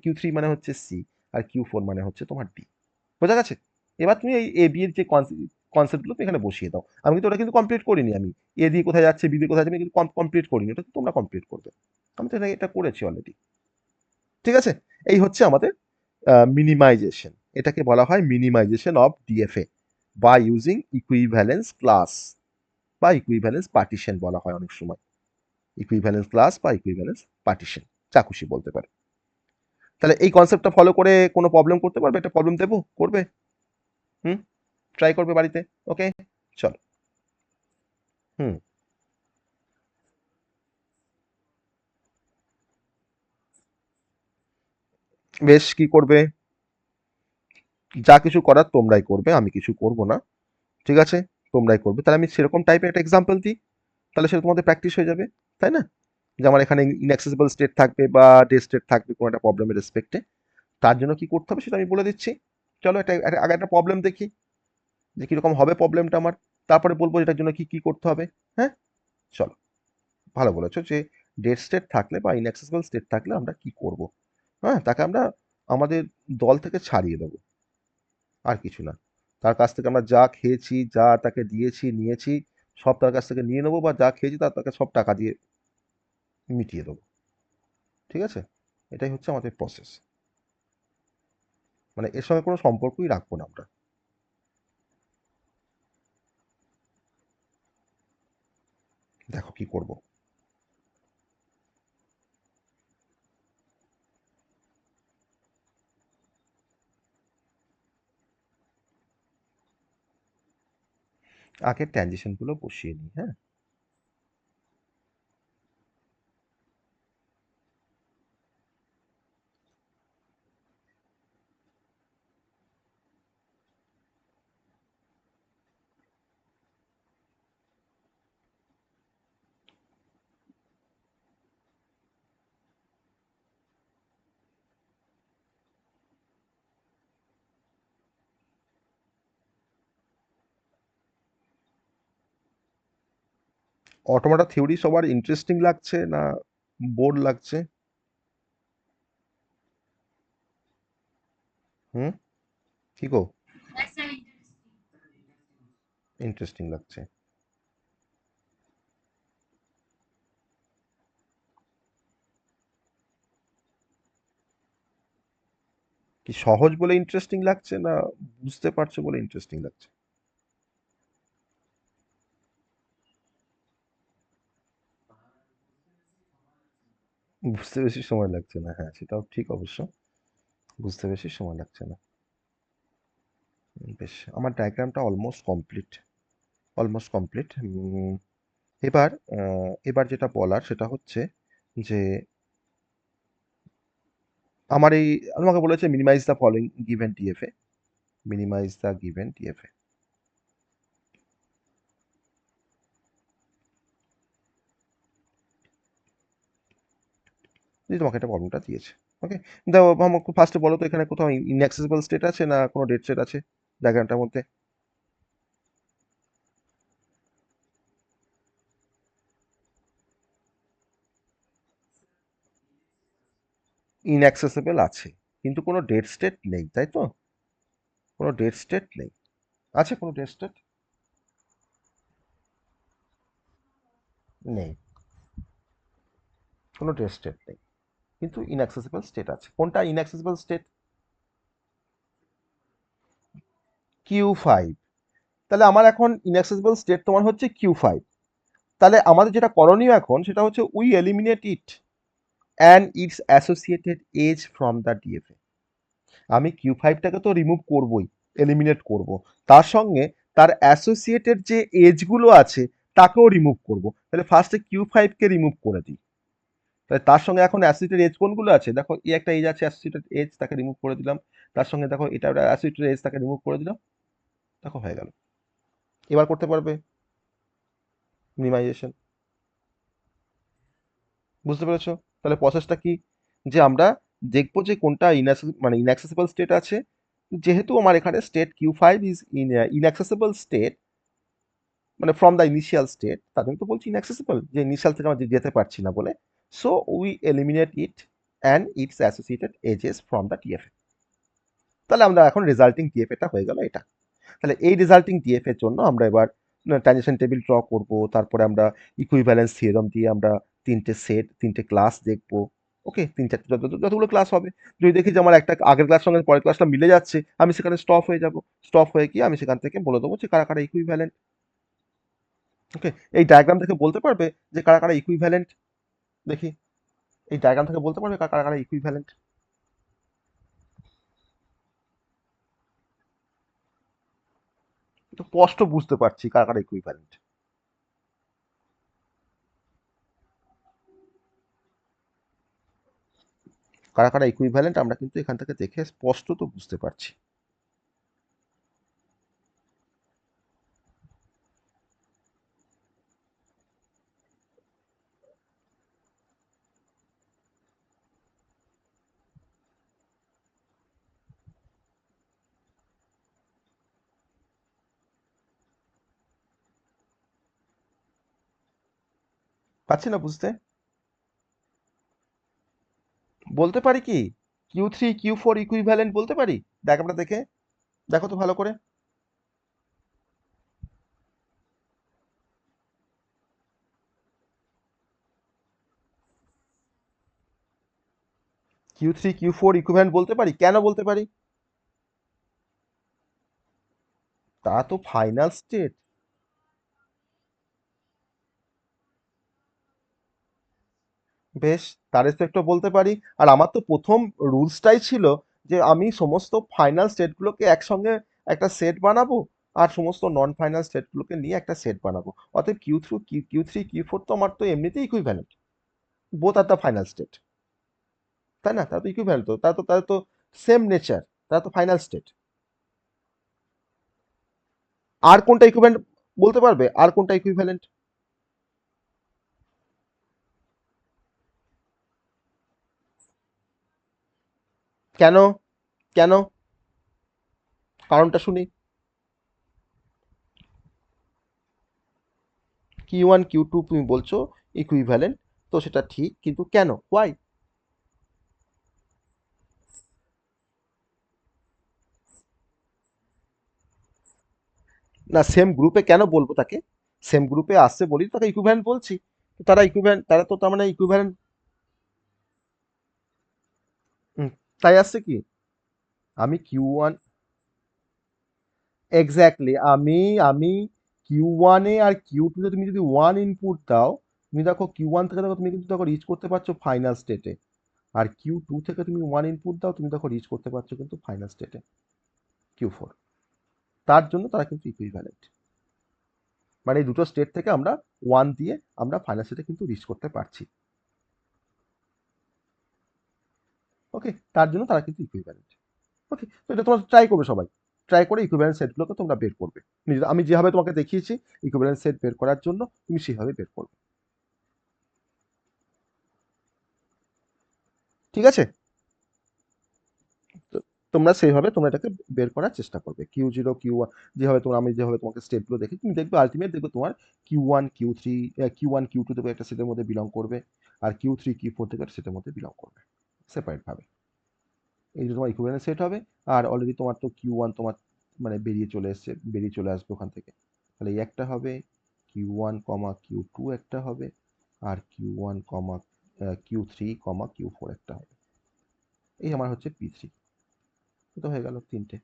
S1: Q3 মানে হচ্ছে সি, আর Q4 মানে হচ্ছে তোমার ডি। বোঝা গেছে? এবার তুমি এই এ বি এর যে কনসেপ্টগুলো তুমি এখানে বসিয়ে দাও। আমি কিন্তু ওটা কিন্তু কমপ্লিট করিনি আমি। এ দিয়ে কোথায় যাচ্ছে, বি দিয়ে কোথায় যাচ্ছে আমি কিন্তু কমপ্লিট করিনি। ওটা তোমরা কমপ্লিট করবে। আমি তো এটা করেছি অলরেডি। ঠিক আছে? এই হচ্ছে আমাদের মিনিমাইজেশন। এটাকে বলা হয় minimization of DFA by using equivalence class বা ইকুইভ্যালেন্স পার্টিশন বলা হয় অনেক সময়। ইকুইভ্যালেন্স ক্লাস বা ইকুইভ্যালেন্স পার্টিশন, যা খুশি বলতে পারে। তাহলে এই কনসেপ্টটা ফলো করে কোনো প্রবলেম করতে পারবে? একটা প্রবলেম দেবো, করবে? হুম, ট্রাই করবে বাড়িতে। ওকে, চলো। হুম, বেশ, কি করবে? যা কিছু করার তোমরাই করবে, আমি কিছু করব না। ঠিক আছে, তোমরাই করবে। তাহলে আমি সেরকম টাইপের একটা এক্সাম্পল দিই, তাহলে সেটা তোমাদের প্র্যাকটিস হয়ে যাবে, তাই না? যে আমার এখানে ইনঅ্যাক্সেসিবল স্টেট থাকবে বা ডে স্টেট থাকবে কোনো একটা প্রবলেমের রেসপেক্টে। তার জন্য কি করতে হবে সেটা আমি বলে দিচ্ছি। চলো আগে একটা প্রবলেম দেখি যে কিরকম হবে প্রবলেমটা আমার, তারপরে বলবো এটার জন্য কি কি করতে হবে। হ্যাঁ, চলো। ভালো বলেছো যে ডেড স্টেট থাকলে বা ইনঅ্যাক্সেসিবল স্টেট থাকলে আমরা কি করব। হ্যাঁ, তাকে আমরা আমাদের দল থেকে ছাড়িয়ে দেবো, আর কিছু না। তার কাছ থেকে আমরা যা খেয়েছি, যা তাকে দিয়েছি, নিয়েছি, সব তার কাছ থেকে নিয়ে নেবো, বা যা খেয়েছি তাকে সব টাকা দিয়ে মিটিয়ে দেবো। ঠিক আছে, এটাই হচ্ছে আমাদের প্রসেস। মানে এর সঙ্গে কোনো সম্পর্কই রাখবো না আমরা। দেখো কি করব। আগে ট্রানজিশন গুলো বসিয়ে নিই। হ্যাঁ, অটোমাটা থিওরি সবার ইন্টারেস্টিং লাগছে না বোর লাগছে? হুম, কি গো? ইন্টারেস্টিং লাগছে। কি সহজ বলে ইন্টারেস্টিং লাগছে না বুঝতে পারছো বলে ইন্টারেস্টিং লাগছে? বুঝতে বেশি সময় লাগছে না, হ্যাঁ সেটাও ঠিক অবশ্য। বুঝতে বেশি সময় লাগছে না। বেশ, আমার ডায়াগ্রামটা অলমোস্ট কমপ্লিট। Almost complete. এবার এবার যেটা বলার সেটা হচ্ছে যে আমার এই আমাকে বলেছে minimize the following given DFA. Minimize the given DFA. যে তোমাকে একটা প্রবলেমটা দিয়েছে। ওকে, দাও আমাকে ফার্স্টে বলো তো এখানে কোথাও ইনঅ্যাক্সেসিবল স্টেট আছে না কোনো ডেড স্টেট আছে ডায়াগ্রামটার মধ্যে? ইনঅ্যাক্সেসিবল আছে, কিন্তু কোনো ডেড স্টেট নেই, তাই তো? কোনো ডেড স্টেট নেই। আছে কোনো ডেড স্টেট? নেই, কোনো ডেড স্টেট নেই, কিন্তু ইনঅ্যাক্সেসিবল স্টেট আছে। কোনটা ইনঅ্যাক্সেসিবল স্টেট? Q5। তাহলে আমার এখন ইনঅ্যাক্সেসিবল স্টেট তোমার হচ্ছে Q5। তাহলে আমাদের যেটা করণীয় এখন সেটা হচ্ছে we eliminate it and its associated edge from the DFA. আমি Q5টাকে তো রিমুভ করবই, এলিমিনেট করব, তার সঙ্গে তার অ্যাসোসিয়েটেড যে এজগুলো আছে তাকেও রিমুভ করব। তাহলে ফার্স্টে Q5কে রিমুভ করে দিই। তাহলে তার সঙ্গে এখন অ্যাসোসিয়েটেড এজ কোনগুলো আছে দেখো, এই একটা এজ আছে অ্যাসোসিয়েটেড এজ, তাকে রিমুভ করে দিলাম। তার সঙ্গে দেখো এটা অ্যাসোসিয়েটেড এজ, তাকে রিমুভ করে দিলাম। দেখো হয়ে গেল। এবার করতে পারবে মিনিমাইজেশন। বুঝতে পেরেছো? তাহলে প্রসেসটা কি? যে আমরা দেখবো যে কোনটা মানে ইনঅ্যাক্সেসিবল স্টেট আছে। যেহেতু আমার এখানে স্টেট Q5 ইজ ইনঅ্যাক্সেসিবল স্টেট, মানে ফ্রম দ্য ইনিশিয়াল স্টেট, তার জন্য তো বলছি ইনঅ্যাক্সেসিবল, যে ইনিশিয়াল থেকে আমরা যেতে পারছি না বলে। So we eliminate it and its associated edges from the DFA. তাহলে আমরা এখন রেজাল্টিং টিএফএটা হয়ে গেল এটা। তাহলে এই রেজাল্টিং ডিএফ এর জন্য আমরা এবার ট্রানজিশন টেবিল ড্র করব, তারপরে আমরা ইকুইভ্যালেন্স থিওরেম দিয়ে আমরা তিনটে ক্লাস দেখব। ওকে, তিন চারটে যতগুলো ক্লাস হবে, যদি দেখি যে আমার একটা আগের ক্লাস সঙ্গে পরের ক্লাসটা মিলে যাচ্ছে, আমি সেখানে স্টপ হয়ে যাব। স্টপ হয়ে গিয়ে আমি সেখান থেকে বলে দেবো যে কারা কারা ইকুইভ্যালেন্ট। ওকে, এই ডায়াগ্রাম থেকে বলতে পারবে যে কারা কারা ইকুইভ্যালেন্ট? দেখি, এই ডায়াগ্রাম থেকে বলতে পারবে কারা কারা ইকুইভ্যালেন্ট? তো স্পষ্ট বুঝতে পারছি কারা কারা ইকুইভ্যালেন্ট। কারা কারা ইকুইভ্যালেন্ট আমরা কিন্তু এখান থেকে দেখে স্পষ্ট তো বুঝতে পারছি। পারছি না বুঝতে? বলতে পারি কি Q3 Q4 ইকুইভ্যালেন্ট বলতে পারি ডায়াগ্রামটা দেখে? দেখো তো ভালো করে। Q3 Q4 ইকুইভ্যালেন্ট বলতে পারি, কেন বলতে পারি? তা তো ফাইনাল স্টেট। বেশ, তার রেসপেক্টও বলতে পারি। আর আমার তো প্রথম রুলসটাই ছিল যে আমি সমস্ত ফাইনাল স্টেটগুলোকে একসঙ্গে একটা সেট বানাবো, আর সমস্ত নন ফাইনাল স্টেটগুলোকে নিয়ে একটা সেট বানাবো। অতএব Q3 Q4 তো আমার তো এমনিতেই equivalent, both are the final state. তাই না? তারা তো ইকুইভ্যালেন্ট, তো তারা তো সেম নেচার, তারা তো ফাইনাল স্টেট। আর কোনটা ইকুইভ্যালেন্ট বলতে পারবে? আর কোনটা ইকুইভ্যালেন্ট? কেন? কেন? কারণটা শুনি। Q1 Q2 তুমি বলছো ইকুইভ্যালেন্ট, তো সেটা ঠিক, কিন্তু কেন? হোয়াই? না, সেম গ্রুপে কেন বলবো তাকে? সেম গ্রুপে আসছে বলি তো তাকে ইকুইভ্যালেন্ট বলছি। তো তারা ইকুইভ্যালেন্ট, তারা তো তার মানে ইকুইভ্যালেন্ট। তাই আসছে কি? আমি Q1 এক্স্যাক্টলি, আমি Q1 আর Q2 তে তুমি যদি 1 ইনপুট দাও, তুমি দেখো Q1 থেকে দেখো তুমি কিন্তু দেখো রিচ করতে পারছো ফাইনাল স্টেটে। আর Q2 থেকে তুমি 1 ইনপুট দাও, তুমি দেখো রিচ করতে পারছো কিন্তু ফাইনাল স্টেটে Q4। তার জন্য তারা কিন্তু ইকুইভ্যালেন্ট। মানে এই দুটো স্টেট থেকে আমরা 1 দিয়ে আমরা ফাইনাল স্টেটে কিন্তু রিচ করতে পারছি। ওকে, তার জন্য তারা কিন্তু ইকুইভ্যালেন্ট। ওকে, তো এটা তোমরা ট্রাই করবে সবাই। ট্রাই করে ইকুইভ্যালেন্ট সেটগুলোকে তোমরা বের করবে। আমি যেভাবে তোমাকে দেখিয়েছি ইকুইভ্যালেন্ট সেট বের করার জন্য, তুমি সেভাবে বের করবে। ঠিক আছে? তো তোমরা সেইভাবে তোমরা এটাকে বের করার চেষ্টা করবে। Q0 Q1 যেভাবে তোমরা, আমি যেভাবে তোমাকে স্টেপগুলো দেখি, তুমি দেখবে আলটিমেট দেখবে তোমার Q1 Q2 দেখবে একটা সেটের মধ্যে বিলং করবে, আর Q3 Q4 থেকে একটা সেটের মধ্যে বিলং করবে সেপারেট ভাবে। এই যে তোমার ইকুইভ্যালেন্ট সেট হবে। আর অলরেডি তোমার তো Q1 তোমার মানে বেরিয়ে চলে আসবে ওখান থেকে। তাহলে এই একটা হবে, Q1 Q2 একটা হবে, আর Q3 Q4 একটা হবে। এই আমার হচ্ছে P3। তো হয়ে গেল তিনটে।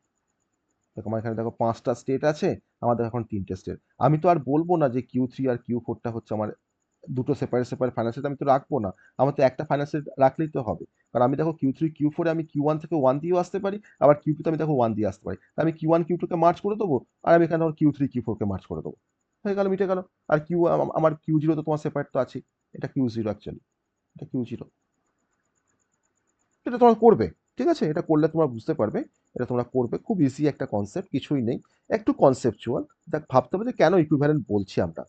S1: দেখো আমার এখানে দেখো 5টা স্টেট আছে, আমাদের এখন 3টে স্টেট। আমি তো আর বলবো না যে Q3 আর Q4টা হচ্ছে আমার দুটো সেপারেট ফাইনাল স্টেট, আমি তো রাখবো না। আমার তো একটা ফাইনাল স্টেট রাখলেই তো হবে। কারণ আমি দেখো Q3 Q4 আমি Q1 থেকে 1 দিয়েও আসতে পারি, আবার Q2 তে আমি দেখো 1 দিয়ে আসতে পারি। তা আমি Q1 Q2 কে মার্চ করে দেবো, আর আমি এখানে ধরো Q3 Q4 কে মার্চ করে দেবো। হয়ে গেল, মিটে গেল। আর আমার Q0 তো তোমার সেপারেট তো আছেই। এটা Q0 অ্যাকচুয়ালি, এটা Q0। এটা তোমরা করবে। ঠিক আছে? এটা করলে তোমরা বুঝতে পারবে। এটা তোমরা করবে। খুব ইজি একটা কনসেপ্ট, কিছুই নেই। একটু কনসেপচুয়াল। দেখ, ভাবতে হবে যে কেন ইকুইভ্যালেন্ট বলছি আমরা।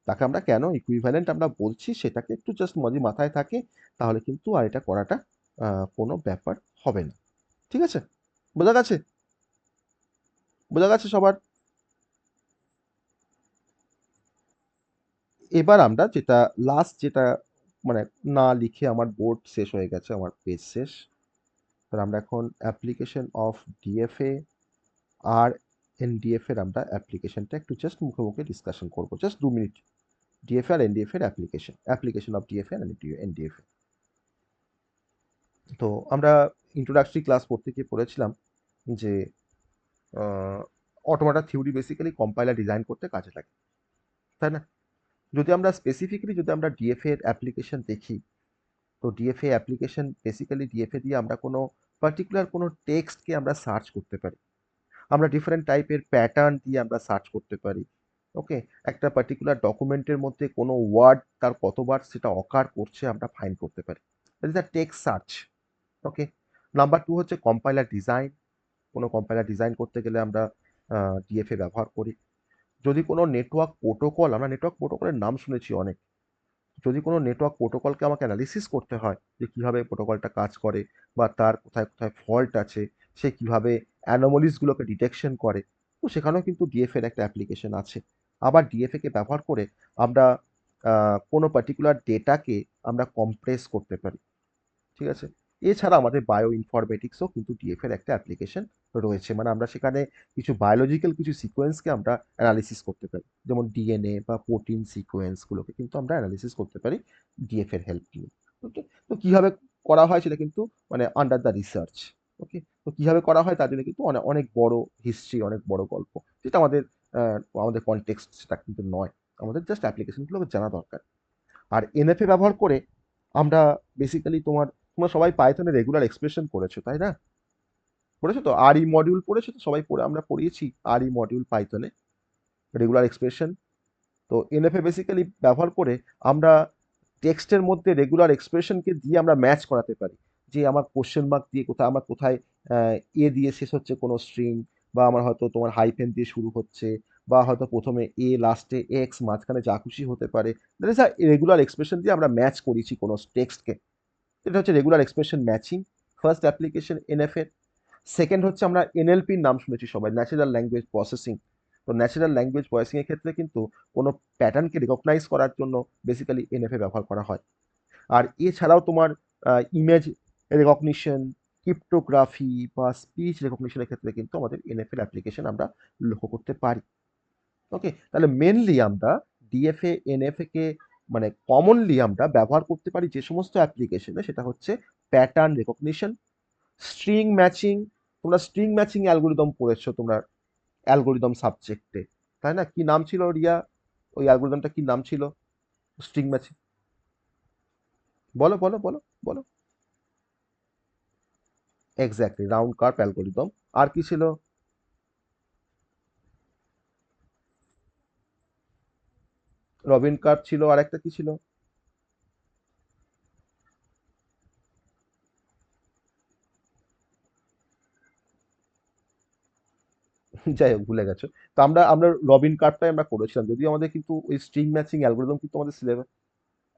S1: তাকে আমরা কেন ইকুইভ্যালেন্ট আমরা বলছি সেটাকে একটু জাস্ট যদি মাথায় থাকে, তাহলে কিন্তু আর এটা করাটা কোনো ব্যাপার হবে না। ঠিক আছে? বোঝা গেছে? বোঝা গেছে সবার? এবার আমরা যেটা লাস্ট যেটা মানে না লিখে আমার বোর্ড শেষ হয়ে গেছে, আমার পেজ শেষ। তাহলে আমরা এখন অ্যাপ্লিকেশন অফ ডিএফএ আর এনডিএফ এর আমরা অ্যাপ্লিকেশনটা একটু জাস্ট মুখে মুখে ডিসকাশন করবো, জাস্ট 2 মিনিট। ডিএফএ আর এনডিএফ এর অ্যাপ্লিকেশন অফ ডিএফএ আর এনডিএফ। তো আমরা ইন্ট্রোডাক্টরি ক্লাস পড়তে গিয়ে পড়েছিলাম যে automata theory basically compiler design করতে কাজে লাগে, তাই না? যদি আমরা স্পেসিফিক্যালি যদি আমরা ডিএফএ এর অ্যাপ্লিকেশন দেখি, তো ডিএফএ অ্যাপ্লিকেশন বেসিক্যালি ডিএফএ দিয়ে আমরা কোনো পার্টিকুলার কোনো টেক্সটকে আমরা সার্চ করতে পারি। আমরা ডিফারেন্ট টাইপের প্যাটার্ন দিয়ে আমরা সার্চ করতে পারি। ওকে, একটা পার্টিকুলার ডকুমেন্টের মধ্যে কোনো ওয়ার্ড তার কতবার সেটা অকার করছে আমরা ফাইন্ড করতে পারি। That is a text search. Okay, number 2 হচ্ছে কম্পাইলার ডিজাইন। কোনো কম্পাইলার ডিজাইন করতে গেলে আমরা ডিএফএ ব্যবহার করি। যদি কোনো নেটওয়ার্ক প্রোটোকল, আমরা নেটওয়ার্ক প্রোটোকলের নাম শুনেছি অনেক, যদি কোনো নেটওয়ার্ক প্রোটোকলকে আমাকে অ্যানালিসিস করতে হয় যে কীভাবে প্রোটোকলটা কাজ করে বা তার কোথায় কোথায় ফল্ট আছে, সে কীভাবে অ্যানোমলিসগুলোকে ডিটেকশন করে, তো সেখানেও কিন্তু ডিএফএর একটা অ্যাপ্লিকেশন আছে। আবার ডিএফএকে ব্যবহার করে আমরা কোনো পার্টিকুলার ডেটাকে আমরা কম্প্রেস করতে পারি, ঠিক আছে? এছাড়া আমাদের বায়ো ইনফরমেটিক্সও কিন্তু ডিএফ এর একটা অ্যাপ্লিকেশন রয়েছে, মানে আমরা সেখানে কিছু বায়োলজিক্যাল কিছু সিকোয়েন্সকে আমরা অ্যানালিসিস করতে পারি, যেমন ডিএনএ বা প্রোটিন সিকোয়েন্সগুলোকে কিন্তু আমরা অ্যানালিসিস করতে পারি ডিএফ এর হেল্প নিয়ে। ওকে, তো কীভাবে করা হয় সেটা কিন্তু মানে আন্ডার দ্য রিসার্চ। ওকে, তো কীভাবে করা হয় তার জন্য কিন্তু অনেক অনেক বড় হিস্ট্রি, অনেক বড় গল্প, যেটা আমাদের আমাদের কনটেক্সট সেটা কিন্তু নয়, আমাদের জাস্ট অ্যাপ্লিকেশনগুলোকে জানা দরকার। আর এনএফএ ব্যবহার করে আমরা বেসিক্যালি তোমরা সবাই পাইথনে রেগুলার এক্সপ্রেশন করেছো, তাই না? পড়েছো তো, আর ই মডিউল পড়েছো তো সবাই, পড়ে আমরা পড়িয়েছি আর ই মডিউল পাইথনে রেগুলার এক্সপ্রেশন। তো এনএফএ বেসিক্যালি ব্যবহার করে আমরা টেক্সটের মধ্যে রেগুলার এক্সপ্রেশনকে দিয়ে আমরা ম্যাচ করাতে পারি, যে আমার কোশ্চেন মার্ক দিয়ে কোথায় আমার কোথায় এ দিয়ে শেষ হচ্ছে কোনো স্ট্রিং, বা আমার হয়তো তোমার হাইফেন দিয়ে শুরু হচ্ছে, বা হয়তো প্রথমে এ লাস্টে এক্স, মাঝখানে যা খুশি হতে পারে, that is a regular expression দিয়ে আমরা ম্যাচ করিয়েছি কোনো টেক্সটকে। এটা হচ্ছে regular expression matching, first application NF এর। সেকেন্ড হচ্ছে আমরা এনএলপির নাম শুনেছি সবাই, ন্যাচারাল ল্যাঙ্গুয়েজ প্রসেসিং। তো ন্যাচারাল ল্যাঙ্গুয়েজ প্রসেসিং এর ক্ষেত্রে কিন্তু কোনো প্যাটার্নকে রিকগনাইজ করার জন্য বেসিক্যালি এনএফএ ব্যবহার করা হয়। আর এছাড়াও তোমার ইমেজ রেকগনিশন, ক্রিপ্টোগ্রাফি বা স্পিচ রেকগনিশনের ক্ষেত্রে কিন্তু আমাদের এনএফএর অ্যাপ্লিকেশন আমরা লক্ষ্য করতে পারি। ওকে, তাহলে মেনলি আমরা ডিএফএ এনএফএ কে মানে কমনলি আমরা ব্যবহার করতে পারি যে সমস্ত অ্যাপ্লিকেশনে, সেটা হচ্ছে প্যাটার্ন রেকগনিশন, স্ট্রিং ম্যাচিং। তোমরা স্ট্রিং ম্যাচিং অ্যালগোরিদম পড়েছো তোমরা অ্যালগোরিদম সাবজেক্টে, তাই না? কি নাম ছিল রিয়া, ওই অ্যালগোরিদমটা কি নাম ছিল? স্ট্রিং ম্যাচিং, বলো বলো বলো বলো। Exactly, round curve algorithm. আর কি ছিল? রবিন কার্ভ ছিল, আর একটা কি ছিল? যাই হোক, ভুলে গেছো। তো আমরা আমরা রবিন কার্ভটাই আমরা করেছিলাম, যদিও আমাদের কিন্তু ওই স্ট্রিং ম্যাচিং অ্যালগোরিদম কিন্তু আমাদের সিলেবাস,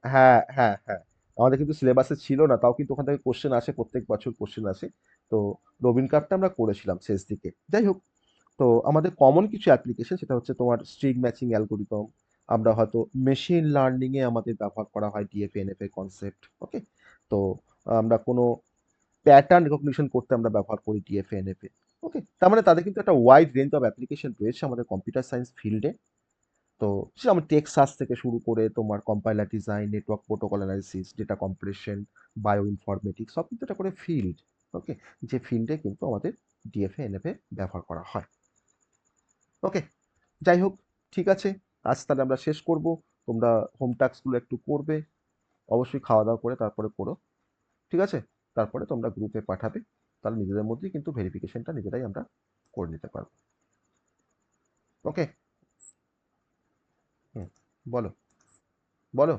S1: হ্যাঁ হ্যাঁ হ্যাঁ, আমাদের কিন্তু সিলেবাসে ছিল না, তাও কিন্তু ওখান থেকে কোশ্চেন আসে, প্রত্যেক বছর কোশ্চেন আসে। তো রবিন কার্ভটা আমরা করেছিলাম শেষ দিকে। যাই হোক, তো আমাদের কমন কিছু অ্যাপ্লিকেশন, সেটা হচ্ছে তোমার স্ট্রিং ম্যাচিং অ্যালগোরিদম। আমরা হয়তো মেশিন লার্নিং এ আমাদের ব্যবহার করা হয় ডিএফএ এনএফএ কনসেপ্ট। ওকে, তো আমরা কোনো প্যাটার্ন রিকগনিশন করতে আমরা ব্যবহার করি ডিএফএ এনএফএ। ওকে, তার মানে তাদের কিন্তু একটা ওয়াইড রেঞ্জ অফ অ্যাপ্লিকেশন রয়েছে আমাদের কম্পিউটার সায়েন্স ফিল্ডে। তো সে আমার টেক্সট সার্চ থেকে শুরু করে তোমার compiler design, network protocol analysis, data compression, bio informatics, সব কিন্তু একটা করে ফিল্ড। ওকে, যে ফিল্ডে কিন্তু আমাদের ডিএফএ এনএফএ ব্যবহার করা হয়। ওকে, যাই হোক, ঠিক আছে, আজ তাহলে আমরা শেষ করব। তোমরা হোম টাস্কগুলো একটু করবে, অবশ্যই খাওয়া দাওয়া করে তারপরে করো, ঠিক আছে? তারপরে তোমরা গ্রুপে পাঠাবে, তাহলে নিজেদের মধ্যেই কিন্তু ভেরিফিকেশনটা নিজেরাই আমরা করে নিতে পারবো। ওকে, হুম, বলো বলো।